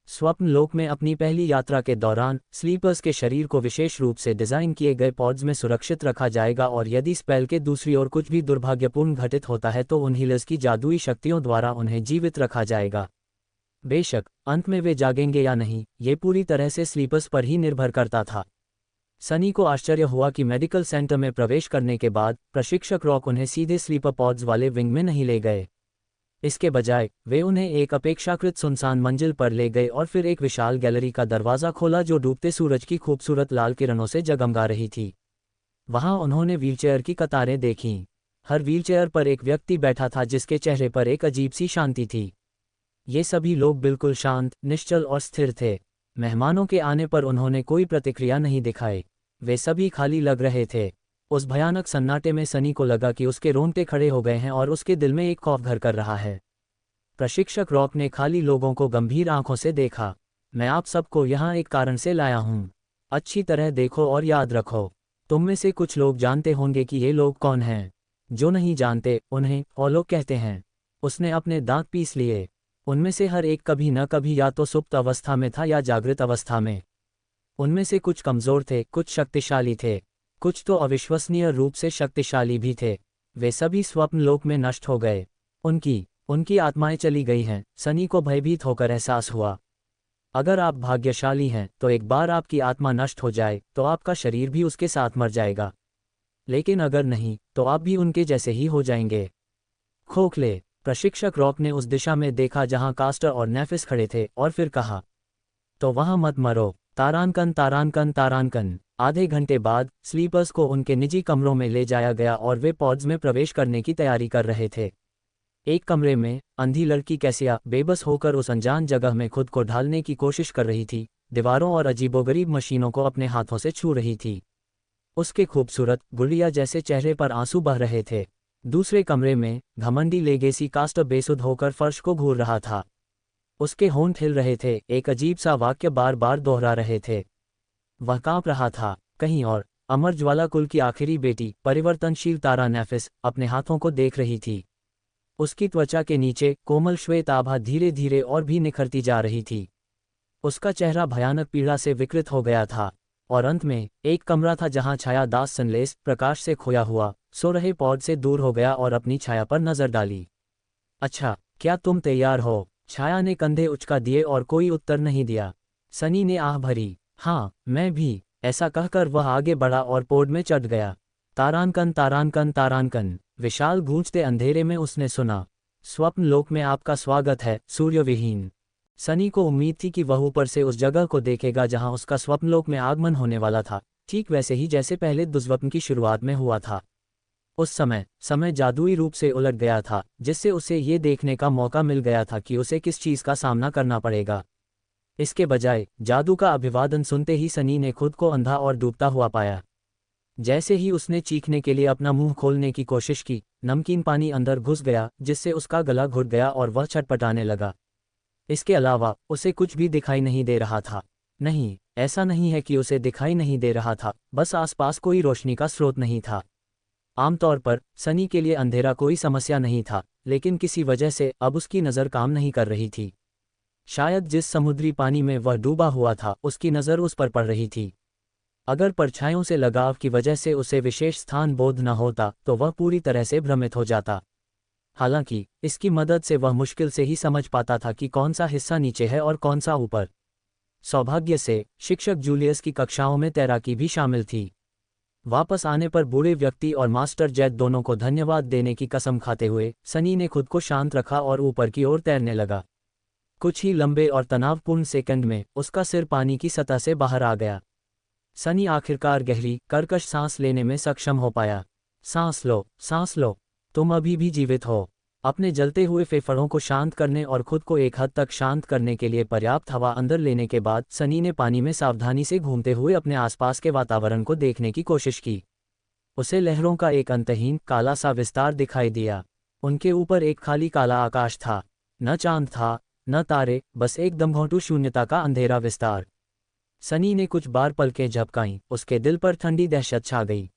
स्वप्न लोक में अपनी पहली यात्रा के दौरान स्लीपर्स के शरीर को विशेष रूप से डिज़ाइन किए गए पॉड्स में सुरक्षित रखा जाएगा और यदि स्पेल के दूसरी ओर कुछ भी दुर्भाग्यपूर्ण घटित होता है तो उन हीलर्स की जादुई शक्तियों द्वारा उन्हें जीवित रखा जाएगा। बेशक अंत में वे जागेंगे या नहीं, ये पूरी तरह से स्लीपर्स पर ही निर्भर करता था। सनी को आश्चर्य हुआ कि मेडिकल सेंटर में प्रवेश करने के बाद प्रशिक्षक रॉक उन्हें सीधे स्लीपर पॉड्स वाले विंग में नहीं ले गए। इसके बजाय वे उन्हें एक अपेक्षाकृत सुनसान मंजिल पर ले गए और फिर एक विशाल गैलरी का दरवाज़ा खोला जो डूबते सूरज की खूबसूरत लाल किरणों से जगमगा रही थी। वहां उन्होंने व्हीलचेयर की कतारें देखीं। हर व्हीलचेयर पर एक व्यक्ति बैठा था जिसके चेहरे पर एक अजीब सी शांति थी। ये सभी लोग बिल्कुल शांत, निश्चल और स्थिर थे। मेहमानों के आने पर उन्होंने कोई प्रतिक्रिया नहीं दिखाई। वे सभी खाली लग रहे थे। उस भयानक सन्नाटे में सनी को लगा कि उसके रोंगटे खड़े हो गए हैं और उसके दिल में एक खौफ घर कर रहा है। प्रशिक्षक रॉक ने खाली लोगों को गंभीर आंखों से देखा। मैं आप सबको यहाँ एक कारण से लाया हूँ। अच्छी तरह देखो और याद रखो। तुम में से कुछ लोग जानते होंगे कि ये लोग कौन हैं। जो नहीं जानते उन्हें लोग कहते हैं। उसने अपने दांत पीस लिए। उनमें से हर एक कभी न कभी या तो सुप्त अवस्था में था या जागृत अवस्था में। उनमें से कुछ कमज़ोर थे, कुछ शक्तिशाली थे, कुछ तो अविश्वसनीय रूप से शक्तिशाली भी थे। वे सभी स्वप्न लोक में नष्ट हो गए। उनकी आत्माएं चली गई हैं। सनी को भयभीत होकर एहसास हुआ। अगर आप भाग्यशाली हैं तो एक बार आपकी आत्मा नष्ट हो जाए तो आपका शरीर भी उसके साथ मर जाएगा, लेकिन अगर नहीं तो आप भी उनके जैसे ही हो जाएंगे। खोखले। प्रशिक्षक रॉक ने उस दिशा में देखा जहां कास्टर और नेफिस खड़े थे और फिर कहा, तो वहां मत मरो। तारांकन तारांकन तारांकन। आधे घंटे बाद स्लीपर्स को उनके निजी कमरों में ले जाया गया और वे पॉड्स में प्रवेश करने की तैयारी कर रहे थे। एक कमरे में अंधी लड़की कैसिया बेबस होकर उस अनजान जगह में खुद को ढालने की कोशिश कर रही थी, दीवारों और अजीबोगरीब मशीनों को अपने हाथों से छू रही थी। उसके खूबसूरत गुड़िया जैसे चेहरे पर आंसू बह रहे थे। दूसरे कमरे में घमंडी लेगेसी कास्टर बेसुध होकर फर्श को घूर रहा था। उसके होंठ हिल रहे थे, एक अजीब सा वाक्य बार बार दोहरा रहे थे। वह कांप रहा था। कहीं और अमर ज्वाला कुल की आखिरी बेटी परिवर्तनशील तारा नेफिस अपने हाथों को देख रही थी। उसकी त्वचा के नीचे कोमल श्वेत आभा धीरे धीरे और भी निखरती जा रही थी। उसका चेहरा भयानक पीड़ा से विकृत हो गया था। और अंत में एक कमरा था जहां छाया दास सनलेस प्रकाश से खोया हुआ सो रहे पॉड से दूर हो गया और अपनी छाया पर नजर डाली। अच्छा, क्या तुम तैयार हो? छाया ने कंधे उचका दिए और कोई उत्तर नहीं दिया। सनी ने आह भरी। हाँ, मैं भी, ऐसा कहकर वह आगे बढ़ा और पोड में चढ़ गया। तारांकन तारांकन तारांकन, विशाल गूंजते अंधेरे में उसने सुना। स्वप्न लोक में आपका स्वागत है, सूर्यविहीन। सनी को उम्मीद थी कि वह ऊपर से उस जगह को देखेगा जहां उसका स्वप्नलोक में आगमन होने वाला था, ठीक वैसे ही जैसे पहले दुष्स्वप्न की शुरुआत में हुआ था। उस समय जादुई रूप से उलट गया था, जिससे उसे ये देखने का मौका मिल गया था कि उसे किस चीज़ का सामना करना पड़ेगा। इसके बजाय जादू का अभिवादन सुनते ही सनी ने खुद को अंधा और डूबता हुआ पाया। जैसे ही उसने चीखने के लिए अपना मुंह खोलने की कोशिश की, नमकीन पानी अंदर घुस गया, जिससे उसका गला घुट गया और वह छटपटाने लगा। इसके अलावा उसे कुछ भी दिखाई नहीं दे रहा था। नहीं, ऐसा नहीं है कि उसे दिखाई नहीं दे रहा था, बस आसपास कोई रोशनी का स्रोत नहीं था। आमतौर पर सनी के लिए अंधेरा कोई समस्या नहीं था, लेकिन किसी वजह से अब उसकी नज़र काम नहीं कर रही थी। शायद जिस समुद्री पानी में वह डूबा हुआ था, उसकी नज़र उस पर पड़ रही थी। अगर परछाइयों से लगाव की वजह से उसे विशेष स्थान बोध न होता, तो वह पूरी तरह से भ्रमित हो जाता। हालांकि इसकी मदद से वह मुश्किल से ही समझ पाता था कि कौन सा हिस्सा नीचे है और कौन सा ऊपर। सौभाग्य से शिक्षक जूलियस की कक्षाओं में तैराकी भी शामिल थी। वापस आने पर बूढ़े व्यक्ति और मास्टर जैद दोनों को धन्यवाद देने की कसम खाते हुए सनी ने खुद को शांत रखा और ऊपर की ओर तैरने लगा। कुछ ही लंबे और तनावपूर्ण सेकंड में उसका सिर पानी की सतह से बाहर आ गया। सनी आखिरकार गहरी, कर्कश सांस लेने में सक्षम हो पाया। सांस लो, सांस लो, तुम अभी भी जीवित हो। अपने जलते हुए फेफड़ों को शांत करने और खुद को एक हद तक शांत करने के लिए पर्याप्त हवा अंदर लेने के बाद सनी ने पानी में सावधानी से घूमते हुए अपने आसपास के वातावरण को देखने की कोशिश की। उसे लहरों का एक अंतहीन, काला सा विस्तार दिखाई दिया। उनके ऊपर एक खाली काला आकाश था। न चांद था, न तारे, बस एक दमघोंटू शून्यता का अंधेरा विस्तार। सनी ने कुछ बार पलकें झपकाईं, उसके दिल पर ठंडी दहशत छा गई।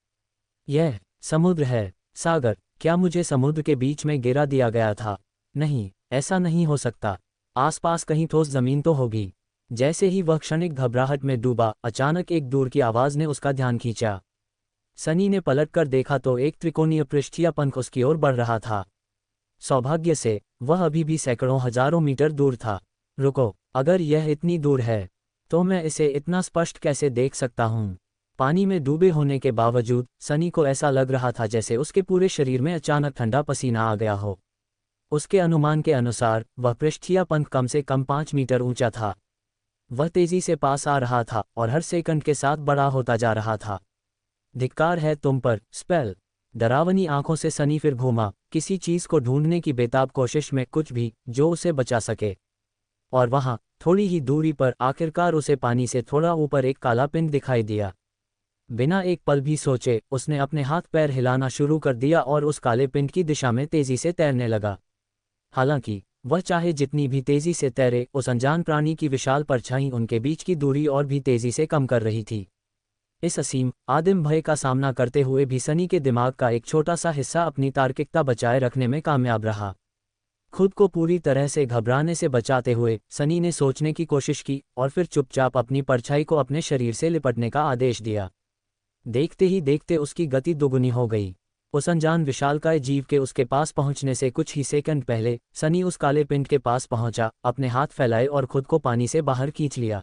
यह समुद्र है, सागर। क्या मुझे समुद्र के बीच में गिरा दिया गया था? नहीं, ऐसा नहीं हो सकता। आसपास कहीं ठोस जमीन तो होगी। जैसे ही वह क्षणिक घबराहट में डूबा, अचानक एक दूर की आवाज़ ने उसका ध्यान खींचा। सनी ने पलटकर देखा तो एक त्रिकोणीय पृष्ठीय पंख उसकी ओर बढ़ रहा था। सौभाग्य से वह अभी भी सैकड़ों हजारों मीटर दूर था। रुको, अगर यह इतनी दूर है, तो मैं इसे इतना स्पष्ट कैसे देख सकता हूँ? पानी में डूबे होने के बावजूद सनी को ऐसा लग रहा था जैसे उसके पूरे शरीर में अचानक ठंडा पसीना आ गया हो। उसके अनुमान के अनुसार वह पृष्ठीय पंख कम से कम 5 मीटर ऊंचा था। वह तेजी से पास आ रहा था और हर सेकंड के साथ बड़ा होता जा रहा था। धिक्कार है तुम पर, स्पेल। डरावनी आंखों से सनी फिर घूमा, किसी चीज को ढूंढने की बेताब कोशिश में, कुछ भी जो उसे बचा सके। और वहां थोड़ी ही दूरी पर आखिरकार उसे पानी से थोड़ा ऊपर एक काला पिंड दिखाई दिया। बिना एक पल भी सोचे उसने अपने हाथ पैर हिलाना शुरू कर दिया और उस काले पिंड की दिशा में तेजी से तैरने लगा। हालांकि वह चाहे जितनी भी तेजी से तैरे, उस अनजान प्राणी की विशाल परछाई उनके बीच की दूरी और भी तेजी से कम कर रही थी। इस असीम, आदिम भय का सामना करते हुए भी सनी के दिमाग का एक छोटा सा हिस्सा अपनी तार्किकता बचाए रखने में कामयाब रहा। खुद को पूरी तरह से घबराने से बचाते हुए सनी ने सोचने की कोशिश की और फिर चुपचाप अपनी परछाई को अपने शरीर से लिपटने का आदेश दिया। देखते ही देखते उसकी गति दोगुनी हो गई। उस अनजान विशालकाय जीव के उसके पास पहुंचने से कुछ ही सेकंड पहले सनी उस काले पिंड के पास पहुंचा, अपने हाथ फैलाए और खुद को पानी से बाहर खींच लिया।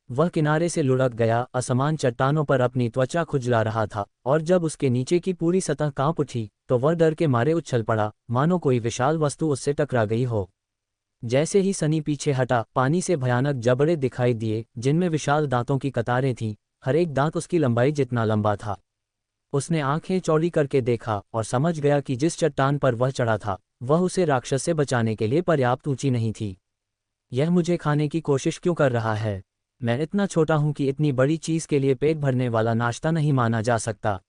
वह किनारे से लुढ़क गया, असमान चट्टानों पर अपनी त्वचा खुजला रहा था, और जब उसके नीचे की पूरी सतह कांप उठी तो वह डर के मारे उछल पड़ा, मानो कोई विशाल वस्तु उससे टकरा गई हो। जैसे ही सनी पीछे हटा, पानी से भयानक जबड़े दिखाई दिए, जिनमें विशाल दांतों की कतारें थीं, हर एक दांत उसकी लंबाई जितना लंबा था। उसने आंखें चौड़ी करके देखा और समझ गया कि जिस चट्टान पर वह चढ़ा था, वह उसे राक्षस से बचाने के लिए पर्याप्त ऊंची नहीं थी। यह मुझे खाने की कोशिश क्यों कर रहा है? मैं इतना छोटा हूं कि इतनी बड़ी चीज के लिए पेट भरने वाला नाश्ता नहीं माना जा सकता। ...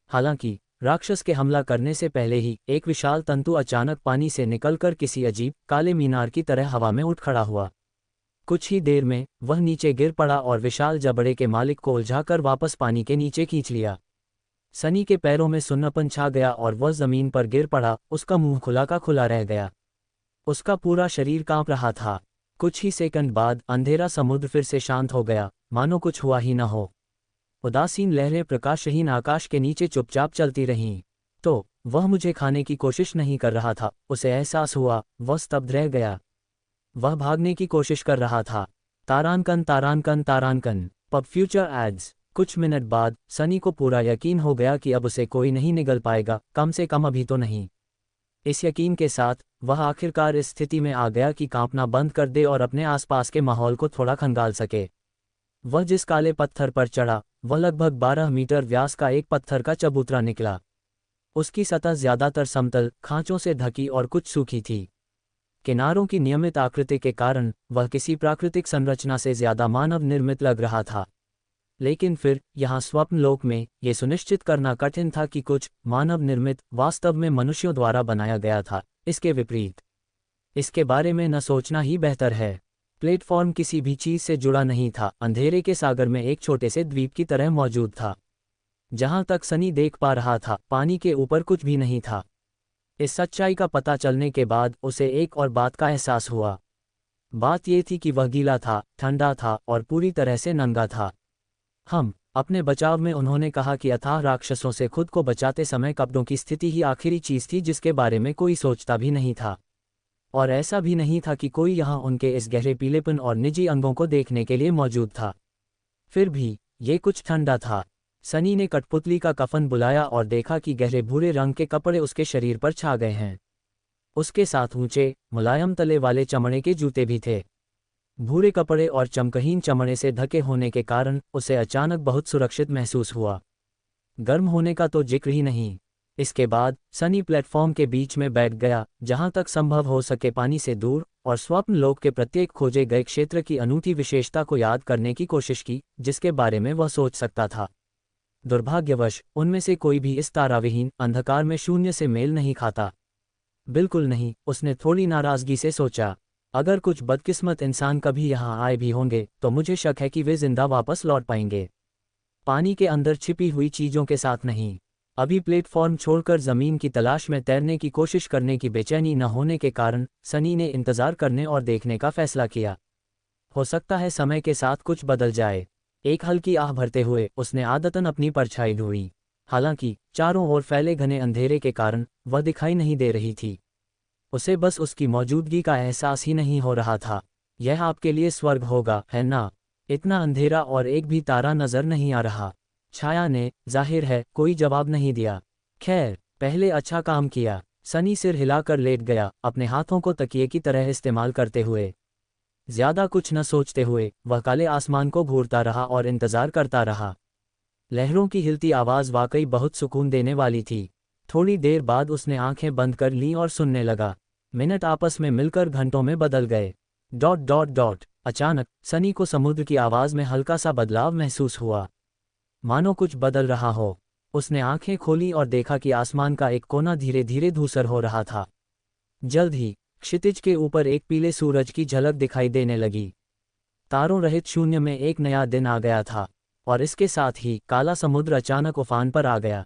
हालांकि राक्षस के हमला करने से पहले ही एक विशाल तंतु अचानक पानी से निकलकर किसी अजीब, काले मीनार की तरह हवा में उठ खड़ा हुआ। कुछ ही देर में वह नीचे गिर पड़ा और विशाल जबड़े के मालिक को उलझाकर वापस पानी के नीचे खींच लिया। सनी के पैरों में सुन्नापन छा गया और वह जमीन पर गिर पड़ा, उसका मुंह खुला का खुला रह गया। उसका पूरा शरीर कांप रहा था। कुछ ही सेकंड बाद अंधेरा समुद्र फिर से शांत हो गया, मानो कुछ हुआ ही न हो। उदासीन लहरें प्रकाशहीन आकाश के नीचे चुपचाप चलती रहीं। तो वह मुझे खाने की कोशिश नहीं कर रहा था, उसे एहसास हुआ। वह स्तब्ध रह गया। वह भागने की कोशिश कर रहा था। तारांकन तारांकन तारांकन। Pub future ads. कुछ मिनट बाद सनी को पूरा यकीन हो गया कि अब उसे कोई नहीं निगल पाएगा, कम से कम अभी तो नहीं। इस यकीन के साथ वह आखिरकार इस स्थिति में आ गया कि कांपना बंद कर दे और अपने आसपास के माहौल को थोड़ा खंगाल सके। वह जिस काले पत्थर पर चढ़ा वह लगभग 12 मीटर व्यास का एक पत्थर का चबूतरा निकला। उसकी सतह ज्यादातर समतल, खांचों से ढकी और कुछ सूखी थी। किनारों की नियमित आकृति के कारण वह किसी प्राकृतिक संरचना से ज्यादा मानव निर्मित लग रहा था। लेकिन फिर यहाँ स्वप्न लोक में ये सुनिश्चित करना कठिन था कि कुछ मानव निर्मित वास्तव में मनुष्यों द्वारा बनाया गया था। इसके विपरीत इसके बारे में न सोचना ही बेहतर है। प्लेटफॉर्म किसी भी चीज से जुड़ा नहीं था, अंधेरे के सागर में एक छोटे से द्वीप की तरह मौजूद था। जहां तक सनी देख पा रहा था पानी के ऊपर कुछ भी नहीं था। इस सच्चाई का पता चलने के बाद उसे एक और बात का एहसास हुआ। बात यह थी कि वह गीला था, ठंडा था और पूरी तरह से नंगा था। अपने बचाव में उन्होंने कहा कि अथाह राक्षसों से खुद को बचाते समय कपड़ों की स्थिति ही आखिरी चीज थी जिसके बारे में कोई सोचता भी नहीं था। और ऐसा भी नहीं था कि कोई यहाँ उनके इस गहरे पीलेपन और निजी अंगों को देखने के लिए मौजूद था। फिर भी ये कुछ ठंडा था। सनी ने कठपुतली का कफन बुलाया और देखा कि गहरे भूरे रंग के कपड़े उसके शरीर पर छा गए हैं। उसके साथ ऊंचे, मुलायम तले वाले चमड़े के जूते भी थे। भूरे कपड़े और चमकहीन चमड़े से ढके होने के कारण उसे अचानक बहुत सुरक्षित महसूस हुआ। गर्म होने का तो जिक्र ही नहीं। इसके बाद सनी प्लेटफॉर्म के बीच में बैठ गया, जहां तक संभव हो सके पानी से दूर, और स्वप्न लोक के प्रत्येक खोजे गए क्षेत्र की अनूठी विशेषता को याद करने की कोशिश की जिसके बारे में वह सोच सकता था। दुर्भाग्यवश उनमें से कोई भी इस ताराविहीन अंधकार में शून्य से मेल नहीं खाता। बिल्कुल नहीं, उसने थोड़ी नाराजगी से सोचा। अगर कुछ बदकिस्मत इंसान कभी यहाँ आए भी होंगे तो मुझे शक है कि वे जिंदा वापस लौट पाएंगे। पानी के अंदर छिपी हुई चीजों के साथ नहीं। अभी प्लेटफॉर्म छोड़कर जमीन की तलाश में तैरने की कोशिश करने की बेचैनी न होने के कारण सनी ने इंतजार करने और देखने का फैसला किया। हो सकता है समय के साथ कुछ बदल जाए। एक हल्की आह भरते हुए उसने आदतन अपनी परछाई ढूंढी। हालांकि चारों ओर फैले घने अंधेरे के कारण वह दिखाई नहीं दे रही थी। उसे बस उसकी मौजूदगी का एहसास ही नहीं हो रहा था। यह आपके लिए स्वर्ग होगा, है ना? इतना अंधेरा और एक भी तारा नजर नहीं आ रहा। छाया ने जाहिर है कोई जवाब नहीं दिया। खैर, पहले अच्छा काम किया। सनी सिर हिलाकर लेट गया, अपने हाथों को तकिए की तरह इस्तेमाल करते हुए। ज्यादा कुछ न सोचते हुए वह काले आसमान को घूरता रहा और इंतजार करता रहा। लहरों की हिलती आवाज वाकई बहुत सुकून देने वाली थी। थोड़ी देर बाद उसने आंखें बंद कर लीं और सुनने लगा। मिनट आपस में मिलकर घंटों में बदल गए। ... अचानक सनी को समुद्र की आवाज में हल्का सा बदलाव महसूस हुआ, मानो कुछ बदल रहा हो। उसने आंखें खोली और देखा कि आसमान का एक कोना धीरे धीरे धूसर हो रहा था। जल्द ही क्षितिज के ऊपर एक पीले सूरज की झलक दिखाई देने लगी। तारों रहित शून्य में एक नया दिन आ गया था, और इसके साथ ही काला समुद्र अचानक उफान पर आ गया।